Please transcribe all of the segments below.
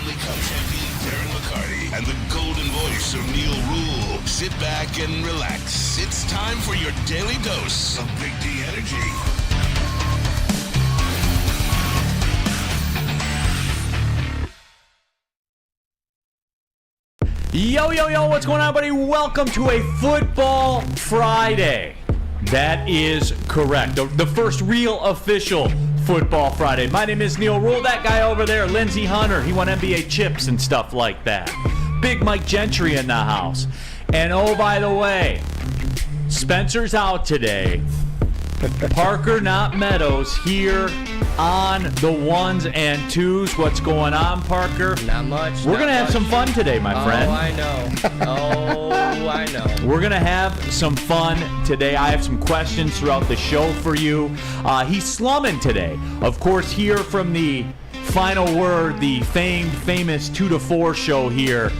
Stanley Cup champion Darren McCarty and the golden voice of Neal Ruhl. Sit back and relax. It's time for your daily dose of Big D energy. Yo, yo, yo, what's going on, buddy? Welcome to a Football Friday. That is correct. The first real official Football Friday. My name is Neal Ruhl. That guy over there, Lindsey Hunter, he won NBA chips and stuff like that. Big Mike Gentry in the house. And oh, by the way, Spencer's out today. Parker, not Meadows, here on the ones and twos. What's going on, Parker? Not much. We're going to have some fun today, my friend. Oh, I know. I know. We're going to have some fun today. I have some questions throughout the show for you. He's slumming today. Of course, here from the Final Word, the famous 2 to 4 show here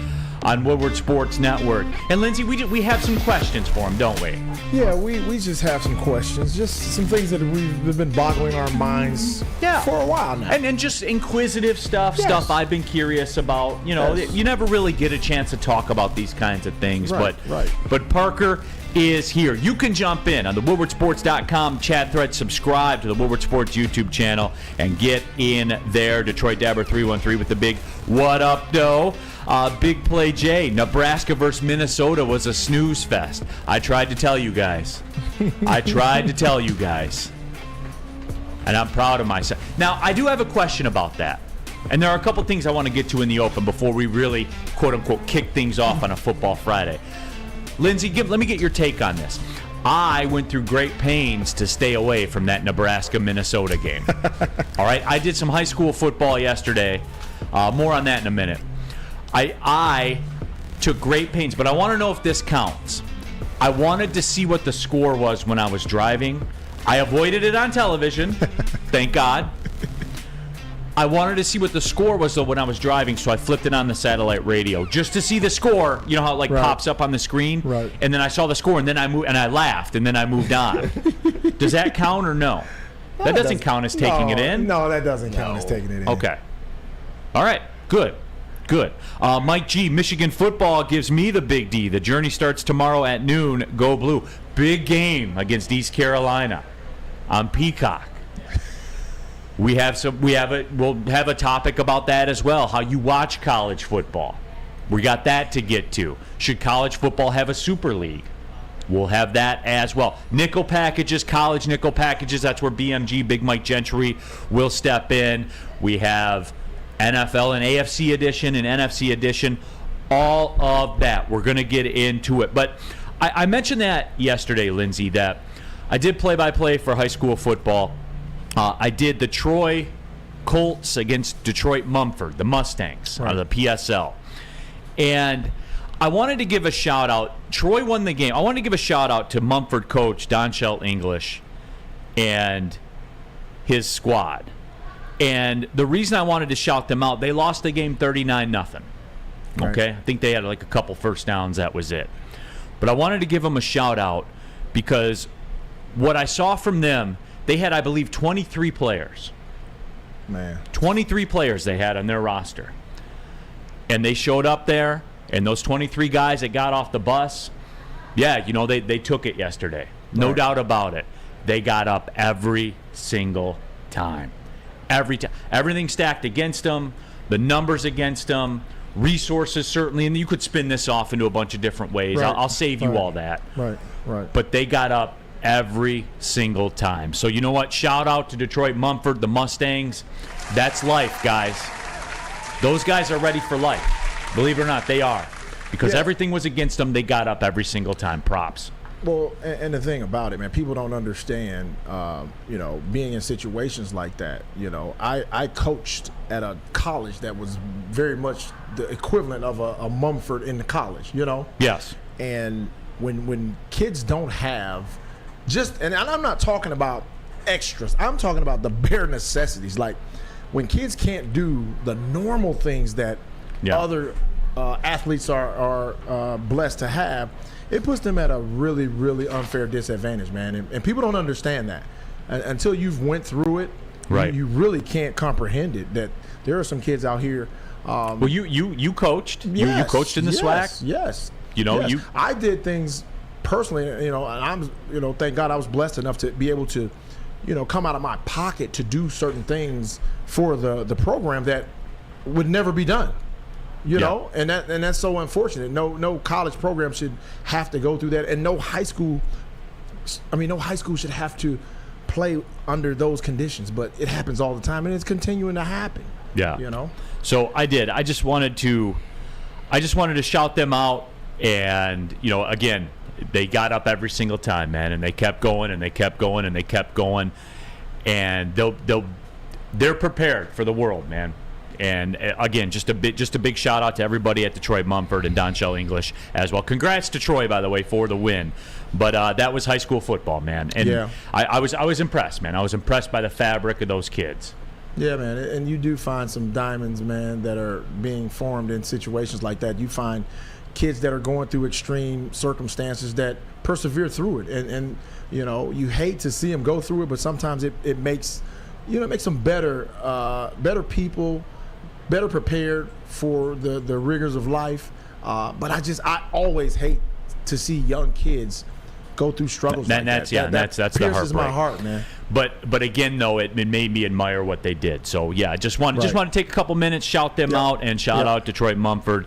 on Woodward Sports Network. And Lindsey, we have some questions for him, don't we? Yeah, we just have some questions, just some things that we've been boggling our minds for a while now. And just inquisitive stuff, stuff I've been curious about. You know, you never really get a chance to talk about these kinds of things. Right. But Parker is here. You can jump in on the WoodwardSports.com chat thread, subscribe to the Woodward Sports YouTube channel, and get in there. Detroit Dabber 313 with the big what up, though. Big Play J, Nebraska versus Minnesota was a snooze fest. I tried to tell you guys. And I'm proud of myself. Now, I do have a question about that. And there are a couple things I want to get to in the open before we really, quote-unquote, kick things off on a Football Friday. Lindsey, let me get your take on this. I went through great pains to stay away from that Nebraska-Minnesota game. All right? I did some high school football yesterday. More on that in a minute. I took great pains, but I want to know if this counts. I wanted to see what the score was when I was driving. I avoided it on television, thank God. I wanted to see what the score was, though, when I was driving, so I flipped it on the satellite radio just to see the score. You know how it pops up on the screen? Right. And then I saw the score, and then I moved, and I laughed, and then I moved on. Does that count or no? That doesn't count as taking it in? No, that doesn't count as taking it in. Okay. All right. Good. Mike G, Michigan football gives me the big D. The journey starts tomorrow at noon. Go Blue. Big game against East Carolina on Peacock. We'll have a topic about that as well. How you watch college football. We got that to get to. Should college football have a super league? We'll have that as well. Nickel packages, college nickel packages. That's where BMG, Big Mike Gentry, will step in. We have NFL and AFC edition and NFC edition, all of that. We're going to get into it. But I mentioned that yesterday, Lindsey, that I did play-by-play for high school football. I did the Troy Colts against Detroit Mumford, the Mustangs, on the PSL. And I wanted to give a shout-out. Troy won the game. I wanted to give a shout-out to Mumford coach Donshell English and his squad. And the reason I wanted to shout them out, they lost the game 39-0. Okay? I think they had like a couple first downs. That was it. But I wanted to give them a shout-out because what I saw from them, they had, I believe, 23 players. Man. 23 players they had on their roster. And they showed up there, and those 23 guys that got off the bus, they took it yesterday. No doubt about it. They got up every single time. Every time. Everything stacked against them, the numbers against them, resources certainly, and you could spin this off into a bunch of different ways. Right. I'll save you all that. Right. But they got up every single time. So you know what? Shout out to Detroit Mumford, the Mustangs. That's life, guys. Those guys are ready for life. Believe it or not, they are. Because everything was against them, they got up every single time. Props. Well, and the thing about it, man, people don't understand, being in situations like that. I coached at a college that was very much the equivalent of a Mumford in the college, Yes. And when kids don't have and I'm not talking about extras. I'm talking about the bare necessities. Like when kids can't do the normal things that other athletes are blessed to have, it puts them at a really, really unfair disadvantage, man. And people don't understand that until you've went through it Right. You really can't comprehend it. That there are some kids out here. Well, you coached. Yes, you coached in the SWAC. Yes. You know, yes. I did things personally. And I'm. Thank God I was blessed enough to be able to, come out of my pocket to do certain things for the program that would never be done. You know, and that's so unfortunate. No college program should have to go through that, and no high school should have to play under those conditions. But it happens all the time, and it's continuing to happen. Yeah. So I did. I just wanted to shout them out, and again, they got up every single time, man, and they kept going, and they kept going, and they kept going, and they're prepared for the world, man. And again, just a big shout out to everybody at Detroit Mumford and Don Shell English as well. Congrats to Troy, by the way, for the win. But that was high school football, man. And I was impressed, man. I was impressed by the fabric of those kids. Yeah, man. And you do find some diamonds, man, that are being formed in situations like that. You find kids that are going through extreme circumstances that persevere through it. And you hate to see them go through it, but sometimes it makes them better people, better prepared for the rigors of life. But I always hate to see young kids go through struggles like that. That's the heartbreak. Pierces my heart, man. But again, though, it made me admire what they did. So yeah, just want to take a couple minutes, shout them out, and shout out Detroit Mumford.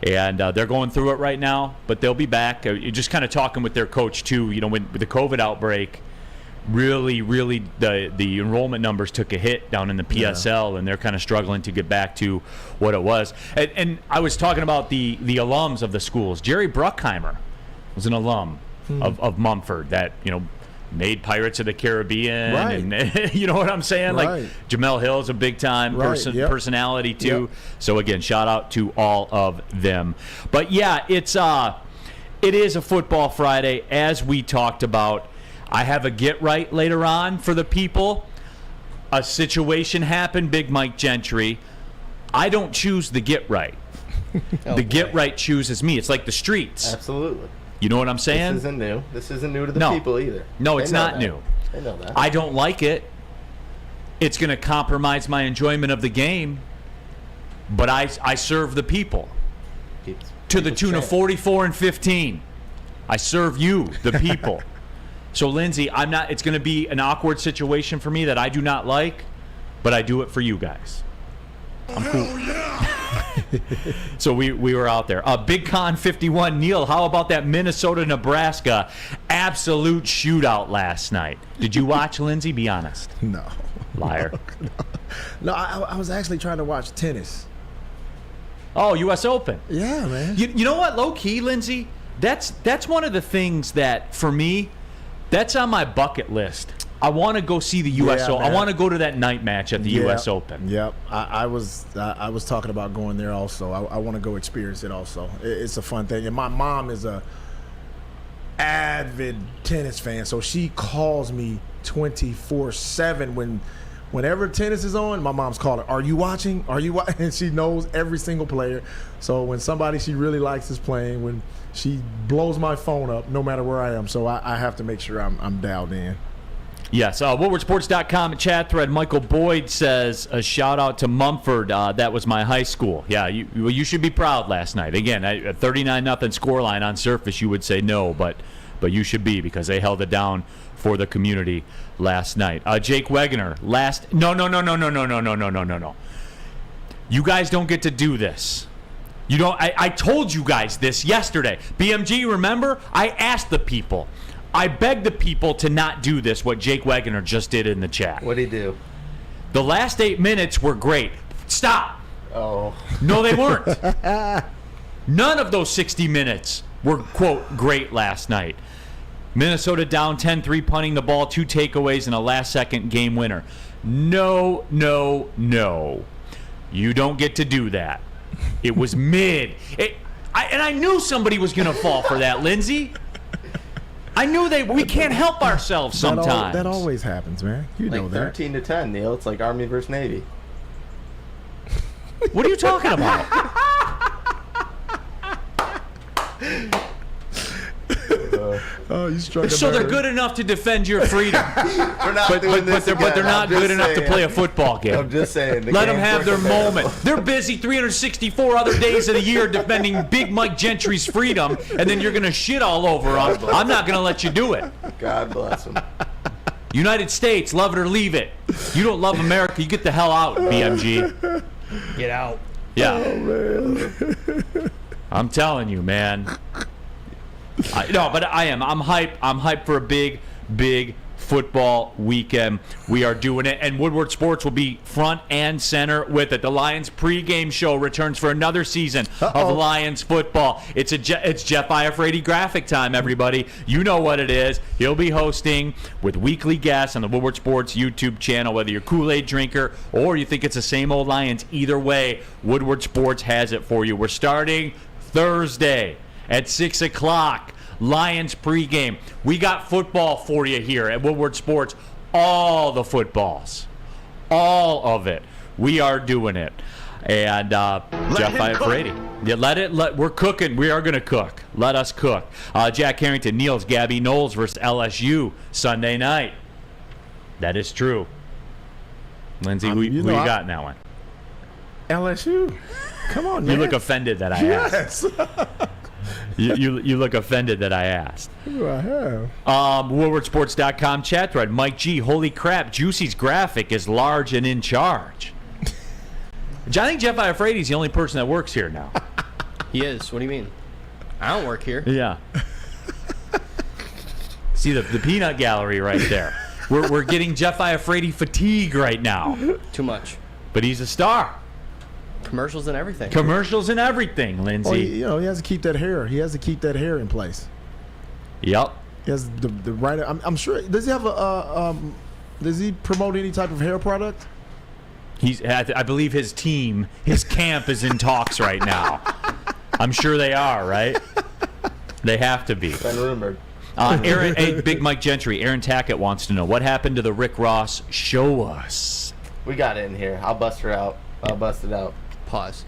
And they're going through it right now, but they'll be back. Just kind of talking with their coach too. With the COVID outbreak, really the enrollment numbers took a hit down in the PSL, and they're kind of struggling to get back to what it was. And I was talking about the alums of the schools. Jerry Bruckheimer was an alum of Mumford that made Pirates of the Caribbean, right. And you know what I'm saying? Right. Like Jamel Hill's a big time personality too. Yep. So again, shout out to all of them. But yeah, it is a football Friday, as we talked about. I have a get right later on for the people. A situation happened, Big Mike Gentry. I don't choose the get right. Get right chooses me. It's like the streets. Absolutely. You know what I'm saying? This isn't new. This isn't new to the people either. No, it's not new. They know that. I don't like it. It's going to compromise my enjoyment of the game. But I serve the people. To the tune of 44-15. I serve you, the people. So, Lindsey, it's going to be an awkward situation for me that I do not like, but I do it for you guys. I'm cool. So we were out there. Big Con 51. Neal, how about that Minnesota-Nebraska absolute shootout last night? Did you watch, Lindsey? Be honest. No. Liar. No, I was actually trying to watch tennis. Oh, U.S. Open. Yeah, man. You know what? Low-key, Lindsey, that's one of the things that, for me, that's on my bucket list. I want to go see the U.S. Open. I want to go to that night match at the U.S. Open. Yep. I was talking about going there also. I want to go experience it also. It's a fun thing. And my mom is a avid tennis fan, so she calls me 24/7 whenever tennis is on. My mom's calling, "Are you watching? Are you watching?" And she knows every single player. So when somebody she really likes is playing, when she blows my phone up, no matter where I am. So I have to make sure I'm dialed in. Yes, WoodwardSports.com chat thread. Michael Boyd says a shout out to Mumford. That was my high school. Yeah, you should be proud last night. Again, a 39-0 scoreline on surface, you would say no, but you should be, because they held it down for the community last night. Jake Wegener, No. You guys don't get to do this. You don't. I told you guys this yesterday. BMG, remember? I asked the people. I begged the people to not do this, what Jake Wegener just did in the chat. What'd he do? The last 8 minutes were great. Stop. Oh. No, they weren't. None of those 60 minutes were, quote, great last night. Minnesota down 10-3, punting the ball, 2 takeaways, and a last-second game winner. No. You don't get to do that. It was mid. And I knew somebody was going to fall for that, Lindsey. I knew we can't help ourselves sometimes. That always happens, man. You know that. 13-10, Neal. It's like Army versus Navy. What are you talking about? Oh, you struck a So they're nerve. good enough to defend your freedom, We're not but doing this they're again. not I'm just good enough to saying. play a football game. I'm just saying. The Let them games have were their comparable. moment. They're busy 364 other days of the year defending Big Mike Gentry's freedom, and then you're going to shit all over them. I'm not going to let you do it. God bless them. United States, love it or leave it. You don't love America, you get the hell out, BMG. Get out. Yeah. Oh, man. I'm telling you, man. No, but I am. I'm hyped. I'm hyped for a big, big football weekend. We are doing it, and Woodward Sports will be front and center with it. The Lions pregame show returns for another season of Lions football. It's Jeff Iafrate graphic time, everybody. You know what it is. He'll be hosting with weekly guests on the Woodward Sports YouTube channel. Whether you're a Kool-Aid drinker or you think it's the same old Lions, either way, Woodward Sports has it for you. We're starting Thursday at 6 o'clock. Lions pregame. We got football for you here at Woodward Sports. All the footballs. All of it. We are doing it. And Jeff Iafrate. Yeah, we're cooking. We are going to cook. Let us cook. Jack Harrington, Neal's, Gabby Knowles versus LSU Sunday night. That is true. Lindsey, who you got in that one? LSU. Come on, man. You look offended that I asked. Yes. You look offended that I asked. Who do I have? WoodwardSports.com chat thread. Mike G. Holy crap, Juicy's graphic is large and in charge. I think Jeff Iafrate is the only person that works here now. He is. What do you mean? I don't work here. Yeah. See the peanut gallery right there. We're getting Jeff Iafrate fatigue right now. Too much. But he's a star. Commercials and everything. Commercials and everything, Lindsey. Well, he has to keep that hair. He has to keep that hair in place. Yep. He has the right. I'm sure. Does he have does he promote any type of hair product? I believe his team, his camp is in talks right now. I'm sure they are, right? They have to be. Been rumored. Big Mike Gentry, Aaron Tackett wants to know, what happened to the Rick Ross? Show us. We got it in here. I'll bust her out. I'll bust it out. Pause.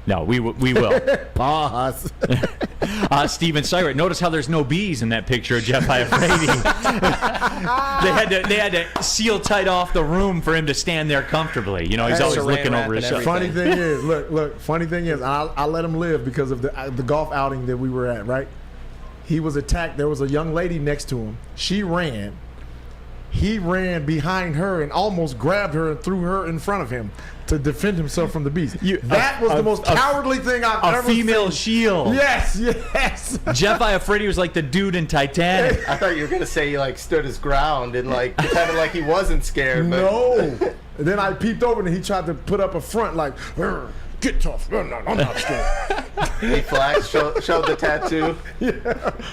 No, we will. Pause. Steven Seibert, notice how there's no bees in that picture of Jeff Iafrate. they had to seal tight off the room for him to stand there comfortably. You know, he's always Saran looking wrap over his and shoulder. everything. Funny thing is, look. Funny thing is, I let him live because of the golf outing that we were at. Right? He was attacked. There was a young lady next to him. She ran. He ran behind her and almost grabbed her and threw her in front of him to defend himself from the bees. That was the most cowardly thing I've A ever female seen. shield. Yes. Jeff Iafrate was like the dude in Titanic. I thought you were gonna say he stood his ground and pretended like he wasn't scared. But No. And then I peeped over and he tried to put up a front like, get tough. No, I'm not scared. he flexed, showed the tattoo.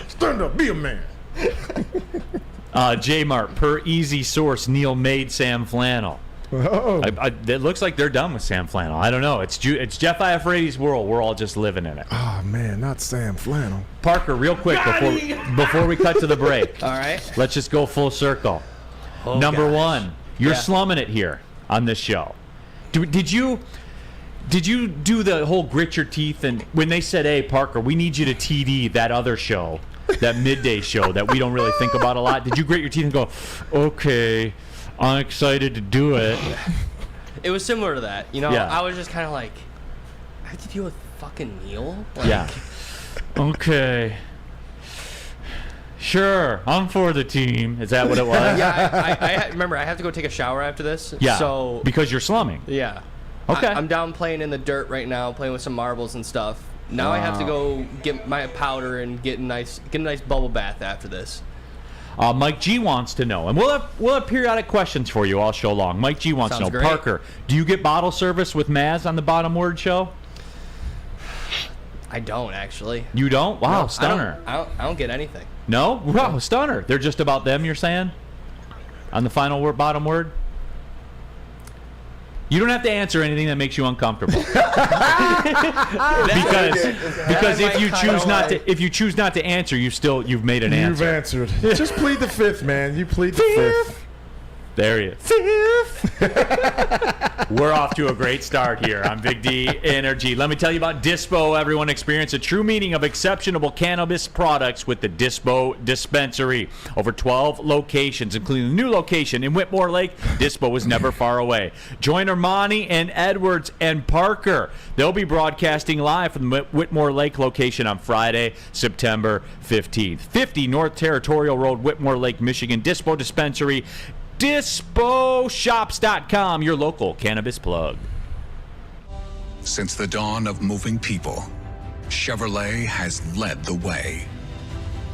Stand up. Be a man. J-Mart, per easy source, Neal made Sam Flannel. Oh. It looks like they're done with Sam Flannel. I don't know. It's Jeff Iafrate's world. We're all just living in it. Oh, man, not Sam Flannel. Parker, real quick before we cut to the break. All right. Let's just go full circle. Oh, Number gosh. one, you're Yeah. slumming it here on this show. Did you do the whole grit your teeth and when they said, "Hey, Parker, we need you to TD that other show, that midday show that we don't really think about a lot"? Did you grit your teeth and go, "Okay, I'm excited to do it"? It was similar to that. You know, Yeah. I was just kind of like, I have to deal with fucking Neal? Like, Yeah. Okay. Sure, I'm for the team. Is that what it was? Yeah, I remember I have to go take a shower after this. Yeah. So, Because you're slumming. yeah. Okay. I'm down playing in the dirt right now, playing with some marbles and stuff. Now I have to go get my powder and get a nice bubble bath after this. Mike G wants to know, and we'll have periodic questions for you all show long. Mike G wants to Sounds know, great. Parker, do you get bottle service with Maz on the Bottom Word show? I don't actually. You don't? Wow, No, stunner. I don't get anything. No? Wow, stunner. They're just about them, you're saying? On the final word, Bottom Word? You don't have to answer anything that makes you uncomfortable. because if you choose not to answer, you've made an You've answer. answered. Just plead the fifth, man. You plead the fifth. There you Fifth. We're off to a great start here on Big D Energy. Let me tell you about Dispo. Everyone experience a true meaning of exceptional cannabis products with the Dispo Dispensary. Over 12 locations, including the new location in Whitmore Lake. Dispo is never far away. Join Ermanni and Edwards and Parker. They'll be broadcasting live from the Whitmore Lake location on Friday, September 15th. 50 North Territorial Road, Whitmore Lake, Michigan. Dispo Dispensary. DispoShops.com, your local cannabis plug. Since the dawn of moving people, Chevrolet has led the way.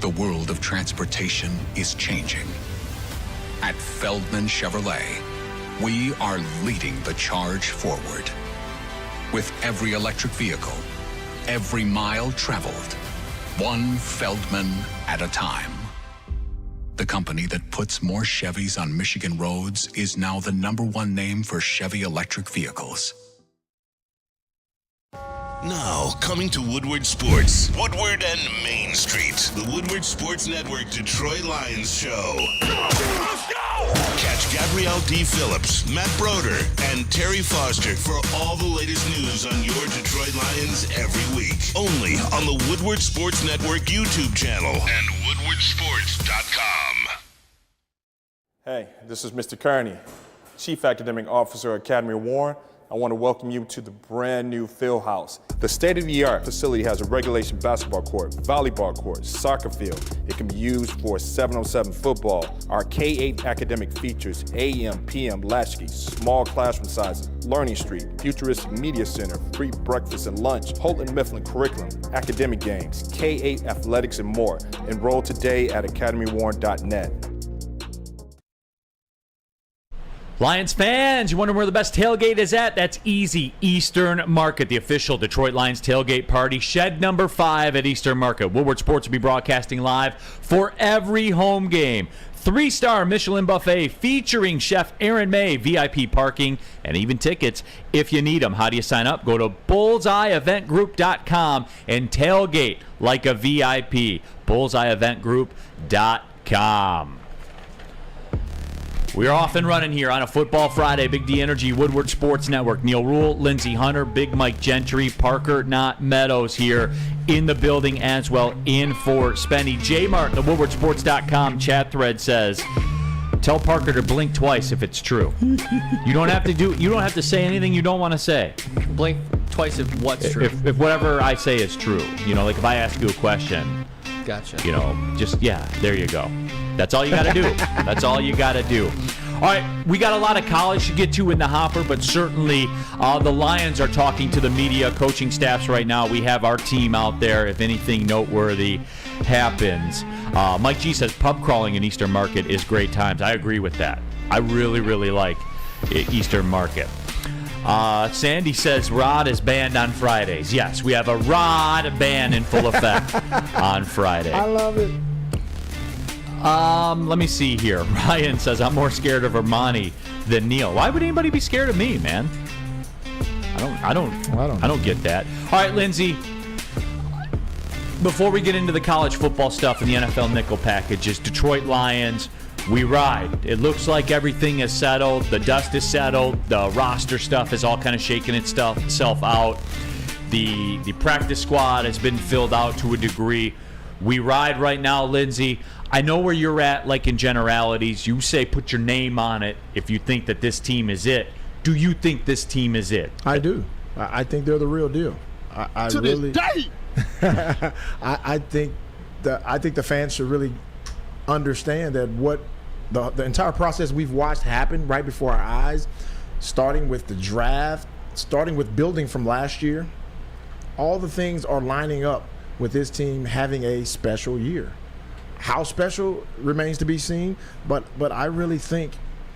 The world of transportation is changing. At Feldman Chevrolet, we are leading the charge forward. With every electric vehicle, every mile traveled, one Feldman at a time. The company that puts more Chevys on Michigan roads is now the #1 name for Chevy electric vehicles. Now, coming to Woodward Sports, Woodward and Main Street, the Woodward Sports Network Detroit Lions show. Let's go! Catch Gabrielle D. Phillips, Matt Broder, and Terry Foster for all the latest news on your Detroit Lions every week. Only on the Woodward Sports Network YouTube channel and woodwardsports.com. Hey, this is Mr. Kearney, Chief Academic Officer, Academy Warren. I want to welcome you to the brand new field house. The state-of-the-art facility has a regulation basketball court, volleyball court, soccer field. It can be used for 7-on-7 football. Our K-8 academic features AM, PM, latchkey, small classroom sizes, Learning Street, futuristic media center, free breakfast and lunch, Holt & Mifflin curriculum, academic games, K-8 athletics, and more. Enroll today at academywarren.net. Lions fans, you wonder where the best tailgate is at? That's easy. Eastern Market, the official Detroit Lions tailgate party. Shed number 5 at Eastern Market. Woodward Sports will be broadcasting live for every home game. 3-star Michelin buffet featuring Chef Ermanni, VIP parking, and even tickets if you need them. How do you sign up? Go to bullseyeeventgroup.com and tailgate like a VIP. bullseyeeventgroup.com. We are off and running here on a Football Friday. Big D Energy, Woodward Sports Network. Neal Ruhl, Lindsey Hunter, Big Mike Gentry, Parker Not Meadows here in the building as well in for Spenny. J Martin, the woodwardsports.com chat thread says, tell Parker to blink twice if it's true. You don't have to say anything you don't want to say. Blink twice if what's true. If whatever I say is true. You know, like if I ask you a question. Gotcha. You know, just, yeah, there you go. That's all you got to do. That's all you got to do. All right, we got a lot of college to get to in the hopper, but certainly the Lions are talking to the media, coaching staffs right now. We have our team out there if anything noteworthy happens. Mike G says pub crawling in Eastern Market is great times. I agree with that. I really, really like Eastern Market. Sandy says Rod is banned on Fridays. Yes, we have a Rod ban in full effect on Friday. I love it. Let me see here. Ryan says I'm more scared of Ermanni than Neal. Why would anybody be scared of me, man? I don't get that. All right, Lindsey. Before we get into the college football stuff and the NFL nickel packages, Detroit Lions, we ride. It looks like everything is settled. The dust is settled. The roster stuff is all kind of shaking itself out. The practice squad has been filled out to a degree. We ride right now, Lindsey. I know where you're at, like in generalities. You say put your name on it if you think that this team is it. Do you think this team is it? I do. I think they're the real deal. I really. This day. I think the fans should really understand that what the entire process we've watched happen right before our eyes, starting with the draft, starting with building from last year, all the things are lining up with this team having a special year. How special remains to be seen, but I really think,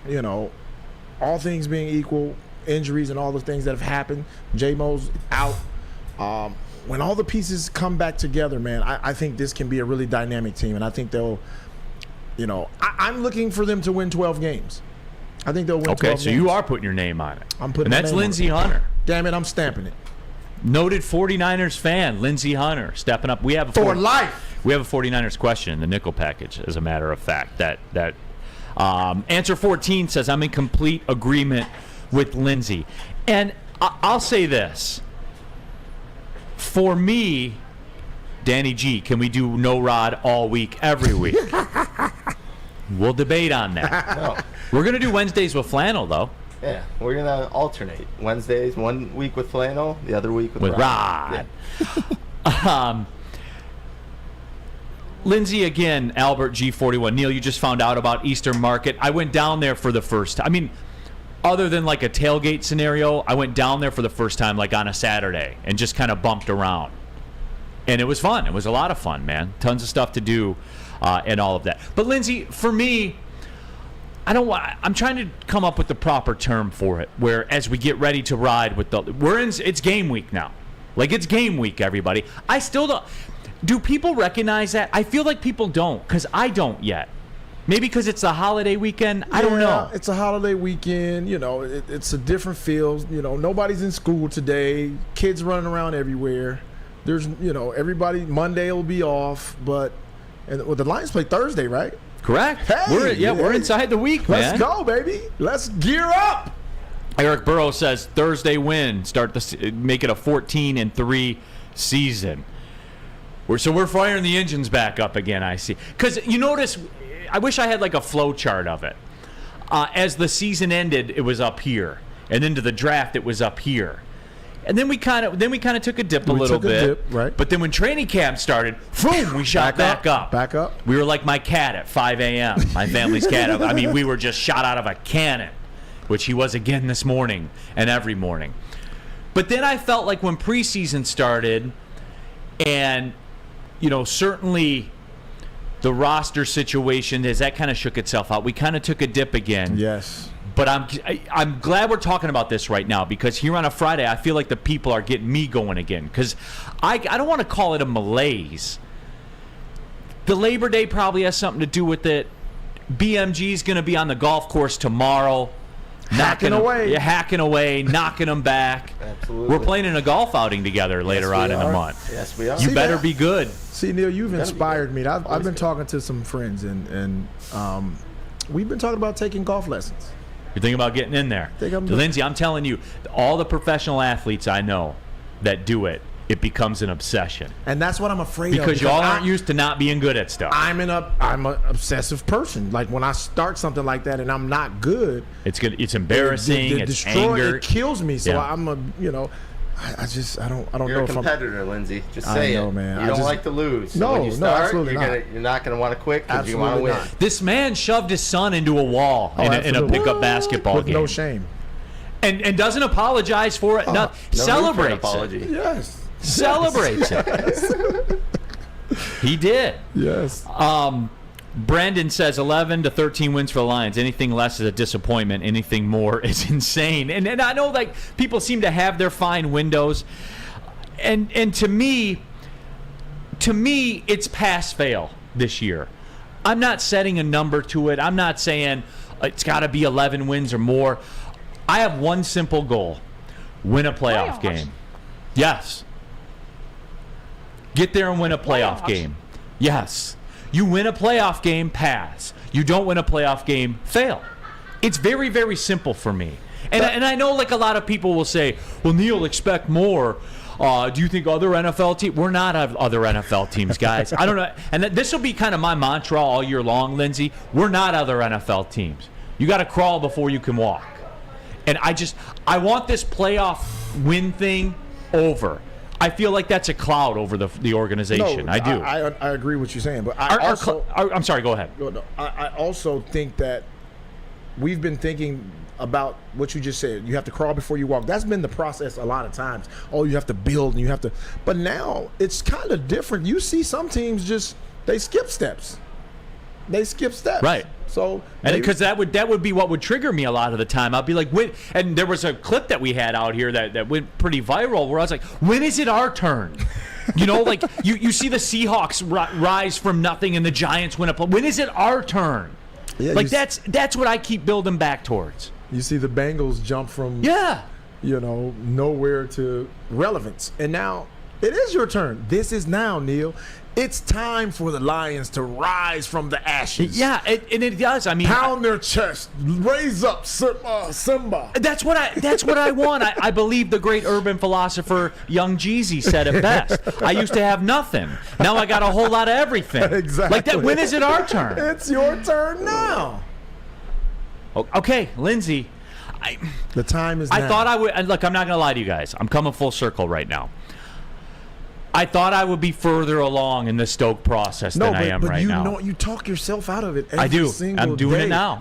you know, all things being equal, injuries and all the things that have happened, J-Mo's out. When all the pieces come back together, man, I think this can be a really dynamic team, and I think they'll, you know, I'm looking for them to win 12 games. I think they'll win 12 games. Okay, so you are putting your name on it. I'm putting and my that's name Lindsey on it. Hunter. Damn it, I'm stamping it. Noted 49ers fan, Lindsey Hunter, stepping up. We have for life. We have a 49ers question in the nickel package, as a matter of fact. That Answer 14 says, I'm in complete agreement with Lindsey. And I'll say this. For me, Danny G, can we do no rod all week, every week? We'll debate on that. No. We're going to do Wednesdays with flannel, though. Yeah, we're gonna alternate. Wednesdays, 1 week with flannel, the other week with Rod. Yeah. Lindsey, again, Albert G41. Neal, you just found out about Eastern Market. I went down there for the first time. I mean, other than like a tailgate scenario, I went down there for the first time like on a Saturday and just kind of bumped around. And it was fun. It was a lot of fun, man. Tons of stuff to do and all of that. But Lindsey, for me, I'm trying to come up with the proper term for it, where as we get ready to ride with it's game week now. Like, it's game week, everybody. I still don't. Do people recognize that? I feel like people don't, because I don't yet. Maybe because it's a holiday weekend. I don't know. It's a holiday weekend. You know, it's a different feel. You know, nobody's in school today. Kids running around everywhere. There's, everybody, Monday will be off. But the Lions play Thursday, right? Correct. Hey, we're inside the week, man. Let's go, baby. Let's gear up. Eric Burrow says Thursday win. Make it a 14-3 season. So we're firing the engines back up again, I see. Because you notice, I wish I had like a flow chart of it. As the season ended, it was up here. And then to the draft, it was up here. And then we kind of took a dip a little bit. Right. But then when training camp started, boom, we shot back up. Back up. We were like my cat at 5 a.m., my family's cat. I mean, we were just shot out of a cannon, which he was again this morning and every morning. But then I felt like when preseason started and, certainly the roster situation, as that kind of shook itself out, we kind of took a dip again. Yes. But I'm glad we're talking about this right now, because here on a Friday, I feel like the people are getting me going again. Because I don't want to call it a malaise. The Labor Day probably has something to do with it. BMG is going to be on the golf course tomorrow. Hacking away, knocking them back. Absolutely. We're playing in a golf outing together later on in the month. Yes, we are. You better be good. See, Neal, you've inspired me. I've been talking to some friends, and we've been talking about taking golf lessons. You're thinking about getting in there. Lindsey, I'm telling you, all the professional athletes I know that do it, it becomes an obsession. And that's what I'm afraid of. Because y'all aren't used to not being good at stuff. I'm an obsessive person. Like, when I start something like that and I'm not good, it's good. It's embarrassing. It's anger. It kills me. So Yeah. I don't You're know a if I'm. competitor, Lindsey. Just I say know, it. man. You don't like to lose. So No, when you start, absolutely you're not going to want to quit because you want to Absolutely win. not. This man shoved his son into a wall in a absolutely. pickup basketball With game. no shame. And doesn't apologize for it. No need for an Celebrates it. apology. Yes. Celebrates it. He did. Yes. Brandon says 11 to 13 wins for the Lions. Anything less is a disappointment. Anything more is insane. And I know, like, people seem to have their fine windows. And to me, it's pass fail this year. I'm not setting a number to it. I'm not saying it's got to be 11 wins or more. I have one simple goal: win a playoff game. Yes. Get there and win a playoff game. Yes. You win a playoff game, pass. You don't win a playoff game, fail. It's very, very simple for me. And I know, like, a lot of people will say, well, Neal, expect more. Do you think other NFL teams? We're not other NFL teams, guys. I don't know. And this will be kind of my mantra all year long, Lindsey. We're not other NFL teams. You got to crawl before you can walk. And I want this playoff win thing over. I feel like that's a cloud over the organization. No, I do. I agree with you saying, but I'm sorry. Go ahead. I also think that we've been thinking about what you just said. You have to crawl before you walk. That's been the process a lot of times. Oh, you have to build and you have to. But now it's kind of different. You see some teams they skip steps. Right. So, and because that would be what would trigger me a lot of the time. I'll be like, when, and there was a clip that we had out here that went pretty viral where I was like, when is it our turn? Like you see the Seahawks rise from nothing and the Giants win when is it our turn? Yeah, like that's what I keep building back towards. You see the Bengals jump from nowhere to relevance, and now It is your turn. This is now, Neal. It's time for the Lions to rise from the ashes. Yeah, and it does. I mean, pound their chest, raise up, Simba. That's what I want. I believe the great urban philosopher Young Jeezy said it best. I used to have nothing. Now I got a whole lot of everything. Exactly. Like that. When is it our turn? It's your turn now. Okay, Lindsey. The time is now. I thought I would. Look, I'm not going to lie to you guys. I'm coming full circle right now. I thought I would be further along in the Stoke process than I am right now. No, you talk yourself out of it every I do. single I'm doing day. it now.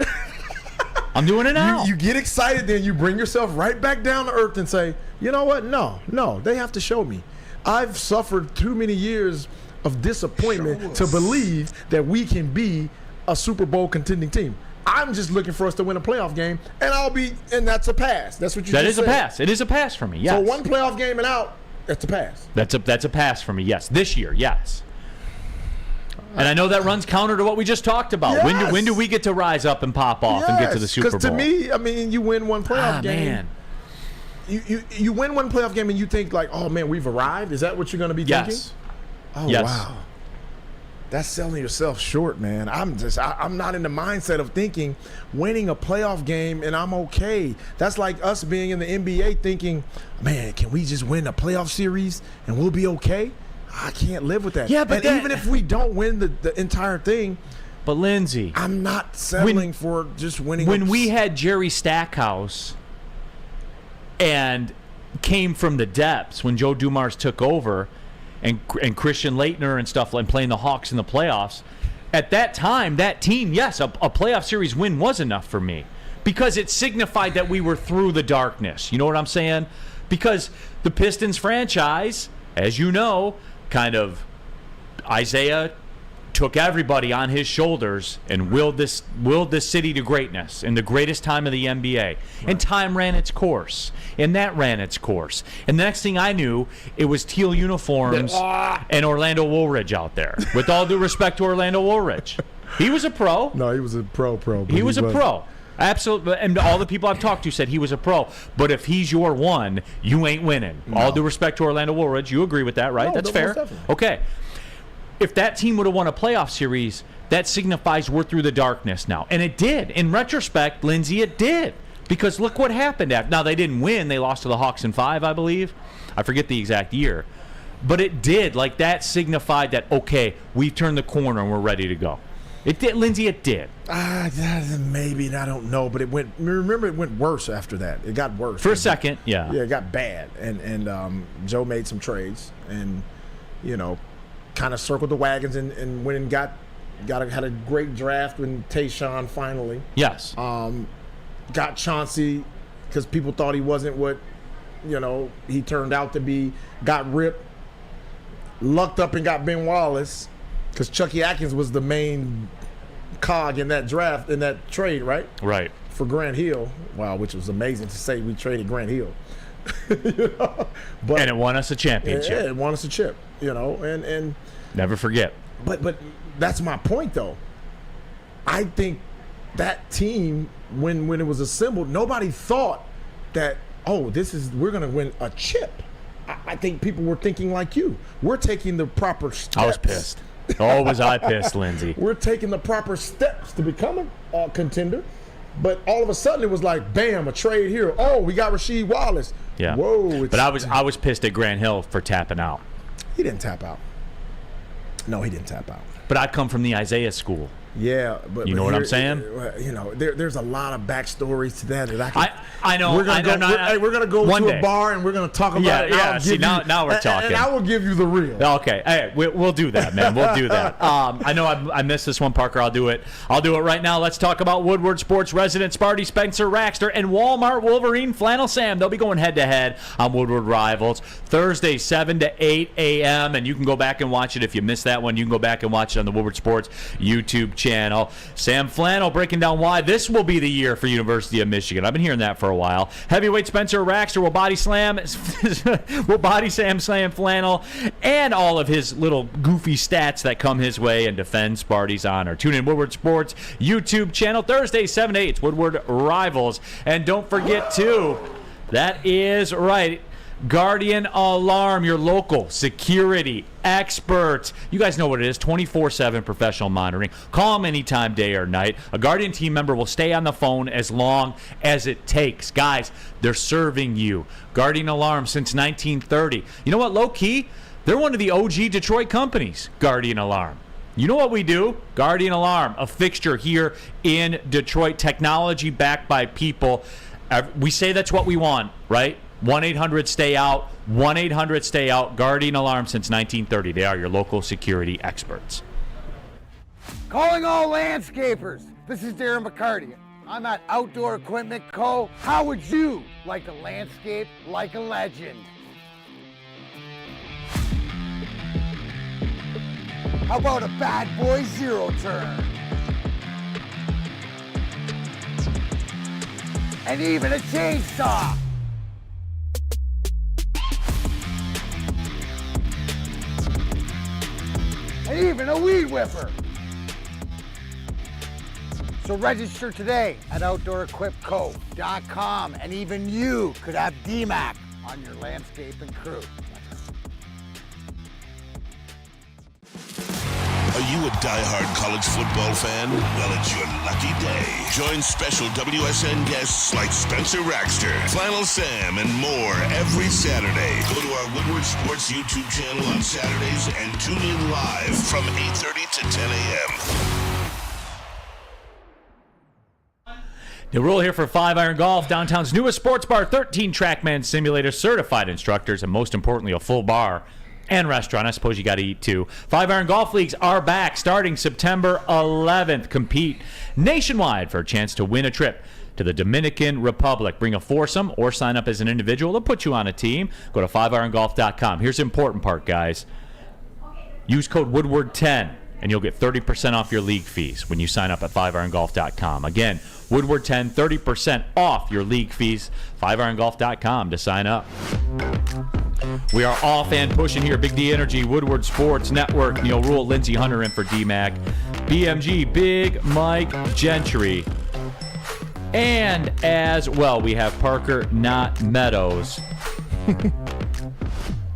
I'm doing it now. You get excited, then you bring yourself right back down to earth and say, you know what? No, they have to show me. I've suffered too many years of disappointment to believe that we can be a Super Bowl contending team. I'm just looking for us to win a playoff game, and that's a pass. That's what you just said. That is a pass. It is a pass for me, yes. So one playoff game and out, that's a pass. That's a pass for me, yes. This year, yes. And I know that runs counter to what we just talked about. Yes. When do we get to rise up and pop off and get to the Super Bowl? Because to me, I mean, you win one playoff game. Man. You win one playoff game and you think like, oh man, we've arrived. Is that what you're going to be thinking? Yes. Oh yes. Wow. That's selling yourself short, man. I'm not in the mindset of thinking winning a playoff game and I'm okay. That's like us being in the NBA thinking, man, can we just win a playoff series and we'll be okay? I can't live with that. Yeah, but even if we don't win the entire thing, but Lindsey, I'm not settling for just winning. When we had Jerry Stackhouse and came from the depths when Joe Dumars took over, and Christian Laettner and stuff, and playing the Hawks in the playoffs, at that time, that team, yes, a playoff series win was enough for me because it signified that we were through the darkness. You know what I'm saying? Because the Pistons franchise, as you know, kind of Isaiah took everybody on his shoulders and willed this city to greatness in the greatest time of the NBA. Right. And time ran its course. And that ran its course. And the next thing I knew, it was teal uniforms and Orlando Woolridge out there. With all due respect to Orlando Woolridge. He was a pro. No, he was a pro. He was a pro. Absolutely. And all the people I've talked to said he was a pro. But if he's your one, you ain't winning. No. All due respect to Orlando Woolridge. You agree with that, right? No, that's fair. Okay. If that team would have won a playoff series, that signifies we're through the darkness now. And it did. In retrospect, Lindsey, it did. Because look what happened. Now, they didn't win. They lost to the Hawks in 5, I believe. I forget the exact year. But it did. Like, that signified that, okay, we've turned the corner and we're ready to go. It did, Lindsey, it did. Maybe, I don't know. But it went worse after that. It got worse. For a second, yeah. Yeah, it got bad. And Joe made some trades and, kind of circled the wagons and went and had a great draft with Tayshaun finally. Yes. Got Chauncey because people thought he wasn't what he turned out to be. Got ripped. Lucked up and got Ben Wallace because Chucky Atkins was the main cog in that draft, in that trade, right? Right. For Grant Hill. Wow, which was amazing to say we traded Grant Hill. But and it won us a championship. Yeah, it won us a chip, and never forget. But that's my point though. I think that team when it was assembled, nobody thought that we're gonna win a chip. I think people were thinking like you. We're taking the proper steps. I was pissed. Oh, was I pissed, Lindsey. We're taking the proper steps to become a contender. But all of a sudden it was like, bam, a trade here. Oh, we got Rasheed Wallace. Yeah. Whoa. But I was pissed at Grant Hill for tapping out. He didn't tap out. No, he didn't tap out. But I come from the Isaiah school. Yeah, but you know what I'm saying? There's a lot of backstories to that. I know. We're gonna go to a bar and we're gonna talk about it. Yeah. See, now we're talking. And I will give you the real. Okay. Hey, we'll do that, man. We'll do that. I know I missed this one, Parker. I'll do it right now. Let's talk about Woodward Sports resident Sparty Spencer Raxter and Walmart Wolverine Flannel Sam. They'll be going head to head on Woodward Rivals Thursday, 7 to 8 a.m. And you can go back and watch it if you missed that one. You can go back and watch it on the Woodward Sports YouTube channel. Sam Flannel breaking down why this will be the year for University of Michigan. I've been hearing that for a while. Heavyweight Spencer Raxter will body Sam Flannel and all of his little goofy stats that come his way and defend Sparty's honor. Tune in Woodward Sports YouTube channel Thursday 7 to 8. It's Woodward Rivals. And don't forget too, that is right, Guardian Alarm, your local security experts. You guys know what it is, 24/7 professional monitoring. Call them anytime, day or night. A Guardian team member will stay on the phone as long as it takes. Guys, they're serving you. Guardian Alarm since 1930. You know what, low-key? They're one of the OG Detroit companies, Guardian Alarm. You know what we do? Guardian Alarm, a fixture here in Detroit. Technology backed by people. We say that's what we want, right? 1-800-STAY-OUT. 1-800-STAY-OUT. Guardian Alarm since 1930. They are your local security experts. Calling all landscapers. This is Darren McCarty. I'm at Outdoor Equipment Co. How would you like to landscape like a legend? How about a bad boy zero turn? And even a chainsaw. And even a weed whipper. So register today at OutdoorEquipCo.com, and even you could have DMAC on your landscaping crew. Are you a diehard college football fan? Well, it's your lucky day. Join special WSN guests like Spencer Raxter, Flannel Sam, and more every Saturday. Go to our Woodward Sports YouTube channel on Saturdays and tune in live from 8:30 to 10 a.m. Neal Ruhl here for 5 Iron Golf, downtown's newest sports bar, 13 TrackMan simulators, certified instructors, and most importantly, a full bar and restaurant. I suppose you got to eat too. 5 Iron Golf Leagues are back starting September 11th. Compete nationwide for a chance to win a trip to the Dominican Republic. Bring a foursome or sign up as an individual. They'll put you on a team. Go to 5irongolf.com. Here's the important part, guys. Use code Woodward10 and you'll get 30% off your league fees when you sign up at 5irongolf.com. Again, Woodward10, 30% off your league fees. 5irongolf.com to sign up. We are off and pushing here. Big D Energy, Woodward Sports Network. Neal Ruhl, Lindsey Hunter in for DMAC. BMG, Big Mike Gentry. And as well, we have Parker, not Meadows.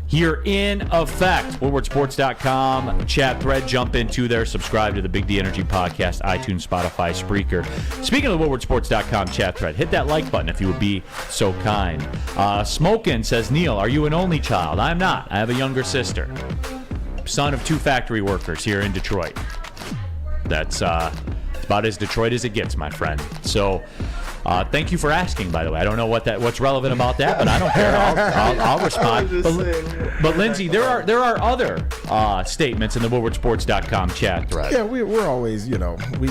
Here in effect, WoodwardSports.com chat thread. Jump into there. Subscribe to the Big D Energy Podcast, iTunes, Spotify, Spreaker. Speaking of the WoodwardSports.com chat thread, hit that like button if you would be so kind. Smokin' says, Neal, are you an only child? I'm not. I have a younger sister. Son of 2 factory workers here in Detroit. That's about as Detroit as it gets, my friend. So, thank you for asking, by the way. I don't know what's relevant about that, but I don't care. I'll respond. But Lindsey, there are other statements in the WoodwardSports.com chat thread. Yeah, we're always, we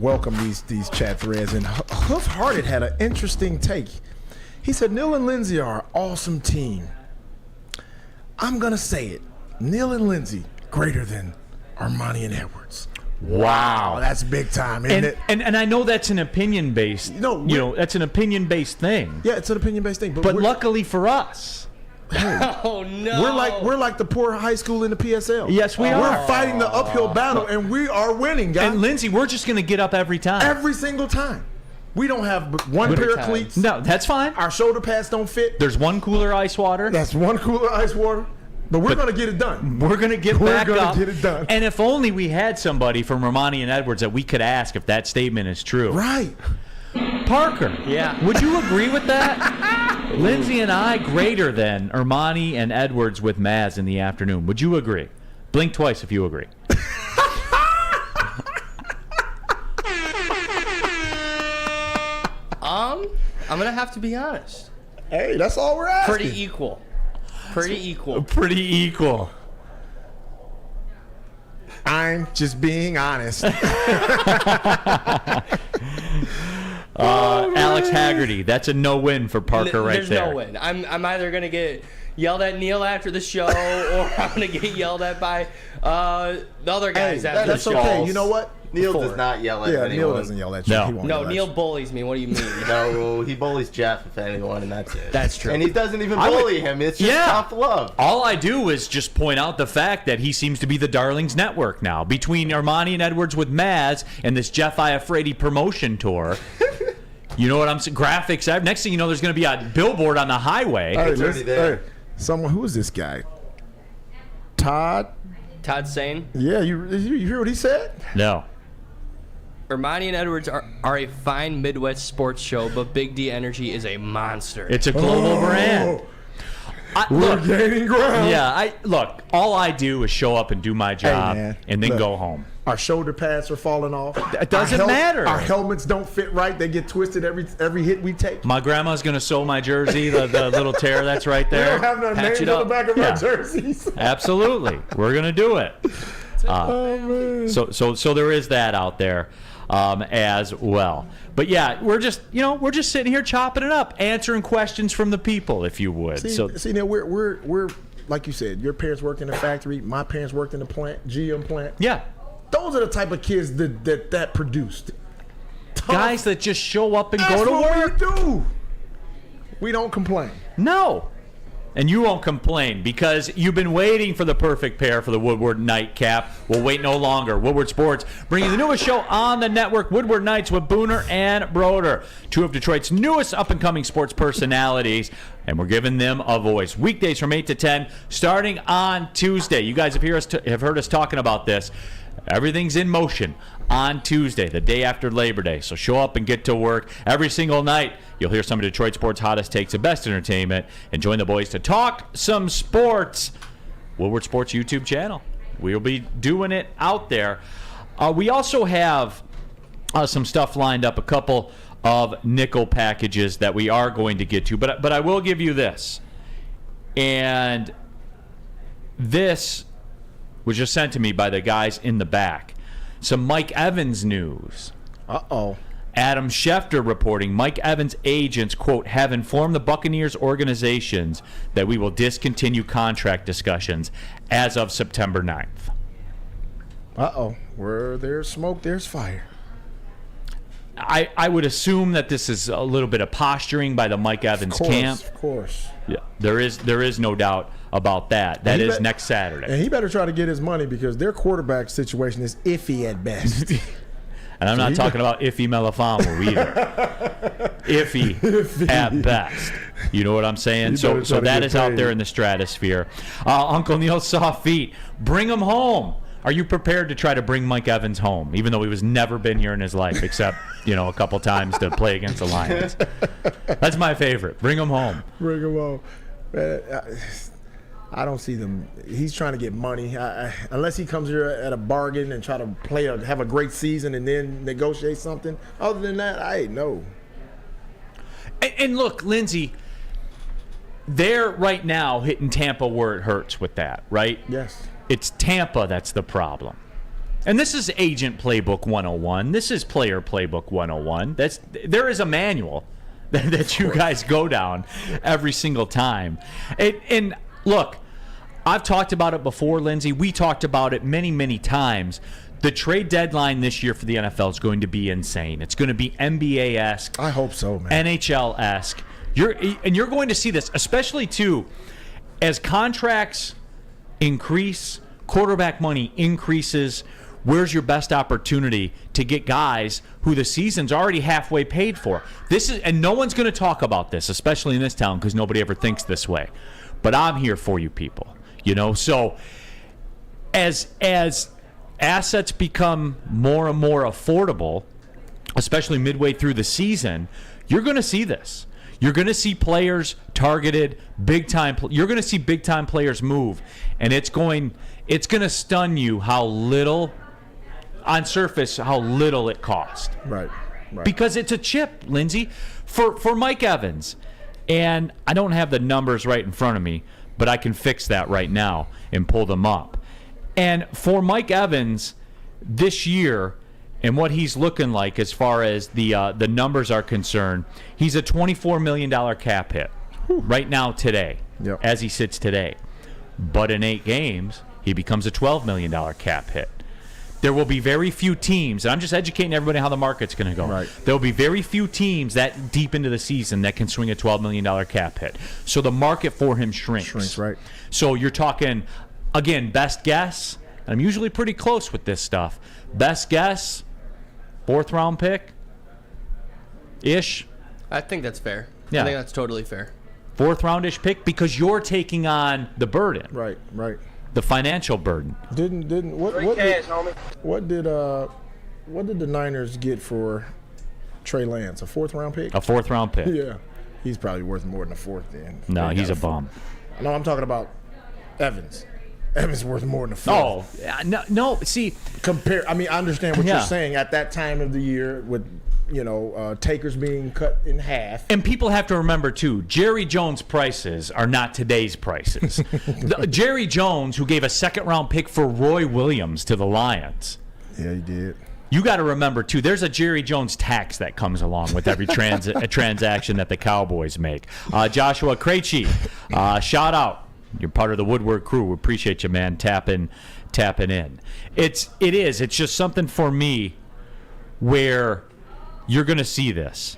welcome these chat threads. And Hoof Hearted had an interesting take. He said, Neal and Lindsey are an awesome team. I'm going to say it. Neal and Lindsey, greater than Ermanni and Edwards. Wow, that's big time, isn't it? And I know that's an opinion-based. That's an opinion-based thing. Yeah, it's an opinion-based thing. But luckily for us, Oh no! we're like the poor high school in the PSL. Yes, we are. We're fighting the uphill battle, and we are winning, guys. And Lindsey, we're just going to get up every time. Every single time. We don't have one pair of cleats. No, that's fine. Our shoulder pads don't fit. There's one cooler ice water. That's one cooler ice water. But we're going to get it done. We're going to get back up. We're going to get it done. And if only we had somebody from Ermanni and Edwards that we could ask if that statement is true. Right. Parker. Yeah. Would you agree with that? Lindsey and I greater than Ermanni and Edwards with Maz in the afternoon. Would you agree? Blink twice if you agree. I'm going to have to be honest. Hey, that's all we're asking. Pretty equal. Pretty equal. I'm just being honest. Alex Haggerty, that's a no-win for Parker right there. There's no win. I'm either going to get yelled at Neal after the show, or I'm going to get yelled at by the other guys after the show. That's okay. You know what? Neal does not yell at anyone. Neal doesn't yell at you. No. He won't No, yell at Neal you. bullies me. What do you mean? No, he bullies Jeff, if anyone, and that's it. That's true. And he doesn't even bully him. It's just tough love. All I do is just point out the fact that he seems to be the Darlings Network now. Between Ermanni and Edwards with Maz and this Jeff Iafredi promotion tour, You know what I'm saying? Graphics. Next thing you know, there's going to be a billboard on the highway. Hey, It's already there. someone, who is this guy? Todd? Todd Sane. Yeah, you hear what he said? No. Ermanni and Edwards are a fine Midwest sports show, but Big D Energy is a monster. It's a global brand. We're gaining ground. Yeah, look, all I do is show up and do my job man, and then look. go home. Our shoulder pads are falling off. It doesn't matter. Our helmets don't fit right. They get twisted every hit we take. My grandma's going to sew my jersey, the little tear that's right We there. don't have no Patch names it on the up. back of Yeah. our jerseys. Absolutely. We're going to do it. Oh, man. So there is that out there as well. But yeah, we're just sitting here chopping it up, answering questions from the people, if you would. See, now we're like you said, your parents worked in a factory, my parents worked in a plant, GM plant. Yeah. Those are the type of kids that produced. Guys that just show up and That's go to what work. we do. We don't complain. No. And you won't complain because you've been waiting for the perfect pair for the Woodward Nightcap. We'll wait no longer. Woodward Sports bringing the newest show on the network, Woodward Nights with Booner and Broder, two of Detroit's newest up-and-coming sports personalities, and we're giving them a voice. Weekdays from 8 to 10, starting on Tuesday. You guys have heard us talking about this. Everything's in motion on Tuesday, the day after Labor Day. So show up and get to work. Every single night, you'll hear some of Detroit sports' hottest takes and best entertainment. And join the boys to talk some sports. Woodward Sports YouTube channel. We'll be doing it out there. We also have some stuff lined up, a couple of nickel packages that we are going to get to. But I will give you this. And this was just sent to me by the guys in the back. Some Mike Evans news. Uh-oh. Adam Schefter reporting Mike Evans' agents, quote, have informed the Buccaneers organizations that we will discontinue contract discussions as of September 9th. Uh-oh. Where there's smoke, there's fire. I would assume that this is a little bit of posturing by the Mike Evans camp. Of course. Yeah, there is no doubt about that. That is next Saturday. And he better try to get his money because their quarterback situation is iffy at best. And I'm not talking about Iffy Melifonwu either. Iffy at best. You know what I'm saying? So that is out there in the stratosphere. Uncle Neal's soft feet. Bring him home. Are you prepared to try to bring Mike Evans home, even though he was never been here in his life, except a couple times to play against the Lions? That's my favorite. Bring him home. Bring him home. I don't see them. He's trying to get money. Unless he comes here at a bargain and try to have a great season and then negotiate something. Other than that, I ain't know. And look, Lindsey, they're right now hitting Tampa where it hurts with that, right? Yes. It's Tampa that's the problem. And this is Agent Playbook 101. This is Player Playbook 101. There is a manual that you guys go down every single time. And look, I've talked about it before, Lindsey. We talked about it many, many times. The trade deadline this year for the NFL is going to be insane. It's going to be NBA-esque. I hope so, man. NHL-esque. You're going to see this, especially, too, as contracts increase, quarterback money increases. Where's your best opportunity to get guys who the season's already halfway paid for? And no one's going to talk about this, especially in this town, because nobody ever thinks this way. But I'm here for you people, So as assets become more and more affordable, especially midway through the season, you're going to see this. You're going to see players targeted big time. You're going to see big time players move, and it's going to stun you how little on surface it cost. Right. Because it's a chip, Lindsey, for Mike Evans. And I don't have the numbers right in front of me, but I can fix that right now and pull them up. And for Mike Evans this year and what he's looking like as far as the numbers are concerned, he's a $24 million cap hit right now today, as he sits today. But in 8 games, he becomes a $12 million cap hit. There will be very few teams, and I'm just educating everybody how the market's going to go. Right. There will be very few teams that deep into the season that can swing a $12 million cap hit. So the market for him shrinks. Shrinks, right. So you're talking, again, best guess. I'm usually pretty close with this stuff. Best guess, 4th round pick. ish. I think that's fair. Yeah. I think that's totally fair. 4th roundish pick because you're taking on the burden, Right. the financial burden. What did the Niners get for Trey Lance? A 4th round pick? A 4th round pick. Yeah. He's probably worth more than a 4th then. No, They he's a got bum. No, I'm talking about Evans. Evans worth more than a 4th. Oh, no. See, I understand what Yeah. you're saying at that time of the year with, takers being cut in half. and people have to remember too, Jerry Jones' prices are not today's prices. Jerry Jones, who gave a 2nd round pick for Roy Williams to the Lions. Yeah, he did. You got to remember too, there's a Jerry Jones tax that comes along with every transaction that the Cowboys make. Joshua Krejci, shout out. You're part of the Woodward crew. We appreciate you, man. Tapping in. It's just something for me where you're going to see this.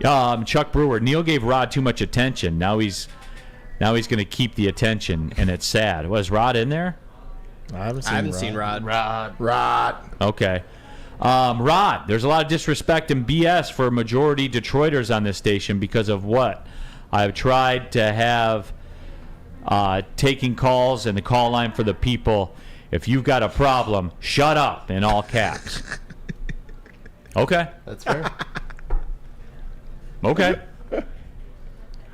Chuck Brewer, Neal gave Rod too much attention. Now he's going to keep the attention, and it's sad. Was Rod in there? I haven't seen Rod. Rod. Okay. Rod, there's a lot of disrespect and BS for majority Detroiters on this station because of what? I've tried to have taking calls and the call line for the people. If you've got a problem, shut up in all caps. Okay. That's fair. Okay.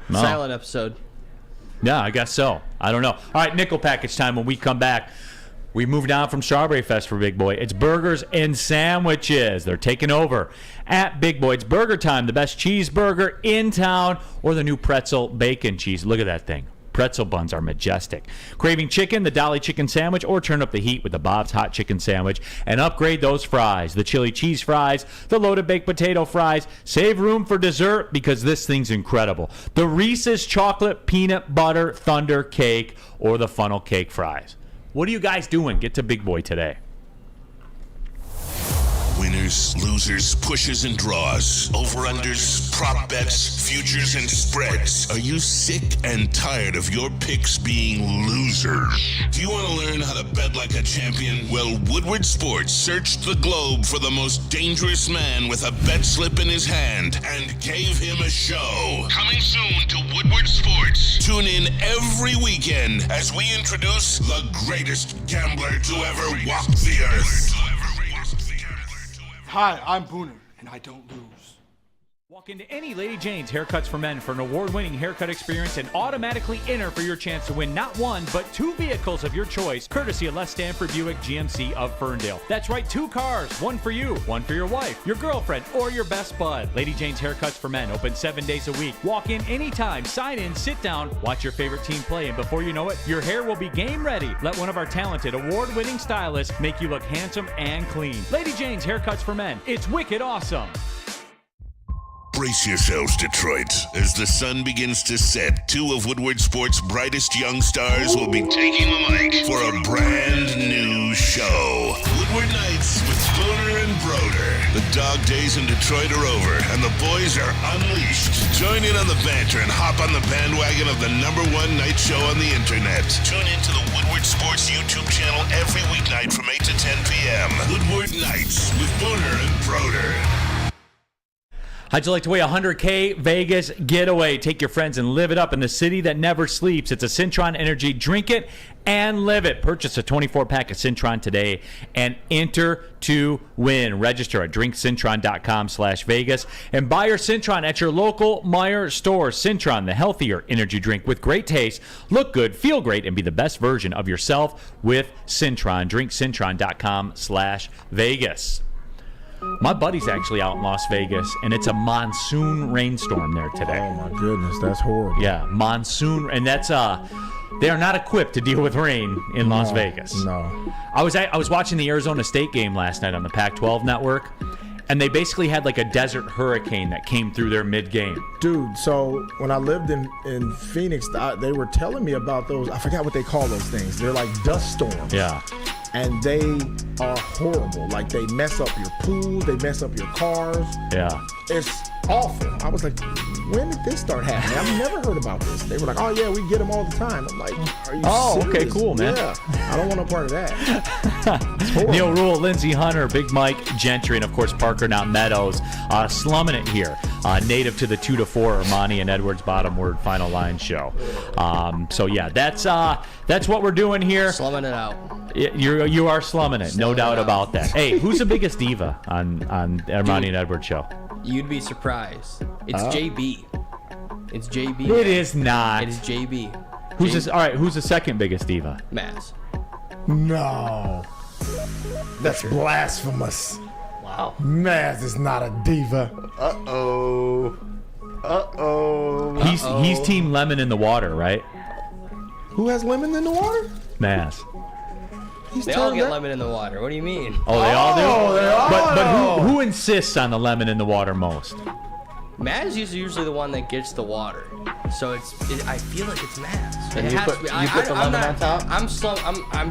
No. Silent episode. Yeah, I guess so. I don't know. All right, nickel package time. When we come back, we move down from Strawberry Fest for Big Boy. It's burgers and sandwiches. They're taking over at Big Boy. It's burger time. The best cheeseburger in town or the new pretzel bacon cheese. Look at that thing. Pretzel buns are majestic. Craving chicken, the Dolly chicken sandwich, or turn up the heat with the Bob's hot chicken sandwich and upgrade those fries. The chili cheese fries, the loaded baked potato fries. Save room for dessert because this thing's incredible. The Reese's chocolate peanut butter thunder cake or the funnel cake fries. What are you guys doing? Get to Big Boy today. Winners, losers, pushes and draws, over-unders, prop bets, futures and spreads. Are you sick and tired of your picks being losers? Do you want to learn how to bet like a champion? Well, Woodward Sports searched the globe for the most dangerous man with a bet slip in his hand and gave him a show. Coming soon to Woodward Sports. Tune in every weekend as we introduce the greatest gambler to ever walk the earth. Hi, I'm Booner, and I don't lose. Walk into any Lady Jane's Haircuts for Men for an award-winning haircut experience and automatically enter for your chance to win not one, but 2 vehicles of your choice, courtesy of Les Stanford Buick GMC of Ferndale. That's right, 2 cars, one for you, one for your wife, your girlfriend, or your best bud. Lady Jane's Haircuts for Men, open 7 days a week. Walk in anytime, sign in, sit down, watch your favorite team play, and before you know it, your hair will be game ready. Let one of our talented, award-winning stylists make you look handsome and clean. Lady Jane's Haircuts for Men. It's wicked awesome. Brace yourselves, Detroit. As the sun begins to set, 2 of Woodward Sports' brightest young stars will be taking the mic for a brand new show. Woodward Nights with Spooner and Broder. The dog days in Detroit are over, and the boys are unleashed. Join in on the banter and hop on the bandwagon of the #1 night show on the internet. Tune into the Woodward Sports YouTube channel every weeknight from 8 to 10 p.m. Woodward Nights with Spooner and Broder. How'd you like to weigh 100K Vegas getaway? Take your friends and live it up in the city that never sleeps. It's a Cintron Energy. Drink it and live it. Purchase a 24-pack of Cintron today and enter to win. Register at drinkcintron.com/Vegas and buy your Cintron at your local Meijer store. Cintron, the healthier energy drink with great taste. Look good, feel great, and be the best version of yourself with Cintron. Drinkcintron.com/Vegas. My buddy's actually out in Las Vegas, and it's a monsoon rainstorm there today. Oh my goodness, that's horrible. Yeah, monsoon, and that's they are not equipped to deal with rain in Las Vegas. No. I was watching the Arizona State game last night on the Pac-12 network, and they basically had like a desert hurricane that came through their mid-game. Dude, so when I lived in Phoenix, they were telling me about those. I forgot what they call those things. They're like dust storms. Yeah. And they are horrible. Like, they mess up your pool, they mess up your cars. Yeah. It's awful. I was like, when did this start happening? I've never heard about this. They were like, oh, yeah, we get them all the time. I'm like, are you serious? Okay, cool, man. Yeah, I don't want no part of that. It's horrible. Neal, Ruhl, Lindsey, Hunter, Big Mike, Gentry, and of course Parker, not Meadows, slumming it here. Native to the 2 to 4 Ermanni and Edwards bottom word final line show. So yeah, that's what we're doing here. Slumming it out. You are slumming it, no doubt about that. Hey, who's the biggest diva on Ermanni and Edwards show? You'd be surprised. It's JB. It's JB. It is not. It is JB. Who's this? All right, who's the second biggest diva? Maz. No. That's blasphemous. Wow. Maz is not a diva. Uh-oh. He's Team Lemon in the water, right? Who has lemon in the water? Maz. They all get lemon in the water. What do you mean? Oh, they all do? Oh, they all But who insists on the lemon in the water most? Maz is usually the one that gets the water, so I feel like it's Maz. And It you has put- to be. you put the I'm lemon not, on top? I'm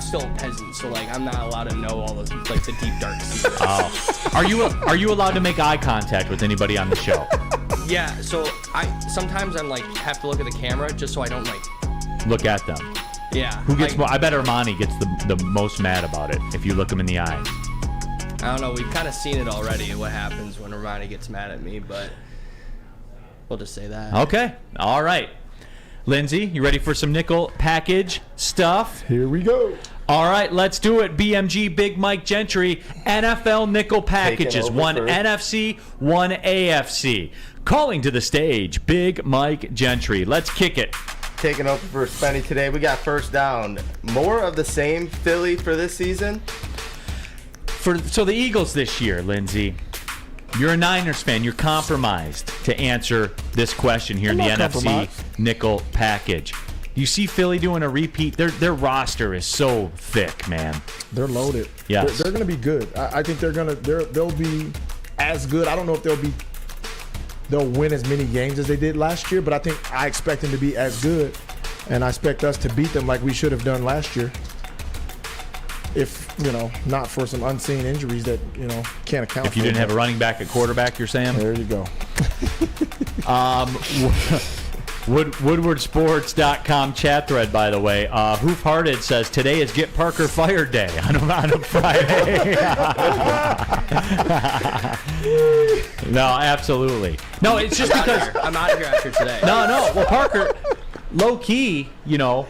still a peasant, so like I'm not allowed to know all the like the deep dark secrets. Oh, are you allowed to make eye contact with anybody on the show? Yeah, so sometimes I'm like have to look at the camera just so I don't like. Look at them. Yeah. Who gets like, more? I bet Ermanni gets the most mad about it if you look him in the eye. I don't know. We've kind of seen it already. What happens when Ermanni gets mad at me, but we'll just say that. Okay. All right. Lindsey, you ready for some nickel package stuff? Here we go. All right, let's do it. BMG, Big Mike Gentry, NFL nickel packages. over One first. NFC, one AFC. Calling to the stage, Big Mike Gentry. Let's kick it. Taking over for Spenny today. We got first down. More of the same Philly for this season? So the Eagles this year, Lindsey, you're a Niners fan. You're compromised to answer this question here in the I'm not NFC compromised. nickel package. You see Philly doing a repeat. Their roster is so thick, man. They're loaded. Yes. They're going to be good. I think they'll be as good. I don't know if they'll win as many games as they did last year, but I expect them to be as good, and I expect us to beat them like we should have done last year. If, not for some unseen injuries that, can't account for. If you didn't have a running back at quarterback, you're saying? There you go. Woodwardsports.com chat thread, by the way. Hoof Hearted says today is Get Parker Fired Day on a Friday. No, absolutely. No, it's just because I'm out of here after today. No. Well, Parker, low key, you'll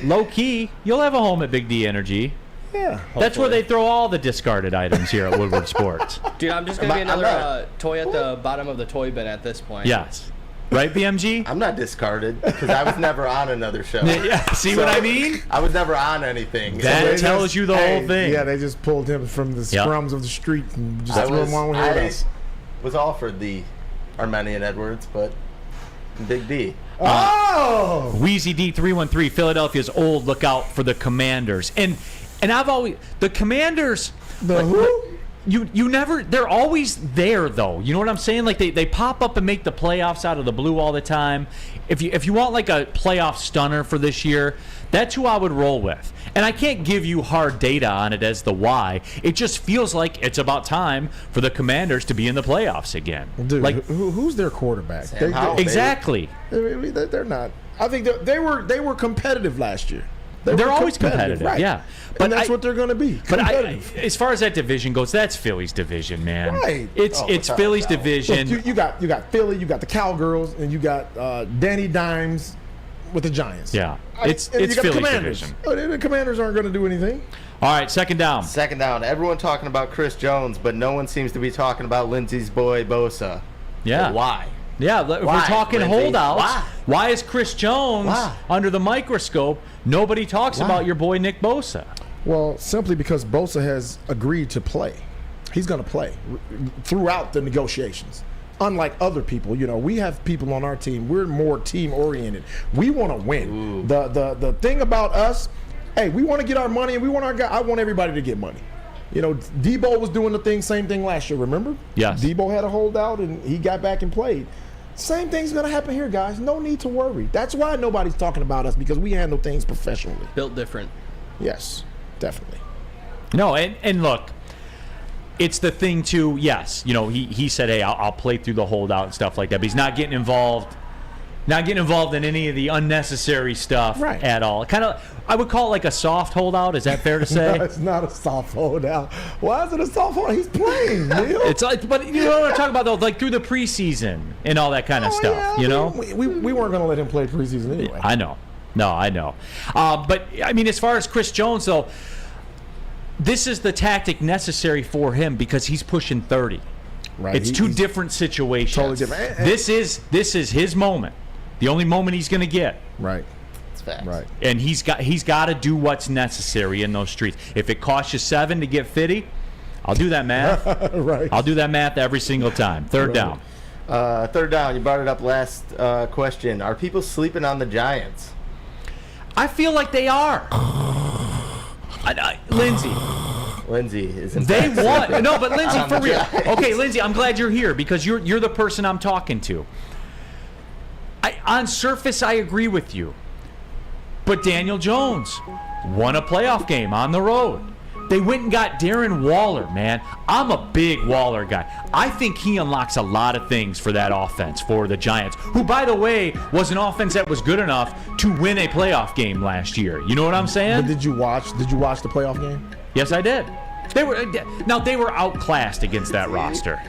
have a home at Big D Energy. Yeah. That's where they throw all the discarded items here at Woodward Sports. Dude, I'm just gonna be another toy at the bottom of the toy bin at this point. Yes. Right, BMG? I'm not discarded because I was never on another show. Yeah, see what I mean? I was never on anything. That tells you the whole thing. Yeah, they just pulled him from the scrums of the street and just threw him on with us. Was offered the Ermanni and Edwards, but Big D. Oh! Wheezy D313, Philadelphia's old. Look out for the Commanders. And I've always the Commanders. The who? You never. They're always there though. You know what I'm saying? Like they pop up and make the playoffs out of the blue all the time. If you want like a playoff stunner for this year, that's who I would roll with. And I can't give you hard data on it as the why. It just feels like it's about time for the Commanders to be in the playoffs again. Dude, like who's their quarterback? Howell, exactly. They're not. I think they were competitive last year. They're always competitive, right? yeah. But that's what they're going to be. But Competitive. as far as that division goes, that's Philly's division, man. Right. It's Philly's division. Look, you got Philly, you got the Cowgirls, and you got Danny Dimes with the Giants. Yeah, it's and you got the Philly's Commanders. division. Oh, the Commanders aren't going to do anything. All right, second down. Second down. Everyone talking about Chris Jones, but no one seems to be talking about Lindsey's boy Bosa. Yeah. Why? Yeah, if Why, we're talking Lindsey? holdouts, why is Chris Jones Why? under the microscope? Nobody talks about your boy Nick Bosa. Well, simply because Bosa has agreed to play. He's going to play throughout the negotiations. Unlike other people, we have people on our team. We're more team oriented. We want to win. Ooh. The thing about us, hey, we want to get our money, and we want our guy. I want everybody to get money. Debo was doing the same thing last year. Remember? Yes. Debo had a holdout, and he got back and played. Same thing's going to happen here, guys. No need to worry. That's why nobody's talking about us, because we handle things professionally. Built different. Yes, definitely. No, and look, it's the thing to, yes, he said, hey, I'll play through the holdout and stuff like that, but he's not getting involved. Not getting involved in any of the unnecessary stuff at all. Kind of, I would call it like a soft holdout. Is that fair to say? No, it's not a soft holdout. Why is it a soft holdout? He's playing, Neal. But you know what I'm talking about, though? Like through the preseason and all that kind of stuff, We weren't going to let him play preseason anyway. I know. No, I know. But, I mean, as far as Chris Jones, though, this is the tactic necessary for him because he's pushing 30. Right. It's two different situations. Totally different. This is his moment. The only moment he's going to get. Right. It's facts. Right. And he's got to do what's necessary in those streets. If it costs you 7 to get 50, I'll do that math. Right. I'll do that math every single time. Third down. Third down. You brought it up last question. Are people sleeping on the Giants? I feel like they are. Lindsey is in they fact won. sleeping No, but Lindsey, on for the real. Giants. Okay, Lindsey, I'm glad you're here because you're the person I'm talking to. On surface, I agree with you. But Daniel Jones won a playoff game on the road. They went and got Darren Waller, man. I'm a big Waller guy. I think he unlocks a lot of things for that offense for the Giants, who, by the way, was an offense that was good enough to win a playoff game last year. You know what I'm saying? But did you watch the playoff game? Yes, I did. They were outclassed against that roster.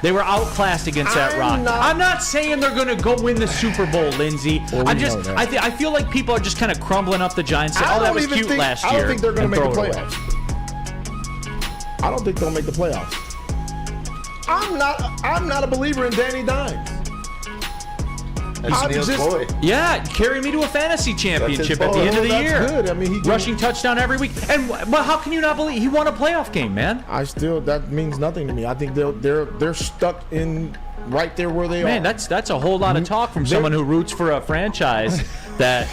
They were outclassed against that roster. I'm not saying they're going to go win the Super Bowl, Lindsey. Well, I feel like people are just kind of crumbling up the Giants. Oh, that was cute last year. I don't think they're going to make the playoffs. I don't think they'll make the playoffs. I'm not a believer in Danny Dimes. That's Neal's boy. Yeah, carry me to a fantasy championship at the end of the year. That's good. I mean, rushing touchdown every week. And how can you not believe he won a playoff game, man? That means nothing to me. I think they're stuck in right there where they are. Man, that's a whole lot of talk from someone who roots for a franchise that,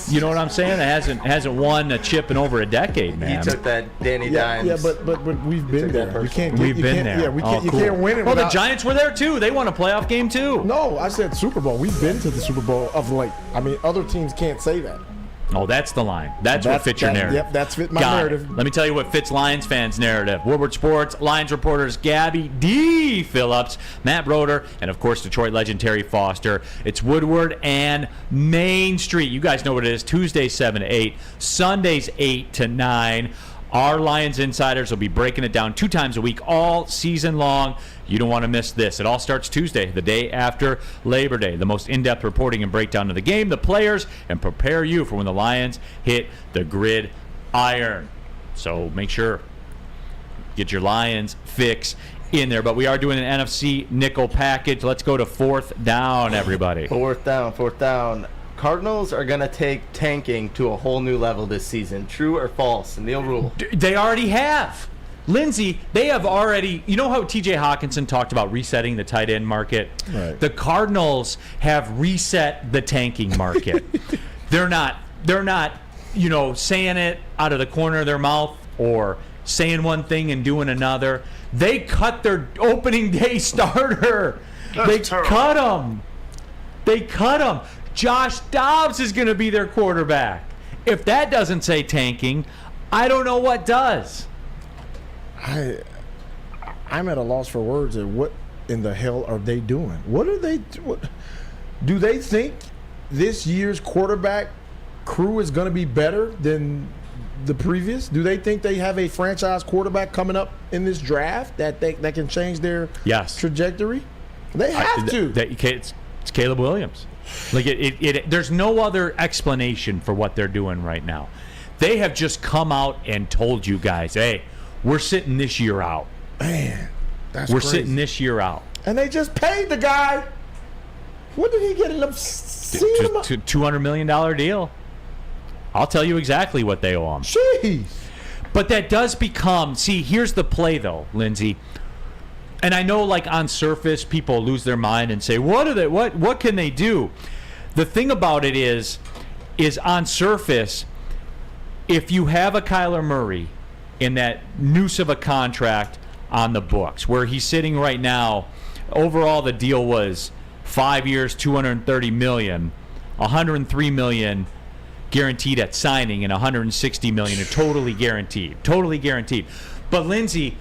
you know what I'm saying, that hasn't won a chip in over a decade, man. He took that Danny Dimes. Yeah, but we've been there. You can't. We've been there. Yeah, you can't win it. Well, the Giants were there too. They won a playoff game too. No, I said Super Bowl. We've been to the Super Bowl of late. I mean, other teams can't say that. Oh, that's the line. That's what fits your narrative. Yep, that's my narrative. Let me tell you what fits Lions fans' narrative. Woodward Sports, Lions reporters Gabby D. Phillips, Matt Broder, and of course Detroit legend Terry Foster. It's Woodward and Main Street. You guys know what it is. Tuesdays 7 to 8, Sundays 8 to 9. Our Lions insiders will be breaking it down 2 times a week all season long. You don't want to miss this. It all starts Tuesday, the day after Labor Day. The most in-depth reporting and breakdown of the game, the players, and prepare you for when the Lions hit the gridiron. So make sure get your Lions fix in there. But we are doing an NFC nickel package. Let's go to fourth down, everybody. Fourth down. Cardinals are going to take tanking to a whole new level this season. True or false? Neal Ruhl. They already have. Lindsey, they have already, you know how TJ Hawkinson talked about resetting the tight end market? Right. The Cardinals have reset the tanking market. They're not, saying it out of the corner of their mouth or saying one thing and doing another. They cut their opening day starter. They cut him. Josh Dobbs is going to be their quarterback. If that doesn't say tanking, I don't know what does. I'm at a loss for words at what in the hell are they doing? What are they do they think this year's quarterback crew is going to be better than the previous? Do they think they have a franchise quarterback coming up in this draft that can change their trajectory? They have to. It's Caleb Williams. Like there's no other explanation for what they're doing right now. They have just come out and told you guys, hey, we're sitting this year out. Man, that's We're crazy. sitting this year out. And they just paid the guy. What did he get in $200 million deal. I'll tell you exactly what they owe him. Jeez. But that does become, see, here's the play though, Lindsey. And I know, like, on surface, people lose their mind and say, what can they do? The thing about it is on surface, if you have a Kyler Murray in that noose of a contract on the books, where he's sitting right now, overall the deal was 5 years, $230 million, $103 million guaranteed at signing, and $160 million totally guaranteed. But Lindsey,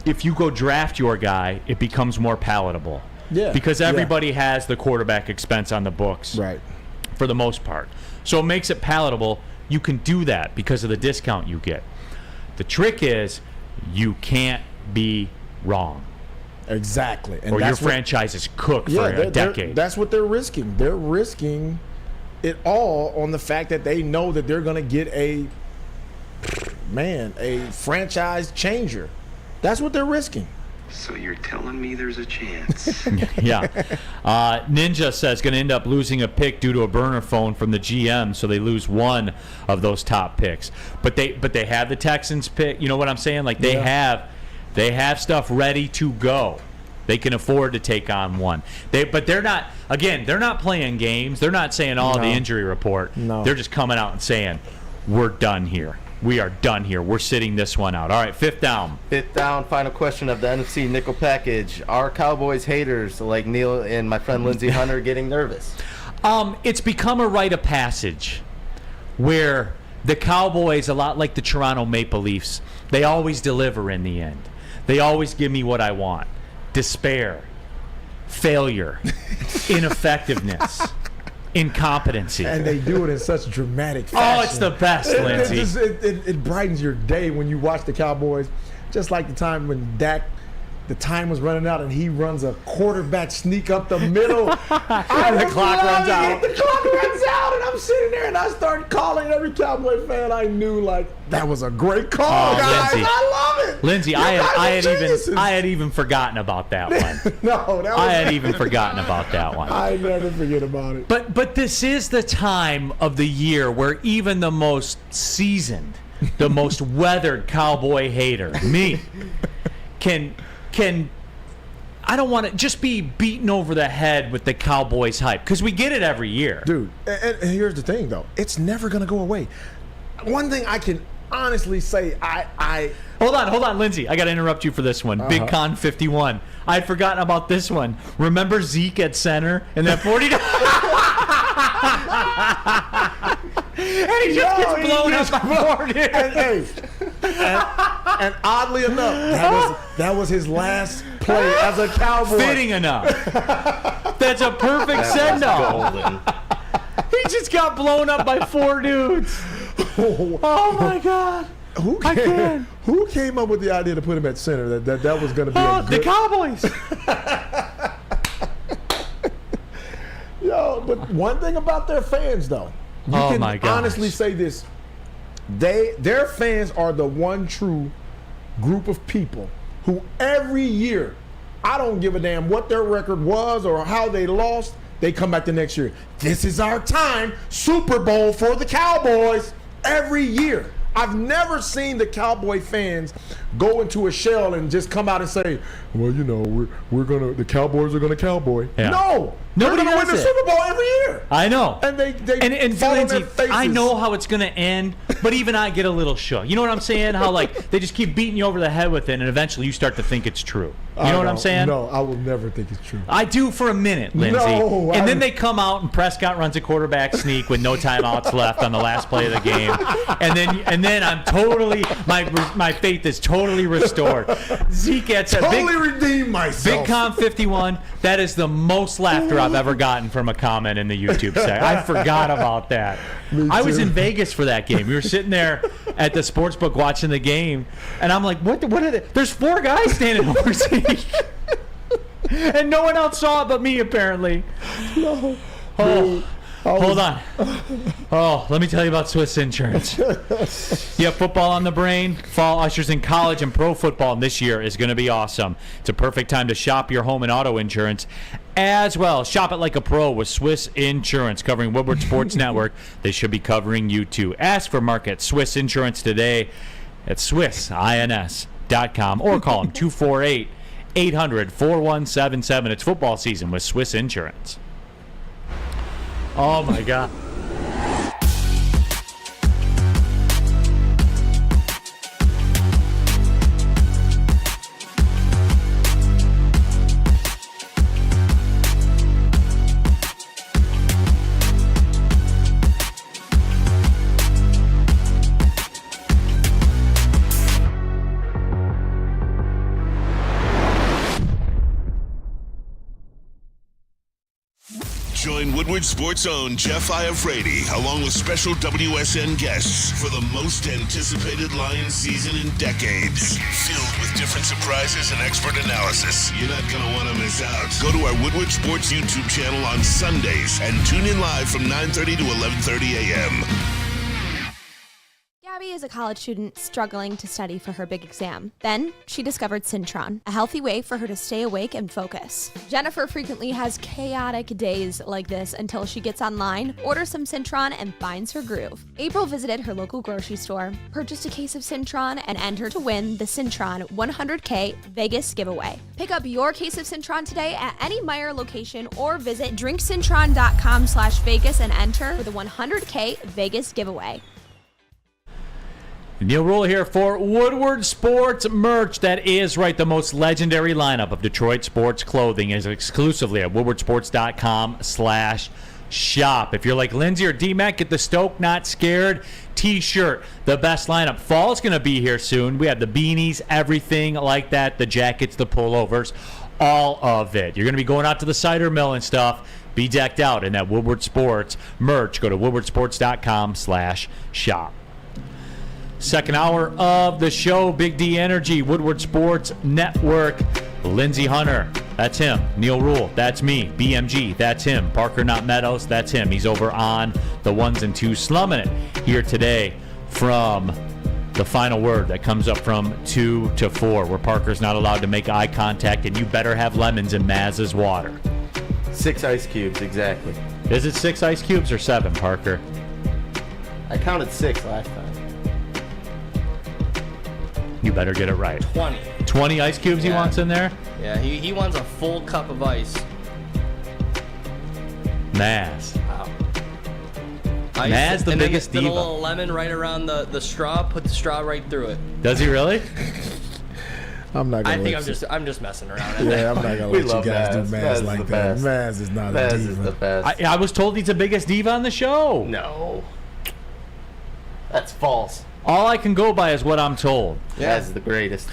if you go draft your guy, it becomes more palatable. Yeah. Because everybody has the quarterback expense on the books. Right. For the most part. So it makes it palatable. You can do that because of the discount you get. The trick is you can't be wrong. Exactly. And or your that's franchise is cooked for a decade. That's what they're risking. They're risking it all on the fact that they know that they're going to get a franchise changer. That's what they're risking. So you're telling me there's a chance? Yeah. Ninja says going to end up losing a pick due to a burner phone from the GM, so they lose one of those top picks. But they have the Texans pick. You know what I'm saying? Like they have stuff ready to go. They can afford to take on one. But they're not. Again, they're not playing games. They're not saying, "Oh, the injury report." No. They're just coming out and saying, "We're done here. We are done here. We're sitting this one out." All right, fifth down. Fifth down, final question of the NFC nickel package. Are Cowboys haters like Neal and my friend Lindsey Hunter getting nervous? It's become a rite of passage where the Cowboys, a lot like the Toronto Maple Leafs, they always deliver in the end. They always give me what I want. Despair, failure, ineffectiveness, incompetency. And they do it in such dramatic fashion. Oh, it's the best, Lindsey. It brightens your day when you watch the Cowboys. Just like the time when Dak, the time was running out and he runs a quarterback sneak up the middle. And the clock runs out. The clock runs out, and I'm sitting there and I start calling every Cowboy fan I knew, like, that was a great call, guys. Lindsey. I love it. Lindsey, I had even forgotten about that one. I had even forgotten about that one. I never forget about it. But this is the time of the year where even the most seasoned, the most weathered Cowboy hater, me, can I don't want to just be beaten over the head with the Cowboys hype, because we get it every year. Dude, and here's the thing, though. It's never going to go away. One thing I can honestly say, I Hold on, Lindsey. I got to interrupt you for this one. Big Con 51. I'd forgotten about this one. Remember Zeke at center and that 40? And he just gets blown up by 40. And oddly enough, that was his last play as a Cowboy. Fitting enough. That's a perfect send-off. He just got blown up by 4 dudes. Oh my God. Who came up with the idea to put him at center? That was going to be a good... the Cowboys. Yo, but one thing about their fans, though, you can honestly say this: their fans are the one true group of people who every year, I don't give a damn what their record was or how they lost, they come back the next year. This is our time, Super Bowl for the Cowboys. Every year. I've never seen the Cowboy fans go into a shell and just come out and say, well, you know, the Cowboys are gonna cowboy. Yeah. No. Nobody they're gonna win the does it. Super Bowl every year. I know. And they and fall on Lindsey, their faces. I know how it's going to end, but even I get a little shook. You know what I'm saying? How, like, they just keep beating you over the head with it, and eventually you start to think it's true. You know what I'm saying? No, I will never think it's true. I do for a minute, Lindsey. No, and then they come out and Prescott runs a quarterback sneak with no timeouts left on the last play of the game. And then I'm totally, my faith is totally restored. Zeke gets a redeemed myself. Big Com 51. That is the most laughter I've ever gotten from a comment in the YouTube section. I forgot about that. I was in Vegas for that game. We were sitting there at the sportsbook watching the game, and I'm like, what are they? There's 4 guys standing over Zeke. And no one else saw it but me, apparently. No. Oh, hold on. Oh, let me tell you about Swiss Insurance. You have football on the brain. Fall ushers in college and pro football, and this year is going to be awesome. It's a perfect time to shop your home and auto insurance as well. Shop it like a pro with Swiss Insurance, covering Woodward Sports Network. They should be covering you too. Ask for Market Swiss Insurance today at SwissINS.com or call them 248-800-4177. It's football season with Swiss Insurance. Oh, my God. Woodward Sports' own Jeff Iafrate, along with special WSN guests for the most anticipated Lions season in decades. Filled with different surprises and expert analysis. You're not going to want to miss out. Go to our Woodward Sports YouTube channel on Sundays and tune in live from 9:30 to 11:30 a.m. Gabby is a college student struggling to study for her big exam. Then she discovered Syntron, a healthy way for her to stay awake and focus. Jennifer frequently has chaotic days like this until she gets online, orders some Syntron, and finds her groove. April visited her local grocery store, purchased a case of Syntron, and entered to win the Syntron 100K Vegas giveaway. Pick up your case of Syntron today at any Meijer location or visit drinksyntron.com/Vegas and enter for the 100K Vegas giveaway. Neal Ruhl here for Woodward Sports Merch. That is right. The most legendary lineup of Detroit sports clothing is exclusively at woodwardsports.com/shop. If you're like Lindsey or D-Mac, get the Stoke Not Scared t-shirt. The best lineup. Fall's going to be here soon. We have the beanies, everything like that, the jackets, the pullovers, all of it. You're going to be going out to the cider mill and stuff. Be decked out in that Woodward Sports merch. Go to woodwardsports.com/shop. Second hour of the show, Big D Energy, Woodward Sports Network. Lindsey Hunter, that's him. Neal Ruhl, that's me. BMG, that's him. Parker Not Meadows, that's him. He's over on the ones and twos, slumming it here today from the final word that comes up from 2 to 4, where Parker's not allowed to make eye contact, and you better have lemons in Maz's water. 6 ice cubes, exactly. Is it 6 ice cubes or 7, Parker? I counted 6 last time. You better get it right. 20. 20 ice cubes he wants in there? Yeah, he wants a full cup of ice. Maz. Wow. Ice, Maz, the biggest then diva. a little lemon right around the straw. Put the straw right through it. Does he really? I'm not gonna. I'm just messing around. Yeah, I'm not gonna let you guys do Maz like that. best. Maz is not Maz a is diva. the best. I was told he's the biggest diva on the show. No. That's false. All I can go by is what I'm told. Yeah. Maz is the greatest.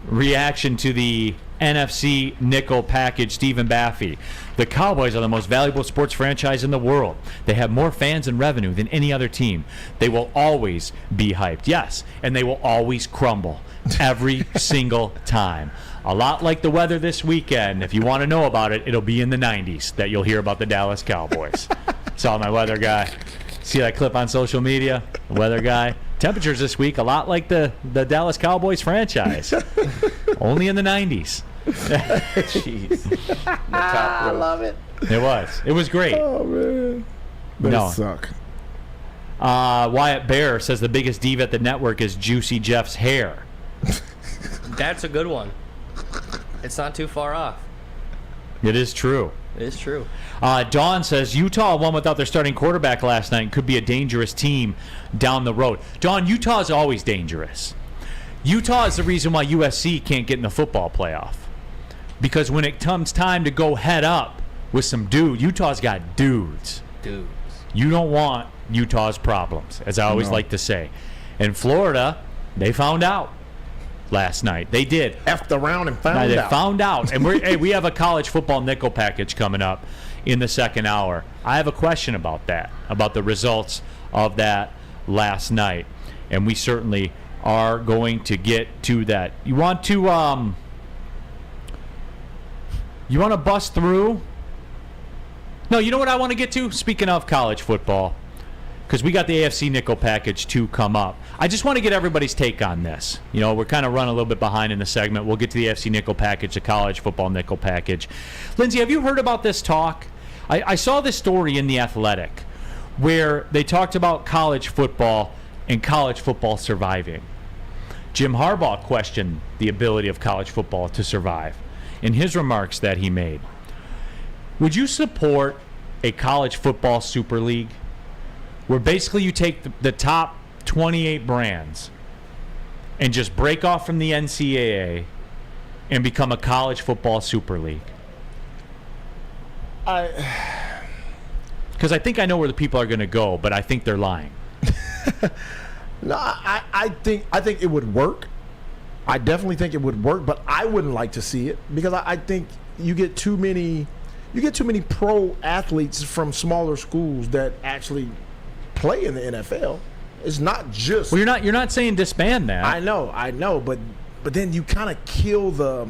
Reaction to the NFC nickel package, Stephen Baffey. The Cowboys are the most valuable sports franchise in the world. They have more fans and revenue than any other team. They will always be hyped. Yes, and they will always crumble every single time. A lot like the weather this weekend. If you want to know about it, it'll be in the 90s that you'll hear about the Dallas Cowboys. Saw my weather guy. See that clip on social media? The weather guy. Temperatures this week, a lot like the Dallas Cowboys franchise. Only in the 90s. Jeez. I love it. It was. It was great. Oh, man. They suck. Wyatt Bear says the biggest diva at the network is Juicy Jeff's hair. That's a good one. It's not too far off. It is true. It is true. Dawn says Utah won without their starting quarterback last night and could be a dangerous team down the road. Dawn, Utah is always dangerous. Utah is the reason why USC can't get in the football playoff. Because when it comes time to go head up with some dude, Utah's got dudes. Dudes. You don't want Utah's problems, as I always like to say. In Florida, they found out last night. They did. Effed around and found out. They found out. And we have a college football nickel package coming up in the second hour. I have a question about that, about the results of that last night. And we certainly are going to get to that. You want to bust through? No, you know what I want to get to? Speaking of college football, because we got the AFC nickel package to come up. I just want to get everybody's take on this. You know, we're kind of running a little bit behind in the segment. We'll get to the AFC nickel package, the college football nickel package. Lindsey, have you heard about this talk? I saw this story in The Athletic where they talked about college football and college football surviving. Jim Harbaugh questioned the ability of college football to survive in his remarks that he made. Would you support a college football super league where basically you take the top 28 brands and just break off from the NCAA and become a college football super league? Because I think I know where the people are going to go, but I think they're lying. No, I think it would work. I definitely think it would work, but I wouldn't like to see it because I think you get too many too many pro athletes from smaller schools that actually play in the NFL. It's not just. Well, you're not saying disband that. I know, but then you kind of kill the.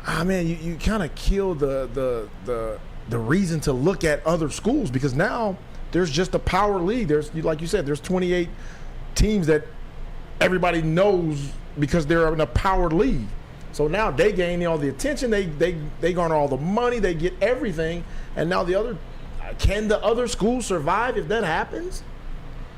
You kind of kill the reason to look at other schools, because now there's just a power league. There's, like you said, there's 28 teams that everybody knows because they're in a power league. So now they gain all the attention. They garner all the money. They get everything. And now can the other schools survive if that happens?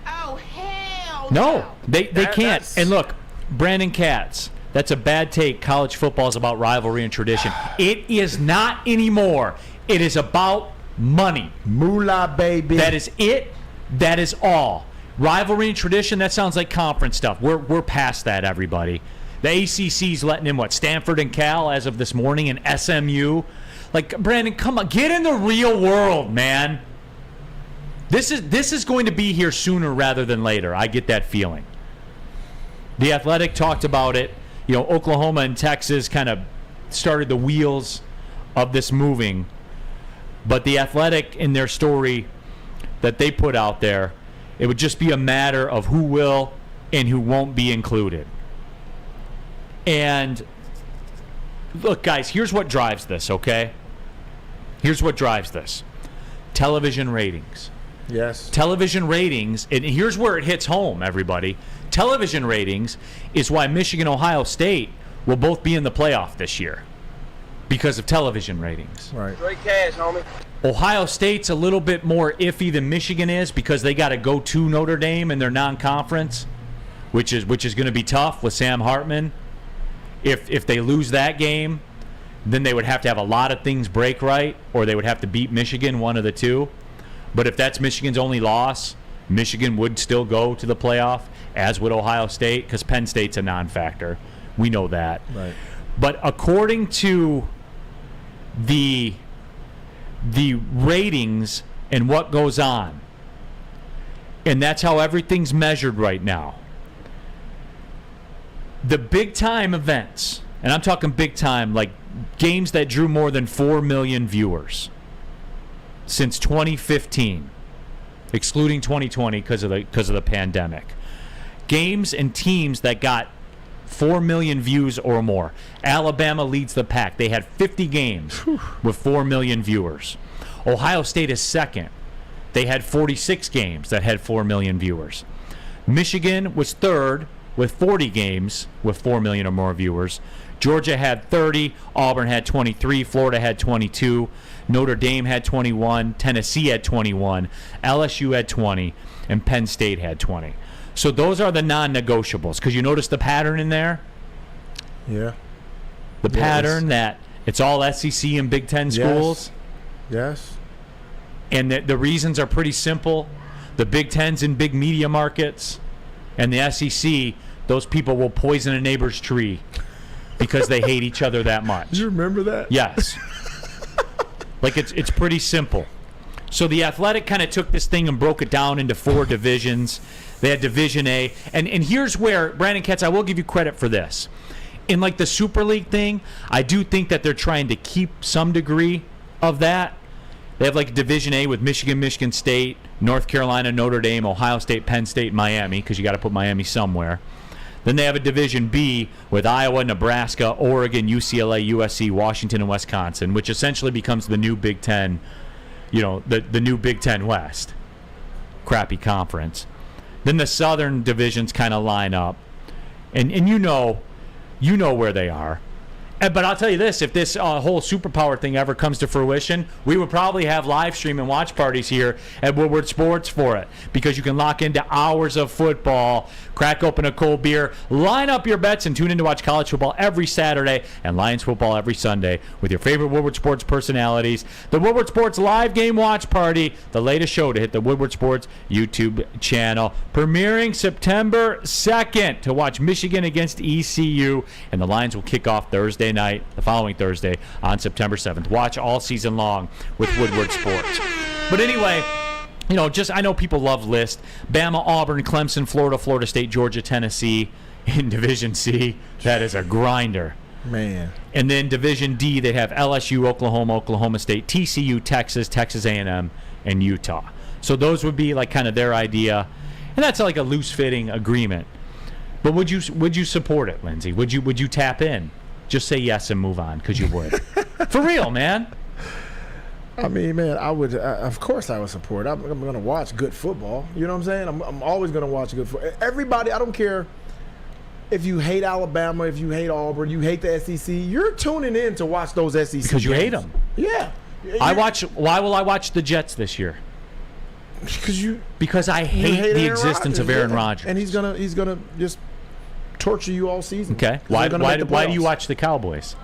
Oh, hell no. They can't. And look, Brandon Katz, that's a bad take. College football is about rivalry and tradition. It is not anymore. It is about money. Moolah, baby. That is it. That is all. Rivalry and tradition, that sounds like conference stuff. We're past that, everybody. The ACC's letting in, Stanford and Cal as of this morning, and SMU. Like, Brandon, come on. Get in the real world, man. This is going to be here sooner rather than later. I get that feeling. The Athletic talked about it. Oklahoma and Texas kind of started the wheels of this moving. But the Athletic, in their story that they put out there, it would just be a matter of who will and who won't be included. And look, guys, here's what drives this, okay? Here's what drives this. Television ratings. Yes. Television ratings, and here's where it hits home, everybody. Television ratings is why Michigan, Ohio State will both be in the playoff this year, because of television ratings. Right. Straight cash, homie. Ohio State's a little bit more iffy than Michigan is, because they got to go to Notre Dame in their non-conference, which is going to be tough with Sam Hartman. If they lose that game, then they would have to have a lot of things break right, or they would have to beat Michigan, one of the two. But if that's Michigan's only loss, Michigan would still go to the playoff, as would Ohio State, because Penn State's a non-factor. We know that. Right. But according to the ratings and what goes on, and that's how everything's measured right now, the big-time events, and I'm talking big-time, like games that drew more than 4 million viewers since 2015, excluding 2020 because of the pandemic. Games and teams that got 4 million views or more. Alabama leads the pack. They had 50 games with 4 million viewers. Ohio State is second. They had 46 games that had 4 million viewers. Michigan was third with 40 games with 4 million or more viewers. Georgia had 30. Auburn had 23. Florida had 22. Notre Dame had 21. Tennessee had 21. LSU had 20. And Penn State had 20. So those are the non-negotiables. Because you notice the pattern in there? Yeah. The pattern that it's all SEC and Big Ten schools. Yes. And the reasons are pretty simple. The Big Ten's in big media markets. And the SEC, those people will poison a neighbor's tree because they hate each other that much. Do you remember that? Yes. Like, it's pretty simple. So the Athletic kind of took this thing and broke it down into 4 divisions. They had Division A. And here's where, Brandon Katz, I will give you credit for this. In, like, the Super League thing, I do think that they're trying to keep some degree of that. They have, like, Division A with Michigan, Michigan State, North Carolina, Notre Dame, Ohio State, Penn State, Miami, because you got to put Miami somewhere. Then they have a Division B with Iowa, Nebraska, Oregon, UCLA, USC, Washington, and Wisconsin, which essentially becomes the new Big Ten, the new Big Ten West. Crappy conference. Then the Southern divisions kind of line up. And you know where they are. But I'll tell you this, if this whole superpower thing ever comes to fruition, we would probably have live stream and watch parties here at Woodward Sports for it, because you can lock into hours of football, crack open a cold beer, line up your bets, and tune in to watch college football every Saturday and Lions football every Sunday with your favorite Woodward Sports personalities. The Woodward Sports Live Game Watch Party, the latest show to hit the Woodward Sports YouTube channel, premiering September 2nd to watch Michigan against ECU, and the Lions will kick off Thursday night, the following Thursday, on September 7th. Watch all season long with Woodward Sports. But anyway, I know people love lists. Bama, Auburn, Clemson, Florida, Florida State, Georgia, Tennessee in Division C. That is a grinder. Man. And then Division D, they have LSU, Oklahoma, Oklahoma State, TCU, Texas, Texas A&M, and Utah. So those would be like kind of their idea, and that's like a loose-fitting agreement. But would you support it, Lindsey? Would you tap in? Just say yes and move on, because you would. For real, man. I mean, man, I would. Of course, I would support. I'm going to watch good football. You know what I'm saying? I'm always going to watch good football. Everybody, I don't care if you hate Alabama, if you hate Auburn, you hate the SEC. You're tuning in to watch those SEC because you games. hate them. Yeah. Why will I watch the Jets this year? Because I hate the existence of Aaron Rodgers, and he's gonna just torture you all season. Okay. Why do you watch the Cowboys?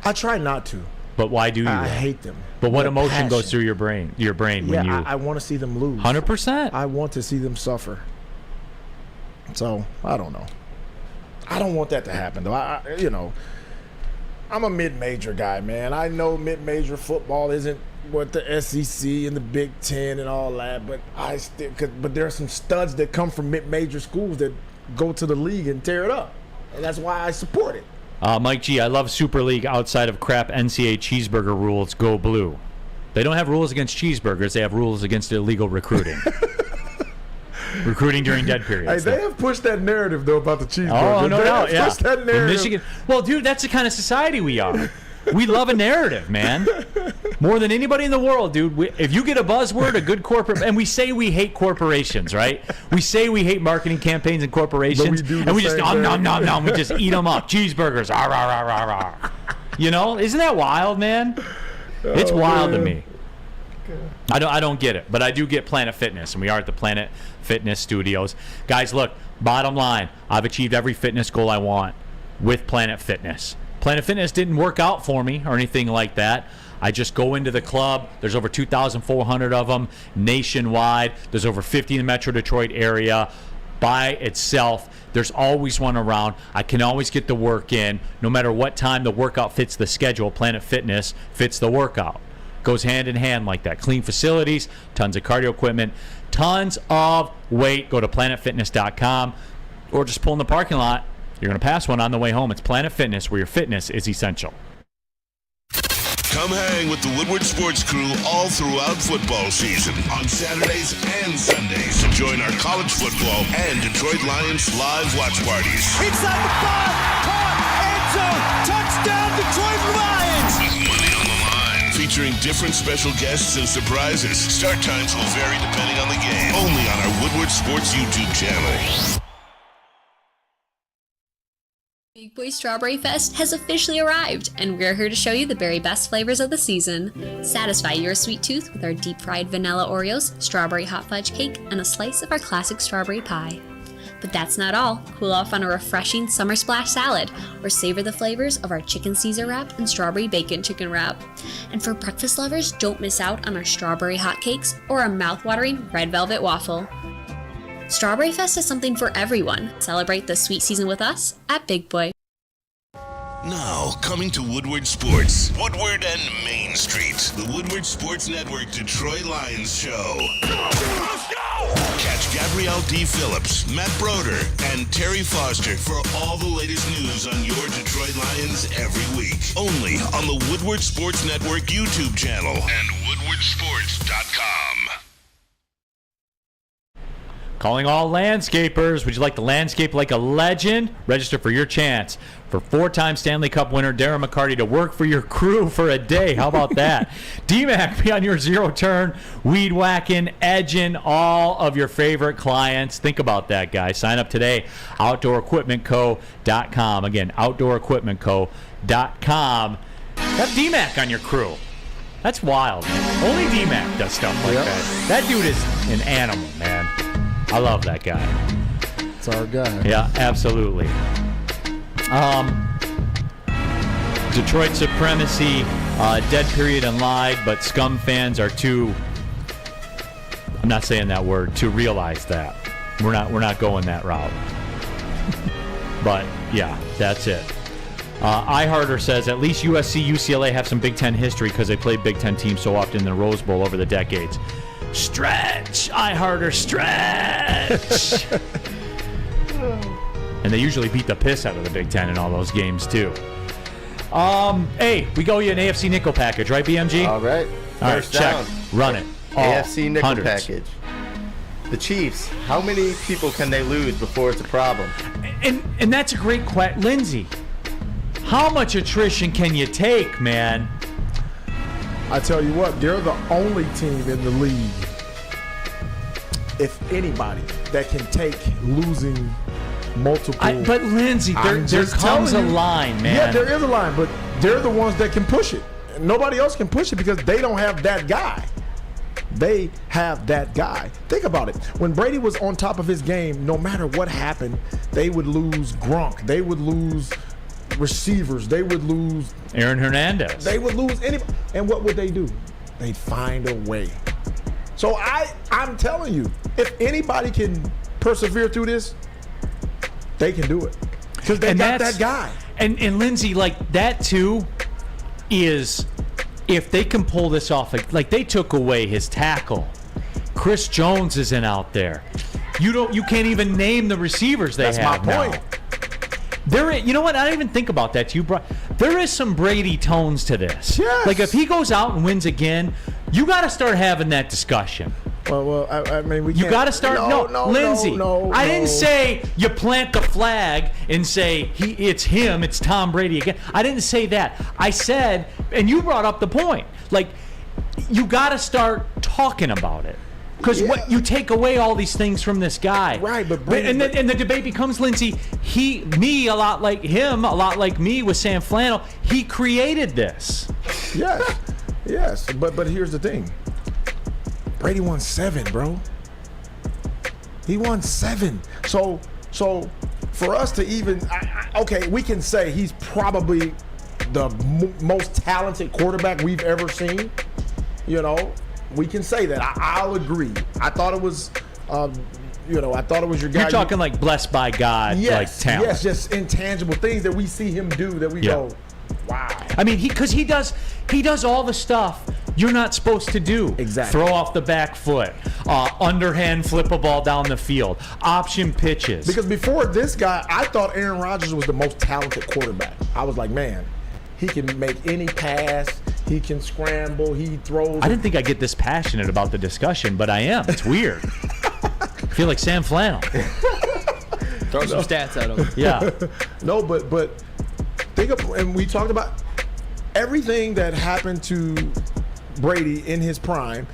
I try not to. But why do you? I hate them. But what The emotion passion. goes through your brain? When you? I want to see them lose. 100%. I want to see them suffer. So I don't know. I don't want that to happen though. I'm a mid-major guy, man. I know mid-major football isn't what the SEC and the Big Ten and all that, but but there are some studs that come from mid-major schools that go to the league and tear it up, and that's why I support it. Mike G, I love Super League outside of crap NCAA cheeseburger rules. Go blue. They don't have rules against cheeseburgers. They have rules against illegal recruiting. Recruiting during dead periods. Hey, they have pushed that narrative though about the cheeseburger. Oh, no doubt. Yeah. Pushed that narrative. Michigan. Well, dude, that's the kind of society we are. We love a narrative, man. More than anybody in the world, dude. If you get a buzzword, a good corporate, and we say we hate corporations, right? We say we hate marketing campaigns and corporations, and we just nom, we just eat them up. Cheeseburgers, rah, rah, rah, rah, rah. You know, isn't that wild, man? It's wild to me. I don't get it, but I do get Planet Fitness, and we are at the Planet Fitness Studios. Guys, look, bottom line, I've achieved every fitness goal I want with Planet Fitness. Planet Fitness didn't work out for me or anything like that. I just go into the club. There's over 2,400 of them nationwide. There's over 50 in the Metro Detroit area. By itself, there's always one around. I can always get the work in. No matter what time the workout fits the schedule, Planet Fitness fits the workout. Goes hand in hand like that. Clean facilities, tons of cardio equipment, tons of weight. Go to planetfitness.com or just pull in the parking lot. You're going to pass one on the way home. It's Planet Fitness, where your fitness is essential. Come hang with the Woodward Sports Crew all throughout football season on Saturdays and Sundays. Join our college football and Detroit Lions live watch parties. Inside the 5, caught, end zone, touchdown Detroit Lions! With money on the line, featuring different special guests and surprises. Start times will vary depending on the game. Only on our Woodward Sports YouTube channel. Big Boy Strawberry Fest has officially arrived, and we're here to show you the very best flavors of the season. Satisfy your sweet tooth with our deep-fried vanilla Oreos, strawberry hot fudge cake, and a slice of our classic strawberry pie. But that's not all. Cool off on a refreshing summer splash salad, or savor the flavors of our chicken Caesar wrap and strawberry bacon chicken wrap. And for breakfast lovers, don't miss out on our strawberry hotcakes or our mouth-watering red velvet waffle. Strawberry Fest is something for everyone. Celebrate the sweet season with us at Big Boy. Now, coming to Woodward Sports. Woodward and Main Street. The Woodward Sports Network Detroit Lions Show. Let's go! Catch Gabrielle D. Phillips, Matt Broder, and Terry Foster for all the latest news on your Detroit Lions every week. Only on the Woodward Sports Network YouTube channel and woodwardsports.com. Calling all landscapers. Would you like to landscape like a legend? Register for your chance for 4-time Stanley Cup winner Darren McCarty to work for your crew for a day. How about that? DMAC, be on your zero-turn, weed whacking, edging all of your favorite clients. Think about that, guys. Sign up today. OutdoorEquipmentCo.com. Again, OutdoorEquipmentCo.com. Have DMAC on your crew. That's wild, man. Only DMAC does stuff like that. That dude is an animal, man. I love that guy. It's our guy. Yeah, absolutely. Detroit supremacy, dead period and lied, but scum fans are too, I'm not saying that word, to realize that. We're not going that route. But yeah, that's it. iHearter says at least USC, UCLA have some Big Ten history because they played Big Ten teams so often in the Rose Bowl over the decades. Stretch, iHearter, stretch. And they usually beat the piss out of the Big Ten in all those games, too. Hey, we go you an AFC nickel package, right, BMG? All right. All right, First check. down. Run it. AFC nickel hundreds. package. The Chiefs, how many people can they lose before it's a problem? And that's a great question. Lindsey, how much attrition can you take, man? I tell you what, they're the only team in the league, if anybody, that can take losing multiple. But Lindsey, there comes a line, man. Yeah, there is a line, but they're the ones that can push it. Nobody else can push it because they don't have that guy. They have that guy. Think about it. When Brady was on top of his game, no matter what happened, they would lose Gronk. They would lose receivers. They would lose Aaron Hernandez. They would lose anybody. And what would they do? They'd find a way. So I'm telling you, if anybody can persevere through this, they can do it. Because they got that guy. And Lindsey, like that too, is if they can pull this off, like they took away his tackle. Chris Jones isn't out there. You can't even name the receivers they have now. That's my point. You know what? I didn't even think about that. There is some Brady tones to this. Yes. Like if he goes out and wins again, you got to start having that discussion. Well, I mean, we. You got to start. Lindsey. I didn't say you plant the flag and say it's him. It's Tom Brady again. I didn't say that. I said, and you brought up the point. Like, you got to start talking about it. Because what you take away all these things from this guy, right? But the debate becomes, Lindsey, me a lot like him, a lot like me with Sam Flannel. He created this. Yes. But here's the thing. Brady won 7, bro. He won 7. So for us to even, okay, we can say he's probably the most talented quarterback we've ever seen. You know. We can say that. I'll agree. I thought it was, I thought it was your guy. You're talking like blessed by God, like talent. Yes, just intangible things that we see him do that we go, wow. I mean, because he does all the stuff you're not supposed to do. Exactly. Throw off the back foot, underhand flip a ball down the field, option pitches. Because before this guy, I thought Aaron Rodgers was the most talented quarterback. I was like, man, he can make any pass. He can scramble. He throws. I didn't think I'd get this passionate about the discussion, but I am. It's weird. I feel like Sam Flannel. Throw some stats at him. Yeah. No, but think of, and we talked about everything that happened to Brady in his prime.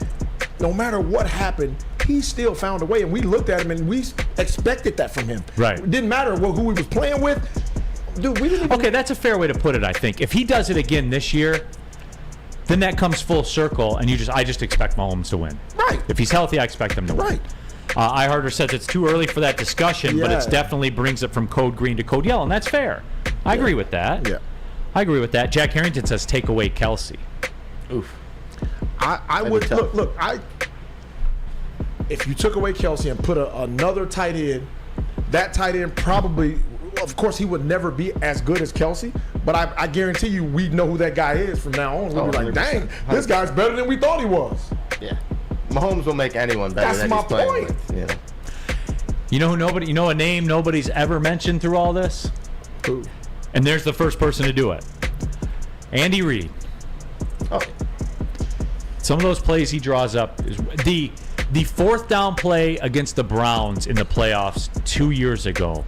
No matter what happened, he still found a way, and we looked at him and we expected that from him. Right. It didn't matter who he was playing with. Dude, we didn't even. Okay, that's a fair way to put it, I think. If he does it again this year, then that comes full circle, and I just expect Mahomes to win. Right. If he's healthy, I expect him to win. Right. iHearter says it's too early for that discussion, but it definitely brings it from code green to code yellow, and that's fair. I agree with that. Yeah. I agree with that. Jack Harrington says take away Kelsey. Oof. I would look. If you took away Kelsey and put another tight end, that tight end probably. Of course, he would never be as good as Kelsey, but I guarantee you we'd know who that guy is from now on. We'll be like, dang, this guy's better than we thought he was. Yeah. Mahomes will make anyone better than he's playing with. Yeah. You know a name nobody's ever mentioned through all this? Who? And there's the first person to do it. Andy Reid. Oh. Some of those plays he draws up is the fourth down play against the Browns in the playoffs 2 years ago.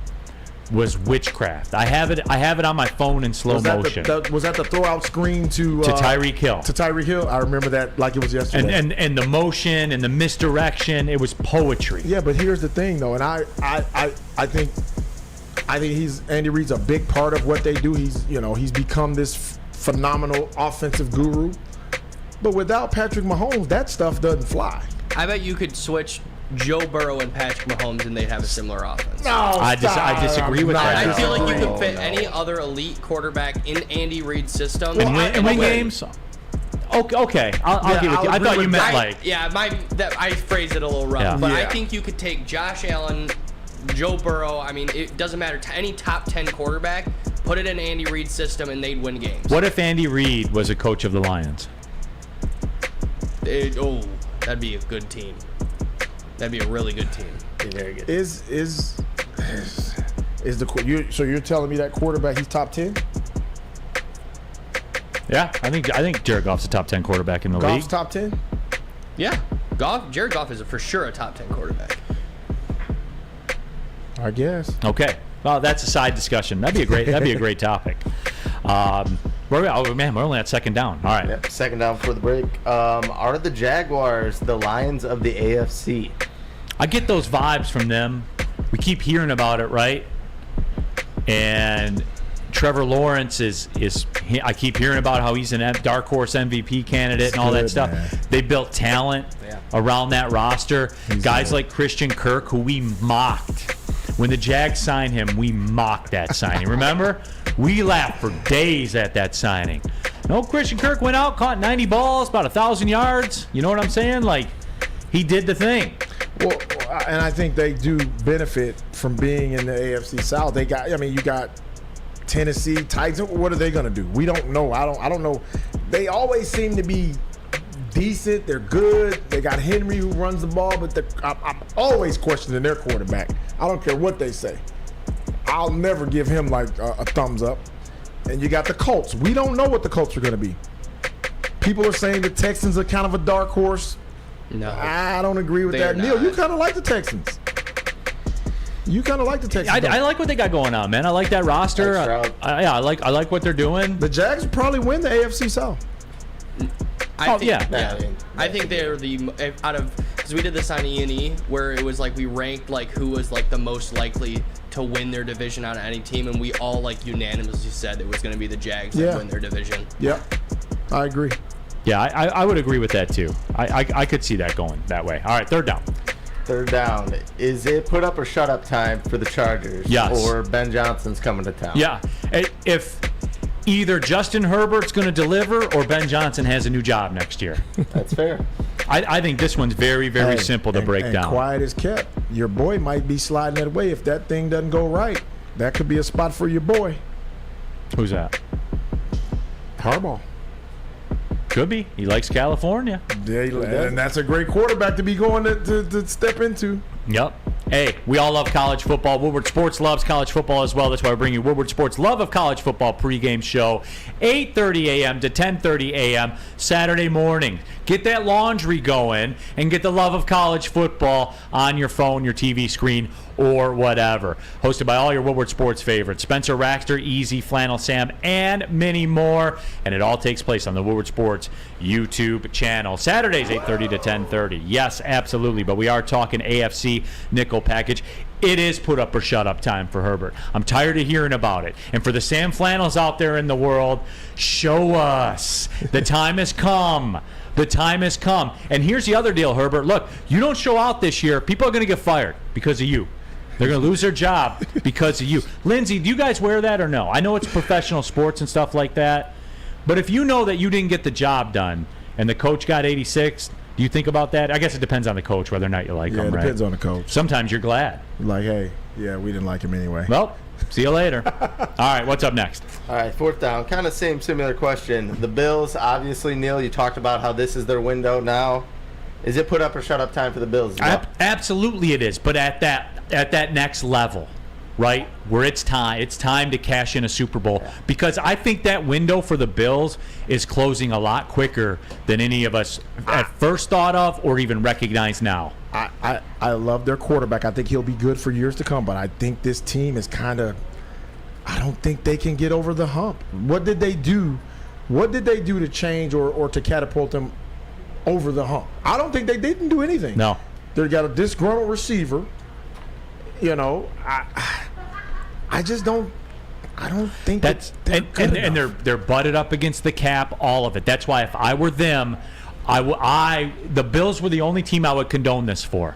Was witchcraft. I have it on my phone in slow motion. Was that the throw-out screen to Tyreek Hill? To Tyreek Hill, I remember that like it was yesterday. And the motion and the misdirection, it was poetry. Yeah, but here's the thing though, and I think Andy Reid's a big part of what they do. He's become this phenomenal offensive guru. But without Patrick Mahomes, that stuff doesn't fly. I bet you could switch Joe Burrow and Patrick Mahomes and they'd have a similar offense. No, I disagree with that. I feel like you could fit any other elite quarterback in Andy Reid's system and win games. Okay, I'll give it to you. I thought you meant I phrased it a little rough, but I think you could take Josh Allen, Joe Burrow. I mean, it doesn't matter. Any top 10 quarterback, put it in Andy Reid's system and they'd win games. What if Andy Reid was a coach of the Lions? That'd be a good team. That'd be a really good team. Be very good. Is So you're telling me that quarterback, he's top 10? Yeah, I think Jared Goff's a top 10 quarterback in the league. Goff's top 10? Yeah. Jared Goff is for sure a top 10 quarterback. I guess. Okay. Well, that's a side discussion. That'd be a great topic. We're only at second down. All right. Yep, second down for the break. Are the Jaguars the Lions of the AFC? I get those vibes from them. We keep hearing about it, right? And Trevor Lawrence I keep hearing about how he's a dark horse MVP candidate and all that stuff. Man. They built talent around that roster. Guys like Christian Kirk, who we mocked. When the Jags signed him, we mocked that signing. Remember? We laughed for days at that signing. No, Christian Kirk went out, caught 90 balls, about 1,000 yards. You know what I'm saying? Like, he did the thing. Well, and I think they do benefit from being in the AFC South. You got Tennessee, Titans. What are they going to do? We don't know. I don't know. They always seem to be decent. They're good. They got Henry who runs the ball, but I'm always questioning their quarterback. I don't care what they say. I'll never give him like a thumbs up. And you got the Colts. We don't know what the Colts are going to be. People are saying the Texans are kind of a dark horse. No, I don't agree with that. Neal, you kind of like the Texans. I like what they got going on, man. I like that roster. I like what they're doing. The Jags will probably win the AFC South. I think they're because we did this on E&E where it was like we ranked like who was like the most likely to win their division out of any team, and we all like unanimously said it was going to be the Jags that win their division. Yep, I agree. Yeah, I would agree with that too. I could see that going that way. All right, third down. Third down. Is it put up or shut up time for the Chargers? Yes. Or Ben Johnson's coming to town? Yeah. If either Justin Herbert's going to deliver or Ben Johnson has a new job next year. That's fair. I think this one's very, very simple to break down. Quiet as kept. Your boy might be sliding that way if that thing doesn't go right. That could be a spot for your boy. Who's that? Harbaugh. Could be. He likes California. Yeah, and that's a great quarterback to be going to step into. Yep. Hey, we all love college football. Woodward Sports loves college football as well. That's why we bring you Woodward Sports Love of College Football pregame show, 8:30 a.m. to 10:30 a.m. Saturday morning. Get that laundry going and get the love of college football on your phone, your TV screen, or whatever. Hosted by all your Woodward Sports favorites, Spencer Raxter, Easy, Flannel Sam, and many more. And it all takes place on the Woodward Sports YouTube channel. Saturdays, 8:30 to 10:30. Yes, absolutely. But we are talking AFC nickel package. It is put up or shut up time for Herbert. I'm tired of hearing about it. And for the Sam Flannels out there in the world, show us. The time has come. The time has come. And here's the other deal, Herbert. Look, you don't show out this year, people are going to get fired because of you. They're going to lose their job because of you. Lindsey, do you guys wear that or no? I know it's professional sports and stuff like that. But if you know that you didn't get the job done and the coach got 86, do you think about that? I guess it depends on the coach whether or not you like him, right? Yeah, it depends on the coach. Sometimes you're glad. Like, hey, yeah, we didn't like him anyway. Well, see you later. All right, what's up next? All right, fourth down. Kind of similar question. The Bills, obviously, Neal, you talked about how this is their window now. Is it put up or shut up time for the Bills? Absolutely it is, but at that next level, right, where it's time to cash in a Super Bowl, because I think that window for the Bills is closing a lot quicker than any of us at first thought of or even recognize now. I love their quarterback. I think he'll be good for years to come, but I think this team is I don't think they can get over the hump. What did they do to change or to catapult them over the hump? I don't think they didn't do anything. No. They got a disgruntled receiver. You know, I just don't. I don't think that's and they're butted up against the cap, all of it. That's why if I were them, the Bills were the only team I would condone this for.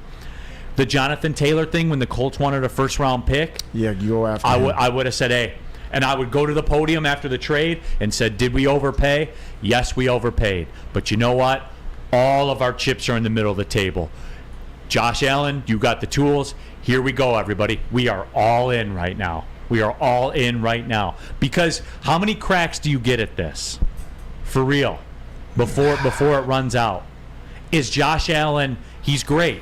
The Jonathan Taylor thing when the Colts wanted a first-round pick. Yeah, you go after him. I would have said, hey, and I would go to the podium after the trade and said, did we overpay? Yes, we overpaid. But you know what? All of our chips are in the middle of the table. Josh Allen, you got the tools. Here we go, everybody. We are all in right now. We are all in right now. Because how many cracks do you get at this? For real. Before it runs out. Is Josh Allen, he's great.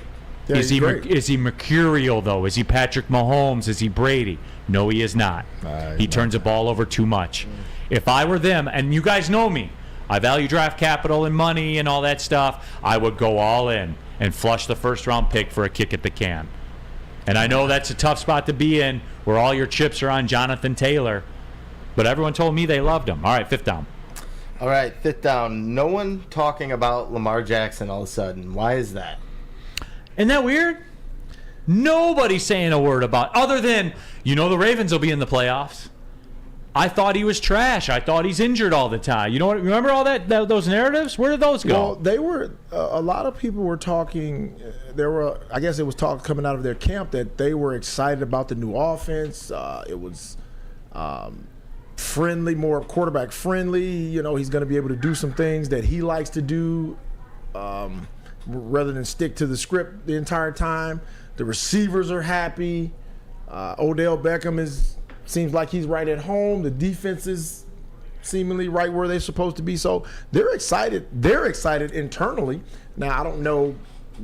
Yeah, is he mercurial, though? Is he Patrick Mahomes? Is he Brady? No, he is not. He turns the ball over too much. If I were them, and you guys know me, I value draft capital and money and all that stuff, I would go all in and flush the first-round pick for a kick at the can. And I know that's a tough spot to be in where all your chips are on Jonathan Taylor, but everyone told me they loved him. All right, 5th down. All right, 5th down. No one talking about Lamar Jackson all of a sudden. Why is that? Isn't that weird? Nobody's saying a word about, other than, the Ravens will be in the playoffs. I thought he was trash. I thought he's injured all the time. You know what? Remember all those narratives? Where did those go? Well, they were. A lot of people were talking. There were. I guess it was talk coming out of their camp that they were excited about the new offense. It was friendly, more quarterback friendly. He's going to be able to do some things that he likes to do, rather than stick to the script the entire time. The receivers are happy. Odell Beckham seems like he's right at home. The defense is seemingly right where they're supposed to be. So they're excited. They're excited internally. Now, I don't know,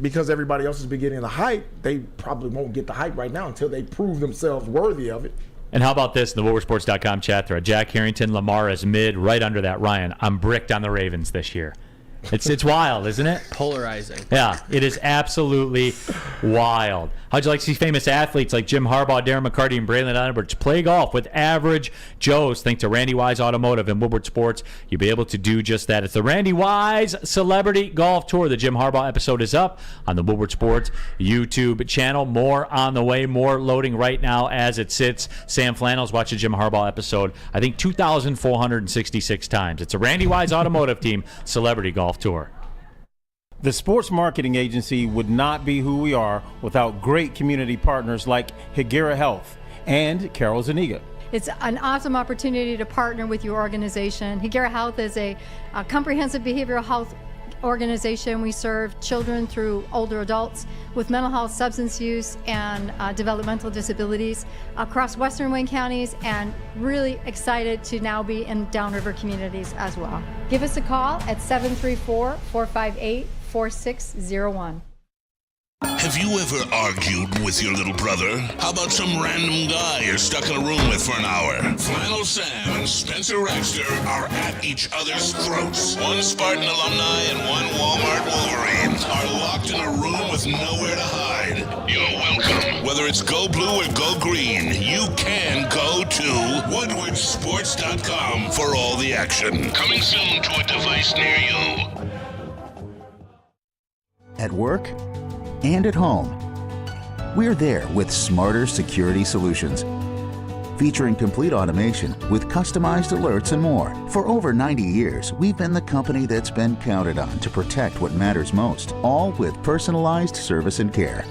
because everybody else has been getting the hype, they probably won't get the hype right now until they prove themselves worthy of it. And how about this in the WoodwardSports.com chat thread? Jack Harrington, Lamar is mid, right under that. Ryan, I'm bricked on the Ravens this year. It's wild, isn't it? Polarizing. Yeah, it is absolutely wild. How'd you like to see famous athletes like Jim Harbaugh, Darren McCarty, and Braylon Edwards play golf with average Joes? Thanks to Randy Wise Automotive and Woodward Sports, you'll be able to do just that. It's the Randy Wise Celebrity Golf Tour. The Jim Harbaugh episode is up on the Woodward Sports YouTube channel. More on the way, more loading right now as it sits. Sam Flannel's watched the Jim Harbaugh episode, I think, 2,466 times. It's a Randy Wise Automotive Team Celebrity Golf Tour. The sports marketing agency would not be who we are without great community partners like Higuera Health and Carol Zuniga. It's an awesome opportunity to partner with your organization. Higuera Health is a comprehensive behavioral health organization. We serve children through older adults with mental health, substance use, and developmental disabilities across Western Wayne counties, and really excited to now be in downriver communities as well. Give us a call at 734-458-4601. Have you ever argued with your little brother? How about some random guy you're stuck in a room with for an hour? Flannel Sam and Spencer Raxter are at each other's throats. One Spartan alumni and one Walmart Wolverine are locked in a room with nowhere to hide. You're welcome. Whether it's go blue or go green, you can go to woodwardsports.com for all the action. Coming soon to a device near you. At work and at home, we're there with smarter security solutions, featuring complete automation with customized alerts and more. For over 90 years, we've been the company that's been counted on to protect what matters most, all with personalized service and care.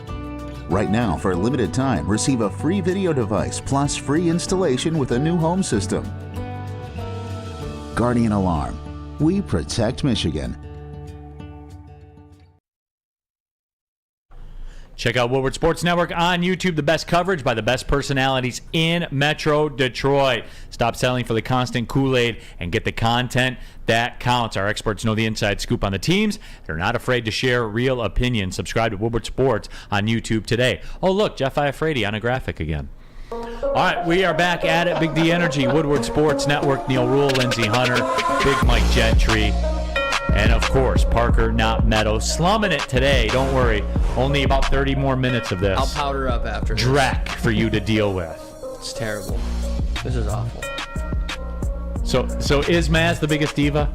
Right now, for a limited time, receive a free video device plus free installation with a new home system. Guardian Alarm. We protect Michigan. Check out Woodward Sports Network on YouTube. The best coverage by the best personalities in Metro Detroit. Stop selling for the constant Kool-Aid and get the content that counts. Our experts know the inside scoop on the teams. They're not afraid to share real opinions. Subscribe to Woodward Sports on YouTube today. Oh, look, Jeff Iafredi on a graphic again. All right, we are back at it. Big D Energy, Woodward Sports Network, Neal, Ruhl, Lindsey, Hunter, Big Mike Gentry. And, of course, Parker, not Meadow. Slumming it today. Don't worry. Only about 30 more minutes of this. I'll powder up after this. Dreck for you to deal with. It's terrible. This is awful. So is Maz the biggest diva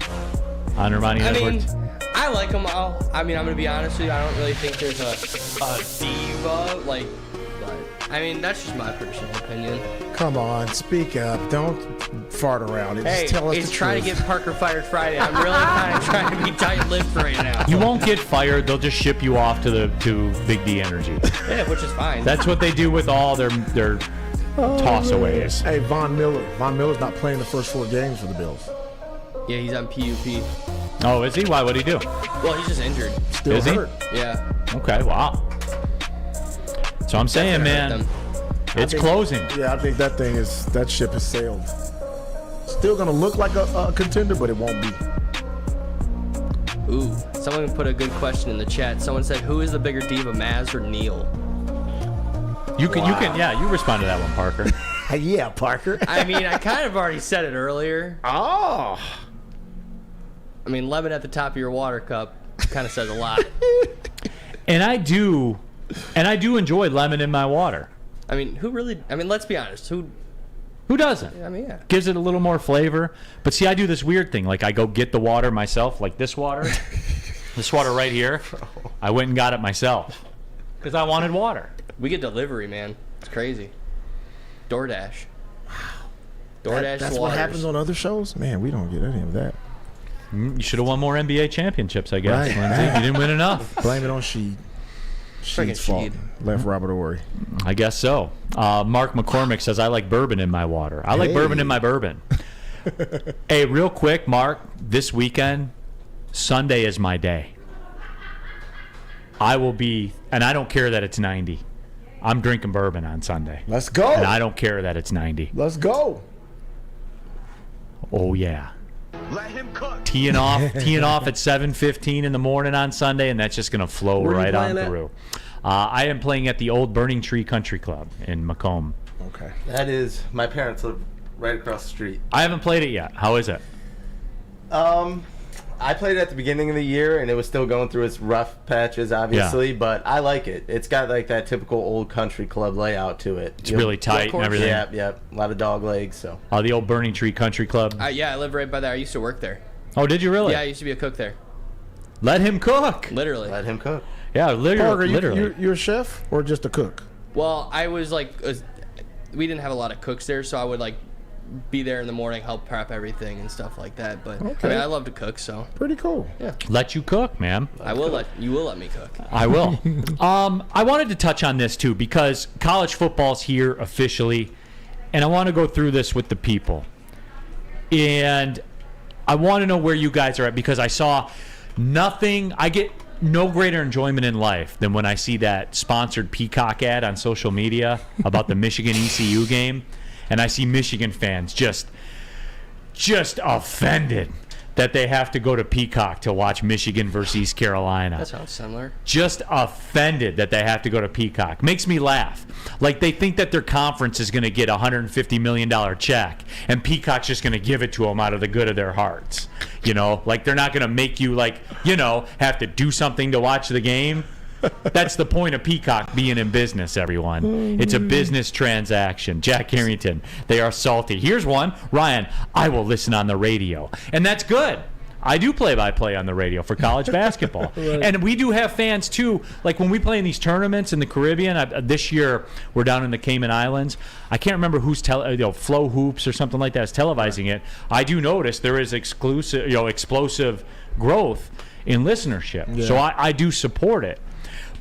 on Ermanni Networks? I like them all. I'm going to be honest with you. I don't really think there's a diva. But, that's just my personal opinion. Come on, speak up. Don't fart around. Hey, just tell us he's the trying truth. to get Parker fired Friday. I'm really kind of trying to be tight-lipped right now. You won't get fired. They'll just ship you off to Big D Energy. Yeah, which is fine. That's what they do with all their toss-aways. Hey, Von Miller. Von Miller's not playing the first 4 games for the Bills. Yeah, he's on PUP. Oh, is he? Why? What'd he do? Well, he's just injured. Still hurt. Yeah. Okay, wow. So I'm saying, man, it's closing. Yeah, I think that ship has sailed. Still going to look like a contender, but it won't be. Ooh, sounds Someone put a good question in the chat. Someone said, "Who is the bigger diva, Maz or Neal?" You respond to that one, Parker. Yeah, Parker. I mean, I kind of already said it earlier. Oh. I mean, lemon at the top of your water cup kind of says a lot. And I do enjoy lemon in my water. I mean, let's be honest. Who doesn't? I mean, yeah. Gives it a little more flavor. But see, I do this weird thing. Like, I go get the water myself, like this water. This water right here. I went and got it myself because I wanted water. We get delivery, man. It's crazy. DoorDash. DoorDash. That's what happens on other shows? Man, we don't get any of that. You should have won more NBA championships, I guess, Right. Lindsey. You didn't win enough. Blame it on Sheed's fault. Left Robert Ory. I guess so. Mark McCormick says, I like bourbon in my water. I like bourbon in my bourbon. Hey, real quick, Mark, this weekend, Sunday is my day. I will be, and I don't care that it's 90. I'm drinking bourbon on Sunday. Let's go. And I don't care that it's 90. Let's go. Oh, yeah. Let him cook. Teeing off at 7:15 in the morning on Sunday, and that's just going to flow Where are you right on playing at? through. I am playing at the old Burning Tree Country Club in Macomb. Okay. That is, my parents live right across the street. I haven't played it yet. How is it? I played it at the beginning of the year, and it was still going through its rough patches, obviously, but I like it. It's got like that typical old country club layout to it. It's really tight and everything. Yep. A lot of dog legs. So. The old Burning Tree Country Club. Yeah, I live right by there. I used to work there. Oh, did you really? Yeah, I used to be a cook there. Let him cook. Literally. Let him cook. Yeah, literally. Parker, you're a chef or just a cook? Well, I was like, we didn't have a lot of cooks there, so I would like be there in the morning, help prep everything and stuff like that. But Okay. I mean, I love to cook, so Pretty cool. yeah. Let you cook, man. You will let me cook. I will. I wanted to touch on this too because college football's here officially, and I want to go through this with the people. And I want to know where you guys are at because I saw nothing. I get no greater enjoyment in life than when I see that sponsored Peacock ad on social media about the Michigan ECU game, and I see Michigan fans just offended that they have to go to Peacock to watch Michigan versus East Carolina. That sounds similar. Just offended that they have to go to Peacock. Makes me laugh. Like they think that their conference is going to get a $150 million check, and Peacock's just going to give it to them out of the good of their hearts. You know, like they're not going to make you have to do something to watch the game. That's the point of Peacock being in business, everyone. It's a business transaction. Jack Harrington, they are salty. Here's one. Ryan, I will listen on the radio. And that's good. I do play-by-play on the radio for college basketball. Right. And we do have fans, too. Like when we play in these tournaments in the Caribbean, this year we're down in the Cayman Islands. I can't remember who's Flow Hoops or something like that is televising it. I do notice there is explosive growth in listenership. Yeah. So I do support it.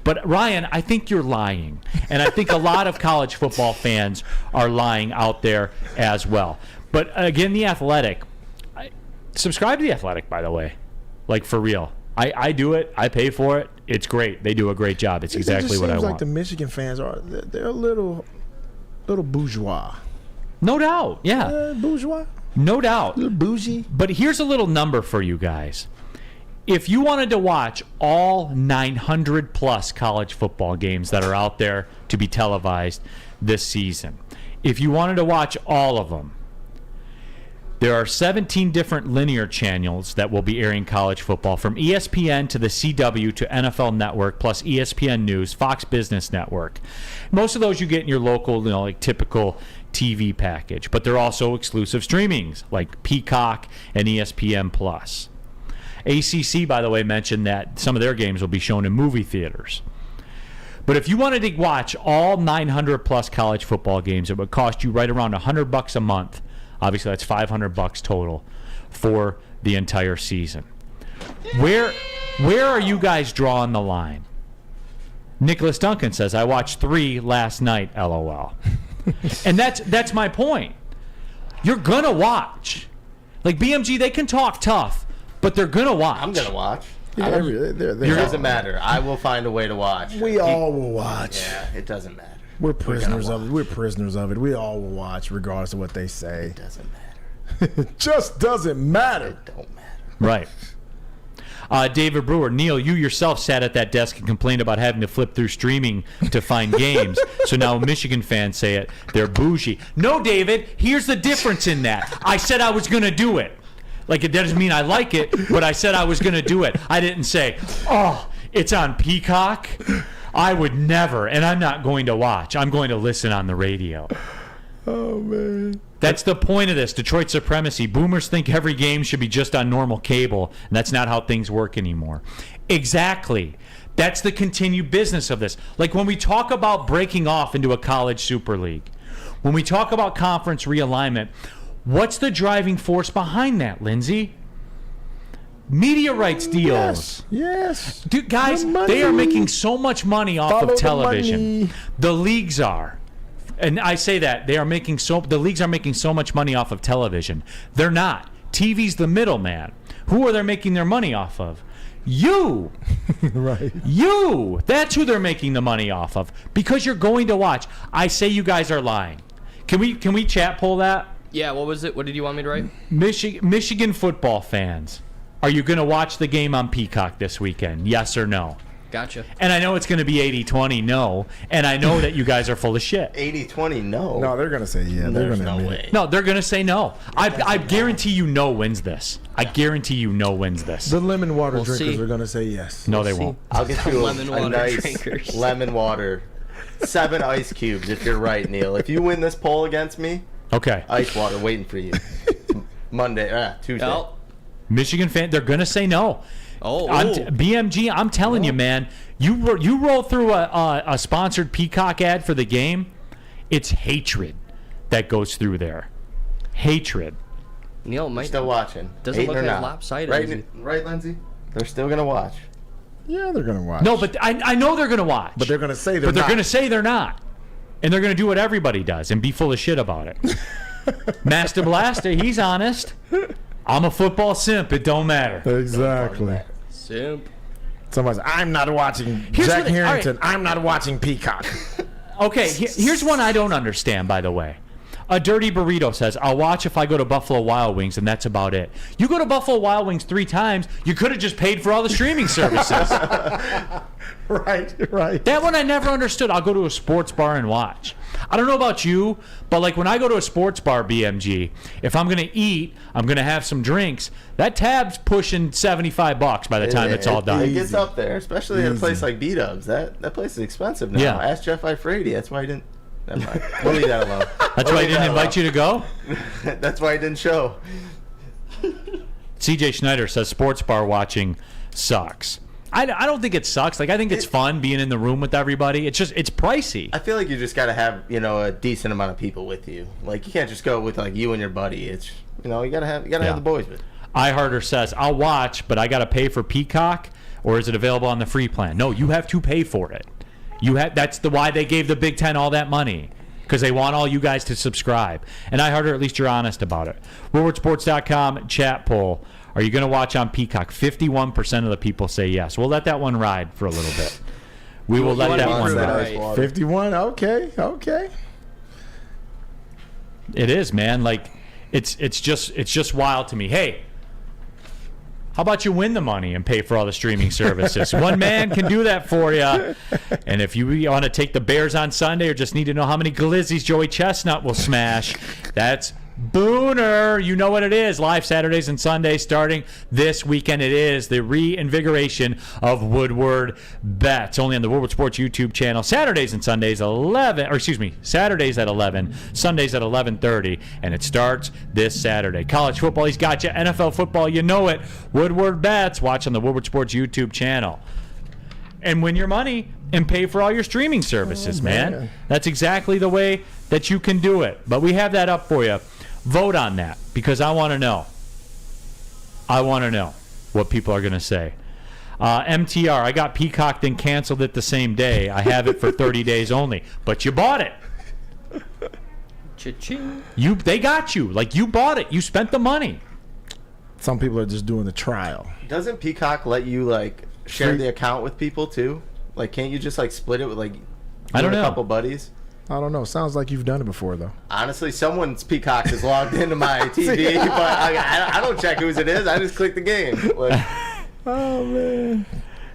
But, Ryan, I think you're lying. And I think a lot of college football fans are lying out there as well. But, again, The Athletic. Subscribe to The Athletic, by the way. Like, for real. I do it. I pay for it. It's great. They do a great job. It's exactly what I want. It seems like the Michigan fans they're a little bourgeois. No doubt. Yeah. Bourgeois? No doubt. A little bougie. But here's a little number for you guys. If you wanted to watch all 900-plus college football games that are out there to be televised this season, if you wanted to watch all of them, there are 17 different linear channels that will be airing college football, from ESPN to the CW to NFL Network, plus ESPN News, Fox Business Network. Most of those you get in your local, like typical TV package, but there are also exclusive streamings like Peacock and ESPN Plus. ACC, by the way, mentioned that some of their games will be shown in movie theaters. But if you wanted to watch all 900-plus college football games, it would cost you right around $100 a month. Obviously, that's $500 total for the entire season. Where are you guys drawing the line? Nicholas Duncan says, I watched 3 last night, LOL. And that's my point. You're going to watch. Like BMG, they can talk tough, but they're going to watch. I'm going to watch. Yeah, it doesn't matter. I will find a way to watch. We all will watch. Yeah, it doesn't matter. We're prisoners of it. We're prisoners of it. We all will watch, regardless of what they say. It doesn't matter. It just doesn't matter. It don't matter. Right. David Brewer, Neal, you yourself sat at that desk and complained about having to flip through streaming to find games. So now Michigan fans say it. They're bougie. No, David, here's the difference in that. I said I was going to do it. Like, it doesn't mean I like it, but I said I was going to do it. I didn't say, oh, it's on Peacock. I would never, and I'm not going to watch. I'm going to listen on the radio. Oh, man. That's the point of this, Detroit supremacy. Boomers think every game should be just on normal cable, and that's not how things work anymore. Exactly. That's the continued business of this. Like when we talk about breaking off into a college super league, when we talk about conference realignment, what's the driving force behind that, Lindsey? Media rights deals. Yes. Dude, guys, they are making so much money off of television. The leagues are. And I say that the leagues are making so much money off of television. They're not. TV's the middleman. Who are they making their money off of? You. Right. You. That's who they're making the money off of. Because you're going to watch. I say you guys are lying. Can we chat poll that? Yeah, what was it? What did you want me to write? Michigan football fans, are you going to watch the game on Peacock this weekend? Yes or no? Gotcha. And I know it's going to be 80-20 no, and I know that you guys are full of shit. 80-20 no. No, they're going to say yeah. There's no way. No, they're going to say no. I guarantee you no wins this. I guarantee you no wins this. The lemon water drinkers are going to say yes. No, they won't. I'll get you lemon water nice drinkers. Lemon water. 7 ice cubes if you're right, Neal. If you win this poll against me, okay. Ice water waiting for you. Tuesday. Oh. Michigan fan, they're going to say no. BMG, I'm telling you, man, you roll through a sponsored Peacock ad for the game, it's hatred that goes through there. Hatred. Neal might still watching. Doesn't look as lopsided. Right, Lindsey? They're still going to watch. Yeah, they're going to watch. No, but I know they're going to watch. But they're going to say they're not. But they're going to say they're not. And they're going to do what everybody does and be full of shit about it. Master Blaster, he's honest. I'm a football simp. It don't matter. Exactly. Simp. Somebody says, I'm not watching Jack Harrington. Right. I'm not watching Peacock. Okay, here's one I don't understand, by the way. A Dirty Burrito says, I'll watch if I go to Buffalo Wild Wings, and that's about it. You go to Buffalo Wild Wings 3 times, you could have just paid for all the streaming services. Right. That one I never understood. I'll go to a sports bar and watch. I don't know about you, but like when I go to a sports bar, BMG, if I'm going to eat, I'm going to have some drinks, that tab's pushing $75 by the time it's all done. It gets up there, especially at a place like B-Dubs. That place is expensive now. Yeah. Ask Jeff Ifrady. That's why he didn't. Never mind. We'll leave that alone. That's why he didn't invite you to go? That's why he didn't show. CJ Schneider says sports bar watching sucks. I don't think it sucks. Like, I think it's fun being in the room with everybody. It's pricey. I feel like you just got to have, a decent amount of people with you. Like, you can't just go with, like, you and your buddy. It's, you got to have the boys with you. iHearter says, I'll watch, but I got to pay for Peacock, or is it available on the free plan? No, you have to pay for it. That's why they gave the Big Ten all that money, because they want all you guys to subscribe. And iHearter, at least you're honest about it. WoodwardSports.com chat poll. Are you going to watch on Peacock? 51% of the people say yes. We'll let that one ride for a little bit. We will let that one ride. 51. Okay. It is, man. Like, it's just wild to me. Hey, how about you win the money and pay for all the streaming services? One man can do that for you. And if you want to take the Bears on Sunday or just need to know how many glizzies Joey Chestnut will smash, that's Booner. You know what it is. Live Saturdays and Sundays starting this weekend. It is the reinvigoration of Woodward Bets. Only on the Woodward Sports YouTube channel. Saturdays and Sundays Saturdays at 11, Sundays at 11:30, and it starts this Saturday. College football, he's got you. NFL football, you know it. Woodward Bets. Watch on the Woodward Sports YouTube channel. And win your money and pay for all your streaming services, man. That's exactly the way that you can do it. But we have that up for you. Vote on that, because I want to know. I want to know what people are going to say. MTR, I got Peacock, then canceled it the same day. I have it for 30 days only. But you bought it. Cha-ching. They got you. Like, you bought it. You spent the money. Some people are just doing the trial. Doesn't Peacock let you, like, share the account with people, too? Like, can't you just, like, split it with, like, I don't know, a couple buddies? I don't know. Sounds like you've done it before, though. Honestly, someone's Peacock is logged into my TV, but I don't check whose it is. I just click the game. Like, Oh man.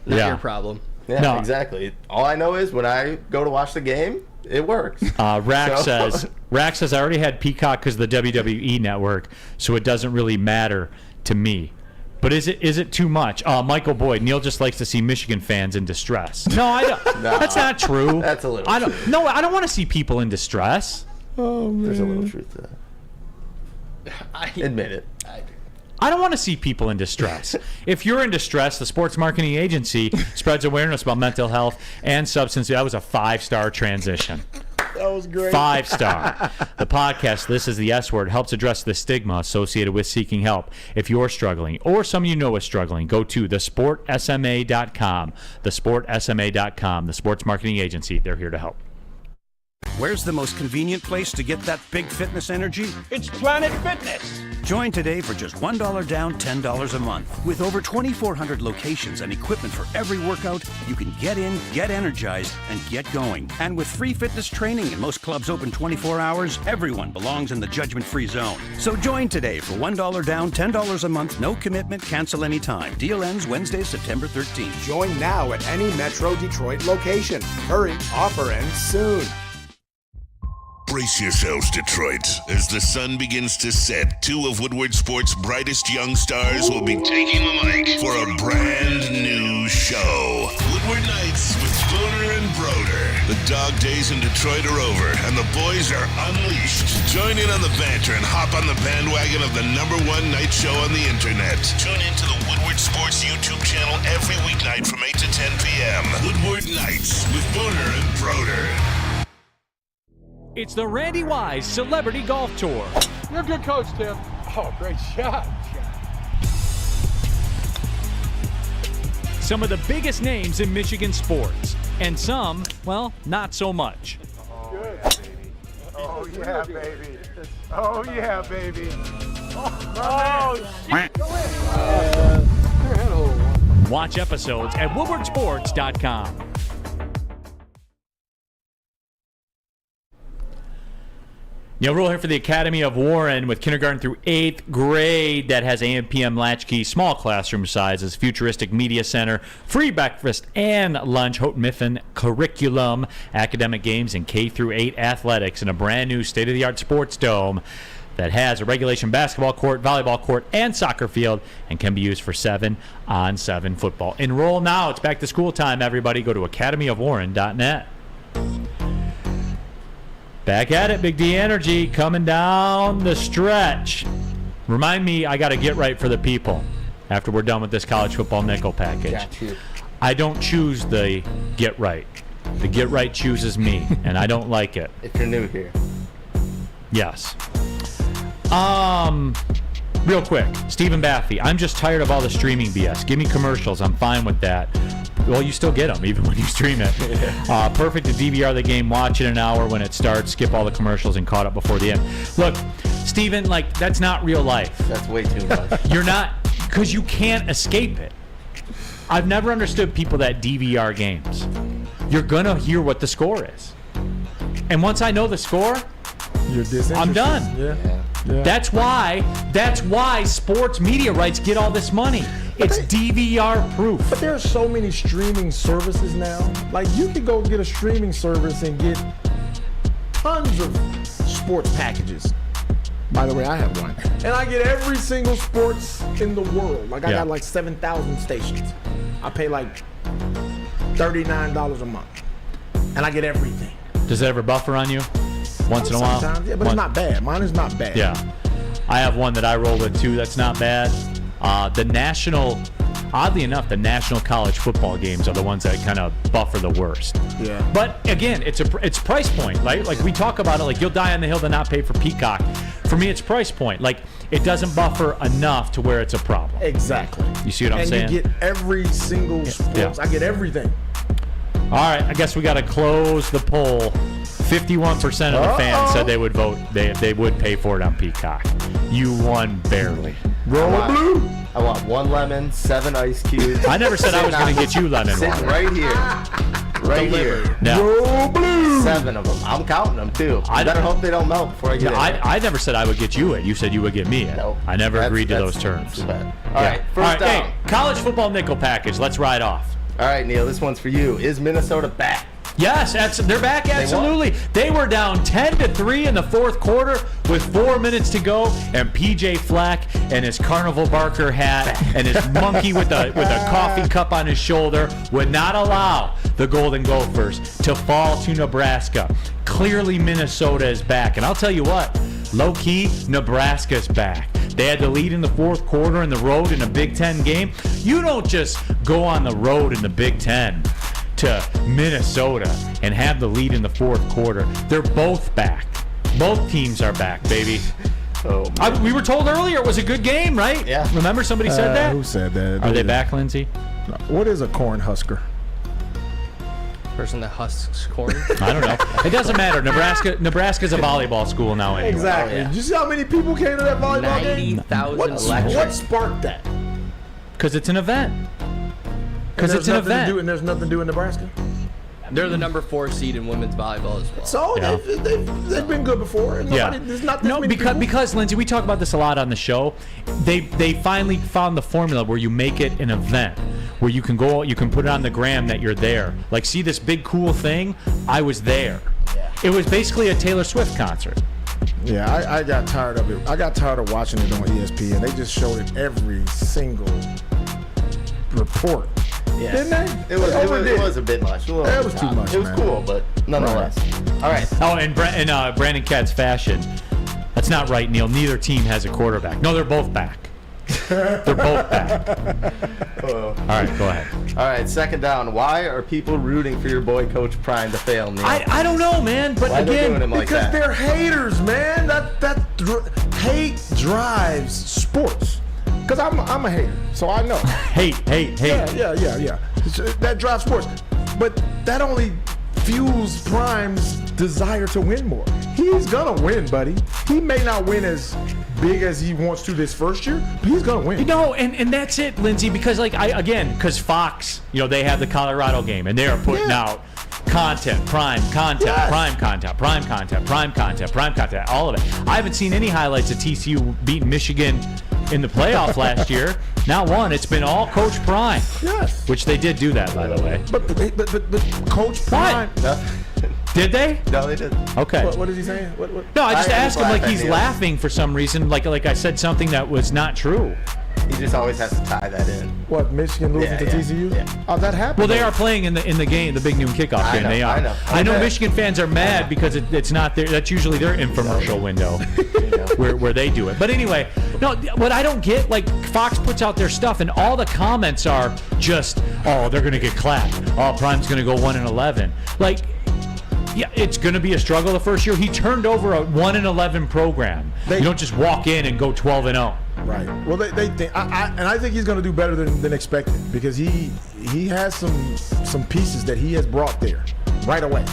Not your problem. Yeah, No. exactly. All I know is when I go to watch the game, it works. Rack says I already had Peacock because of the WWE Network, so it doesn't really matter to me. But is it too much? Michael Boyd, Neal just likes to see Michigan fans in distress. No, I don't. No, that's not true. That's a little. I don't. No, I don't want to see people in distress. Oh man. There's a little truth to that. Admit it. I don't want to see people in distress. If you're in distress, the Sports Marketing Agency spreads awareness about mental health and substance. That was a 5-star transition. That was great. 5-star. The podcast, This is the S Word, helps address the stigma associated with seeking help. If you're struggling or someone you know is struggling, go to thesportsma.com. Thesportsma.com, the Sports Marketing Agency. They're here to help. Where's the most convenient place to get that big fitness energy? It's Planet Fitness. Join today for just $1 down, $10 a month. With over 2,400 locations and equipment for every workout, you can get in, get energized, and get going. And with free fitness training and most clubs open 24 hours, everyone belongs in the judgment-free zone. So join today for $1 down, $10 a month, no commitment, cancel anytime. Deal ends Wednesday, September 13th. Join now at any Metro Detroit location. Hurry, offer ends soon. Brace yourselves, Detroit. As the sun begins to set, 2 of Woodward Sports' brightest young stars will be taking the mic for a brand new show. Woodward Nights with Spooner and Broder. The dog days in Detroit are over, and the boys are unleashed. Join in on the banter and hop on the bandwagon of the #1 night show on the internet. Tune in to the Woodward Sports YouTube channel every weeknight from 8 to 10 p.m. Woodward Nights with Spooner and Broder. It's the Randy Wise Celebrity Golf Tour. You're a good coach, Tim. Oh, great shot. Some of the biggest names in Michigan sports, and some, well, not so much. Oh, yeah, baby. Oh, yeah, baby. Oh, shit. Go in. Watch episodes at woodwardsports.com. Neal Ruhl here for the Academy of Warren with kindergarten through 8th grade that has AM, PM latchkey, small classroom sizes, futuristic media center, free breakfast and lunch, Houghton Mifflin curriculum, academic games, and K through 8 athletics in a brand new state-of-the-art sports dome that has a regulation basketball court, volleyball court, and soccer field and can be used for 7-on-7 football. Enroll now. It's back to school time, everybody. Go to academyofwarren.net. Back at it, Big D Energy coming down the stretch. Remind me, I got to get right for the people after we're done with this college football nickel package. Got you. I don't choose the get right. The get right chooses me, and I don't like it. If you're new here. Yes. Real quick, Stephen Baffy. I'm just tired of all the streaming BS. Give me commercials. I'm fine with that. Well, you still get them even when you stream it. Perfect to DVR the game, watch it an hour when it starts, skip all the commercials, and caught up before the end. Look, Steven, like, that's not real life. That's way too much. You're not, because you can't escape it. I've never understood people that DVR games. You're going to hear what the score is. And once I know the score, You're disinterested. I'm done. Yeah. That's why sports media rights get all this money. It's DVR proof. But there are so many streaming services now. Like, you could go get a streaming service and get tons of sports packages. By the way, I have one. And I get every single sports in the world. Like, I got like 7,000 stations. I pay like $39 a month. And I get everything. Does it ever buffer on you? Once in a while? Sometimes, yeah, but it's not bad. Mine is not bad. Yeah. I have one that I roll with too that's not bad. Oddly enough, the national college football games are the ones that kind of buffer the worst. Yeah. But again, it's price point, right? Like we talk about it, like you'll die on the hill to not pay for Peacock. For me, it's price point. Like it doesn't buffer enough to where it's a problem. Exactly. You see what I'm saying? And you get every single sports. Yeah. I get everything. All right, I guess we got to close the poll. 51% of the fans said they would vote. They would pay for it on Peacock. You won barely. Roll blue. I want 1 lemon, 7 ice cubes. I never said I was going to get you lemon Sit water. right here. Right here. No. Blue. 7 of them. I'm counting them too. I better hope they don't melt before I get in. I never said I would get you it. You said you would get me it. Nope. I never agreed to those terms. All right, first down. Hey, college football nickel package. Let's ride off. All right, Neal, this one's for you. Is Minnesota back? Yes, they're back, absolutely. They were down 10-3 in the fourth quarter with 4 minutes to go, and PJ Flack and his carnival barker hat and his monkey with a coffee cup on his shoulder would not allow the Golden Gophers to fall to Nebraska. Clearly, Minnesota is back, and I'll tell you what, low-key, Nebraska's back. They had the lead in the fourth quarter in the road in a Big Ten game. You don't just go on the road in the Big Ten to Minnesota and have the lead in the fourth quarter. They're both back. Both teams are back, baby. We were told earlier it was a good game, right? Yeah. Remember somebody said that? Who said that? Are they back, Lindsey? What is a corn husker? Person that husks corn. I don't know. It doesn't matter. Nebraska's a volleyball school now anyway. Exactly. Did you see how many people came to that volleyball game? 90,000 What sparked that? Because it's an event. Because it's an event. And there's nothing to do in Nebraska? They're the number 4 seed in women's volleyball as well. So Yeah. they've been good before. And there's not that many people. because Lindsey, we talk about this a lot on the show. They finally found the formula where you make it an event, where you can go, you can put it on the gram that you're there. Like, see this big cool thing? I was there. It was basically a Taylor Swift concert. Yeah, I got tired of it. I got tired of watching it on ESPN. They just showed it every single report. Yeah. Didn't they? It was a bit much. It was too much. It was cool, but nonetheless. All right. Oh, and Brandon Katz fashion. That's not right, Neal. Neither team has a quarterback. No, they're both back. They're both back. All right, go ahead. All right, second down. Why are people rooting for your boy Coach Prime to fail, Neal? I don't know, man. But Why are they again, doing him like Because that? they're haters, man. Hate drives sports. Because I'm a hater, so I know. Hate. Yeah. That drives sports. But that only fuels Prime's desire to win more. He's going to win, buddy. He may not win as big as he wants to this first year, but he's going to win. You know, and that's it, Lindsey, because, because Fox, they have the Colorado game, and they are putting out content, prime content, Yes. prime content, prime content, prime content, prime content, all of it. I haven't seen any highlights of TCU beating Michigan in the playoff last year. Not one. It's been all Coach Prime. Yes. Which they did do that, by the way. But Coach Prime. Did they? No, they didn't. Okay. What is he saying? What? No, I just I asked him like laugh at he's Neal. laughing for some reason, like I said something that was not true. He just always has to tie that in. What, Michigan losing to TCU? Yeah. Oh, that happened. Well, they are playing in the game, the big noon kickoff game. They are. I know. Michigan fans are mad because it's not there. That's usually their infomercial window where they do it. But anyway, no. What I don't get, like Fox puts out their stuff, and all the comments are just, oh, they're gonna get clapped. Oh, Prime's gonna go 1-11. Like, yeah, it's gonna be a struggle the first year. He turned over a 1-11 program. You don't just walk in and go 12-0. Right. Well, they think, I think he's going to do better than expected because he has some pieces that he has brought there right away.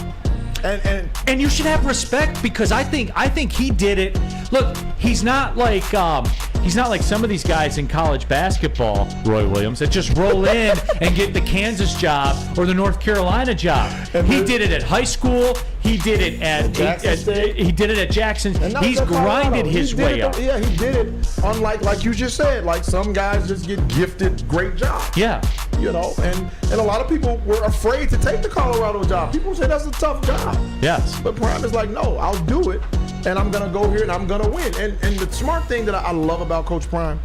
And you should have respect because I think he did it. Look, he's not like some of these guys in college basketball, Roy Williams, that just roll in and get the Kansas job or the North Carolina job. He did it at high school. He did it at Jackson. He's grinded his way up. Yeah, he did it. Unlike, like you just said, like some guys just get gifted great jobs. Yeah. And a lot of people were afraid to take the Colorado job. People say that's a tough job. Yes. But Prime is like, no, I'll do it, and I'm gonna go here and I'm gonna win. And the smart thing that I love about Coach Prime,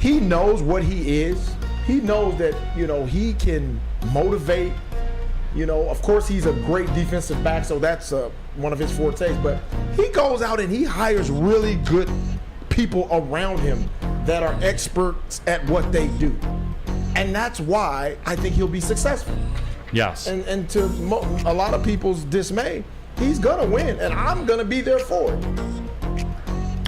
he knows what he is. He knows that he can motivate. Of course, he's a great defensive back, so that's one of his fortes. But he goes out and he hires really good people around him that are experts at what they do. And that's why I think he'll be successful. Yes. And to a lot of people's dismay, he's going to win, and I'm going to be there for it.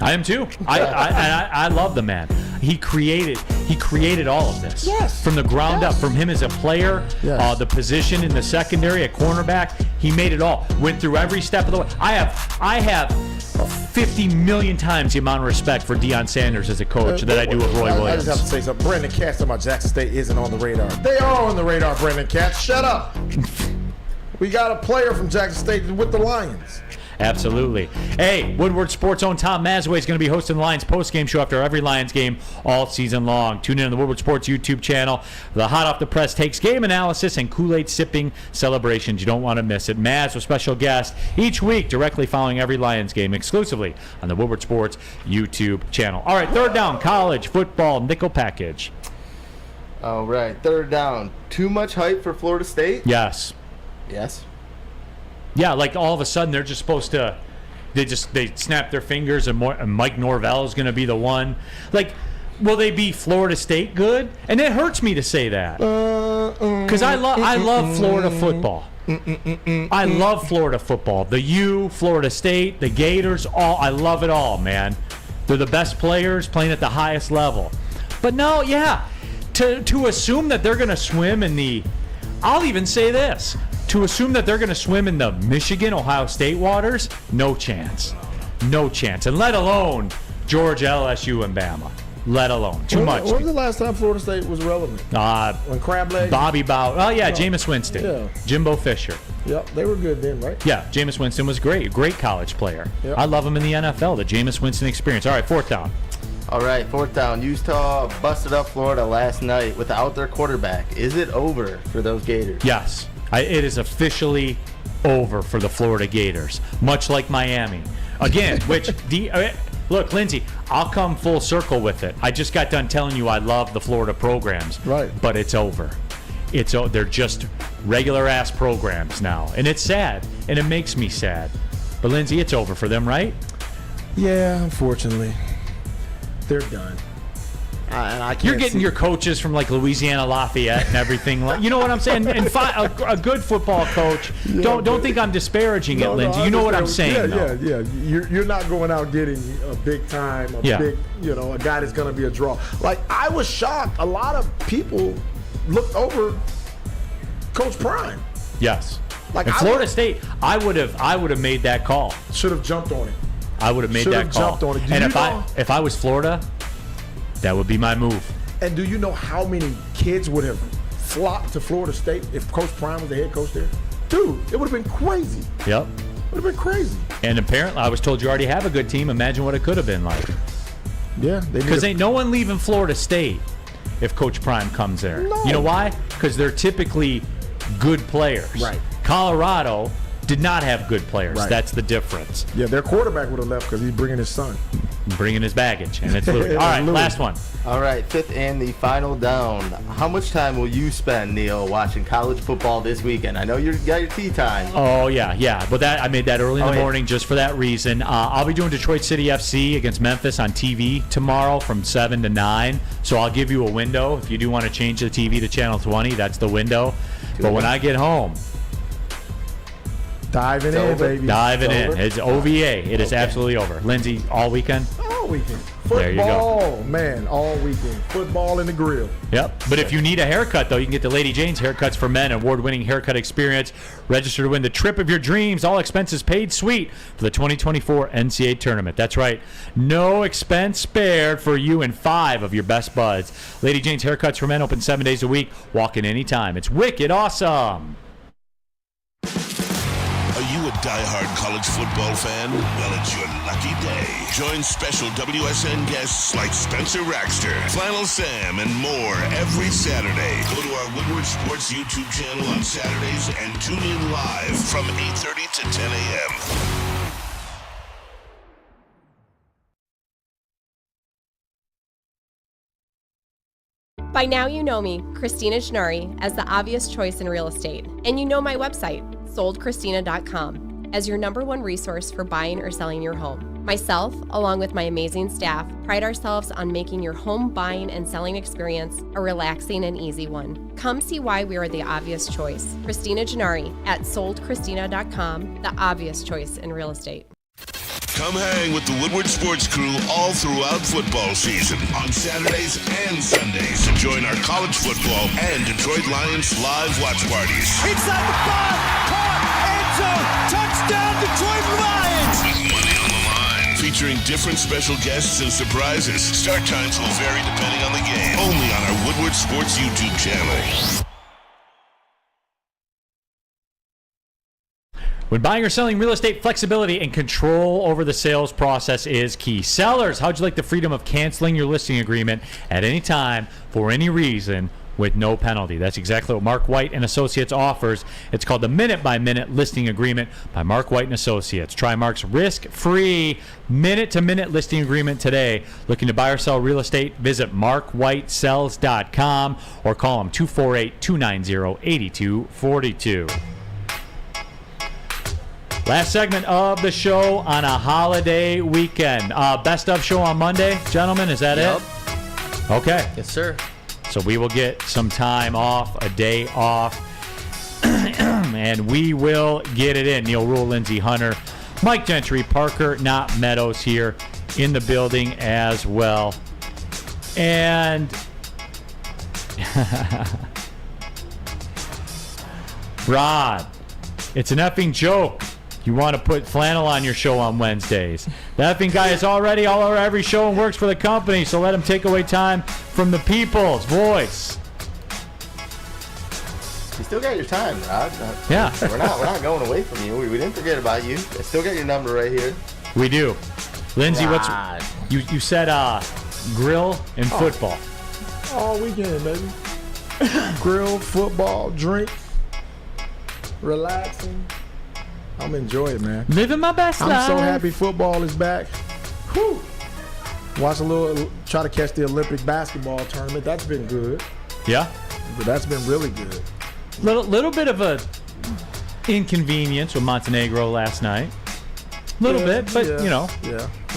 I am too. I love the man. He created all of this. Yes. From the ground up, from him as a player, Yes. the position in the secondary at cornerback, he made it all. Went through every step of the way. I have 50 million times the amount of respect for Deion Sanders as a coach that I do with Roy Williams. I just have to say something. Brendan Katz about Jackson State isn't on the radar. They are on the radar, Brendan Katz. Shut up. We got a player from Jackson State with the Lions. Absolutely. Hey, Woodward Sports' own Tom Mazaway is going to be hosting the Lions post-game show after every Lions game all season long. Tune in on the Woodward Sports YouTube channel. The hot off the press takes, game analysis, and Kool-Aid sipping celebrations. You don't want to miss it. Maz with special guests each week directly following every Lions game exclusively on the Woodward Sports YouTube channel. All right, third down, college football nickel package. All right, third down. Too much hype for Florida State? Yes. Yes. Yeah, like all of a sudden they're just supposed to, they snap their fingers and Mike Norvell is going to be the one. Like, will they be Florida State good? And it hurts me to say that because I love Florida football. I love Florida football. The U, Florida State, the Gators, I love it all, man. They're the best players playing at the highest level. But no, yeah, to assume that they're going to swim in the, I'll even say this. To assume that they're going to swim in the Michigan, Ohio State waters, no chance. No chance. And let alone Georgia, LSU, and Bama. Let alone. Too much. When was the last time Florida State was relevant? When Crab Leg? Bobby Bowden. Oh, yeah, Jameis Winston. Yeah. Jimbo Fisher. Yep, they were good then, right? Yeah, Jameis Winston was great. Great college player. Yep. I love him in the NFL, the Jameis Winston experience. All right, fourth down. All right, fourth down. Utah busted up Florida last night without their quarterback. Is it over for those Gators? Yes. It is officially over for the Florida Gators, much like Miami. Again, look, Lindsey, I'll come full circle with it. I just got done telling you I love the Florida programs. Right. But it's over. They're just regular-ass programs now. And it's sad, and it makes me sad. But, Lindsey, it's over for them, right? Yeah, unfortunately. They're done. And I can't You're getting your coaches from like Louisiana Lafayette and everything. You know what I'm saying? And a good football coach. Don't think I'm disparaging it, Lindsey. You know what I'm saying? Yeah. You're not going out getting a big time, big, a guy that's going to be a draw. Like, I was shocked. A lot of people looked over Coach Prime. Yes. Like Florida State, I would have made that call. Should have jumped on it. I would have made that call. Jumped on it. And if I was Florida, that would be my move. And do you know how many kids would have flocked to Florida State if Coach Prime was the head coach there? Dude, it would have been crazy. Yep. It would have been crazy. And apparently, I was told you already have a good team. Imagine what it could have been like. Yeah. Because ain't no one leaving Florida State if Coach Prime comes there. No. You know why? Because they're typically good players. Right. Colorado did not have good players. Right. That's the difference. Yeah, their quarterback would have left because he's bringing his son. Bringing his baggage, and it's Louis. All right, last one. All right, fifth and the final down. How much time will you spend, Neal, watching college football this weekend? I know you got your tea time. Oh, yeah. But I made that early in the morning just for that reason. I'll be doing Detroit City FC against Memphis on TV tomorrow from 7 to 9. So I'll give you a window. If you do want to change the TV to Channel 20, that's the window. But when I get home, diving in, baby. Diving in. It's OVA. It is absolutely over. Lindsey, all weekend? All weekend. Football, there you go. Man, all weekend. Football in the grill. Yep. But if you need a haircut, though, you can get the Lady Jane's Haircuts for Men award-winning haircut experience. Register to win the trip of your dreams. All expenses paid suite for the 2024 NCAA tournament. That's right. No expense spared for you and 5 of your best buds. Lady Jane's Haircuts for Men open 7 days a week. Walk in anytime. It's wicked awesome. Are you a diehard college football fan? Well, it's your lucky day. Join special WSN guests like Spencer Raxter, Flannel Sam, and more every Saturday. Go to our Woodward Sports YouTube channel on Saturdays and tune in live from 8:30 to 10 a.m. By now you know me, Christina Gennari, as the obvious choice in real estate. And you know my website, soldchristina.com, as your #1 resource for buying or selling your home. Myself, along with my amazing staff, pride ourselves on making your home buying and selling experience a relaxing and easy one. Come see why we are the obvious choice. Christina Gennari at soldchristina.com, the obvious choice in real estate. Come hang with the Woodward Sports Crew all throughout football season on Saturdays and Sundays. Join our college football and Detroit Lions live watch parties. Inside the 5, caught, end zone, touchdown, Detroit Lions! With money on the line. featuring different special guests and surprises. Start times will vary depending on the game. Only on our Woodward Sports YouTube channel. When buying or selling real estate, flexibility and control over the sales process is key. Sellers, how'd you like the freedom of canceling your listing agreement at any time for any reason with no penalty? That's exactly what Mark White and Associates offers. It's called the Minute-by-Minute Listing Agreement by Mark White and Associates. Try Mark's risk-free minute-to-minute listing agreement today. Looking to buy or sell real estate? Visit markwhitesells.com or call him 248-290-8242. Last segment of the show on a holiday weekend. Best of show on Monday, gentlemen. Is that it? Okay. Yes, sir. So we will get some time off, a day off, and we will get it in. Neal, Ruhl, Lindsey, Hunter, Mike Gentry, Parker, not Meadows here in the building as well. And Rod, it's an effing joke. You want to put flannel on your show on Wednesdays. The effing guy is already all over every show and works for the company, so let him take away time from the people's voice. You still got your time, Rod. Yeah. We're not going away from you. We didn't forget about you. I still got your number right here. We do. Lindsey, Rod. you said grill and football. All weekend, baby. Grill, football, drink, relaxing. I'm enjoying it, man. Living my best life. I'm so happy football is back. Whew. Watch try to catch the Olympic basketball tournament. That's been good. Yeah. But that's been really good. Little bit of a inconvenience with Montenegro last night. Little bit, but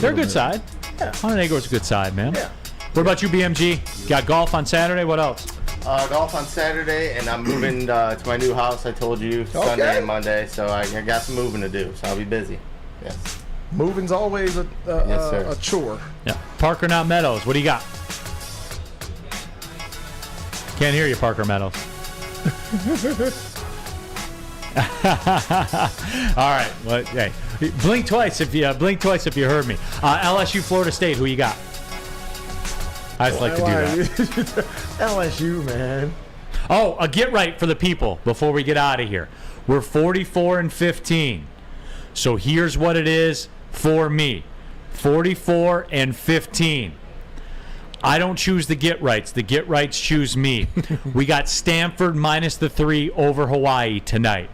they're a good side. Yeah. Montenegro's a good side, man. Yeah. What about you, BMG? Got golf on Saturday? What else? Golf on Saturday, and I'm moving to my new house. I told you Sunday and Monday, so I got some moving to do. So I'll be busy. Yes. Moving's always a chore. Yeah. Parker, not Meadows. What do you got? Can't hear you, Parker Meadows. All right. Well, hey, blink twice if you heard me. LSU, Florida State. Who you got? I just like to do that. LSU, man. Oh, a get right for the people before we get out of here. We're 44-15. So here's what it is for me. 44-15. I don't choose the get rights. The get rights choose me. We got Stanford minus the 3 over Hawaii tonight.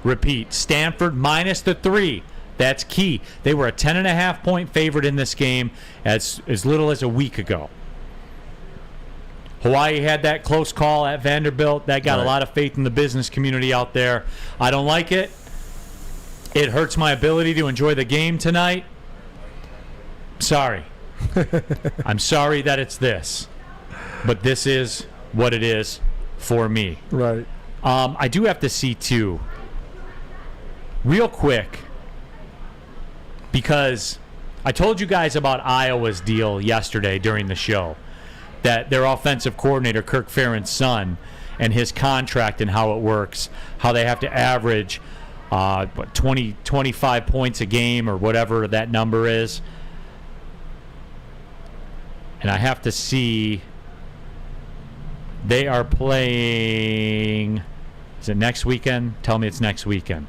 Repeat, Stanford minus the 3. That's key. They were a 10.5-point favorite in this game as little as a week ago. Hawaii had that close call at Vanderbilt. That got a lot of faith in the business community out there. I don't like it. It hurts my ability to enjoy the game tonight. Sorry. I'm sorry that it's this. But this is what it is for me. Right. I do have to see, too, real quick, because I told you guys about Iowa's deal yesterday during the show, that their offensive coordinator, Kirk Ferentz' son, and his contract and how it works, how they have to average 25 points a game or whatever that number is. And I have to see, they are playing, is it next weekend? Tell me it's next weekend.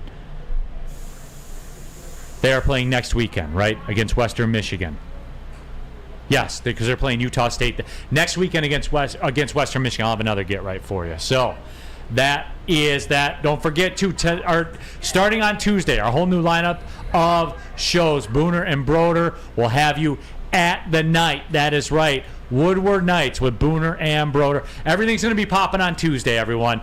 They are playing next weekend, right? Against Western Michigan. Yes, because they're playing Utah State next weekend against Western Michigan. I'll have another get right for you. So that is that. Don't forget starting on Tuesday, our whole new lineup of shows. Booner and Broder will have you at the night. That is right. Woodward Nights with Booner and Broder. Everything's going to be popping on Tuesday, everyone.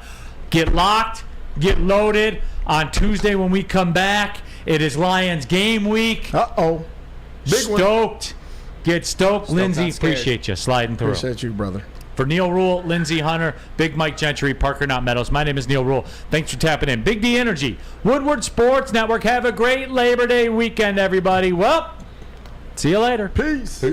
Get locked, get loaded. On Tuesday when we come back, it is Lions game week. Uh-oh. Big stoked. One. Get stoked. Lindsey, appreciate you sliding through. Appreciate you, brother. For Neal, Ruhl, Lindsey, Hunter, Big Mike Gentry, Parker, not Meadows. My name is Neal Ruhl. Thanks for tapping in. Big D Energy, Woodward Sports Network. Have a great Labor Day weekend, everybody. Well, see you later. Peace.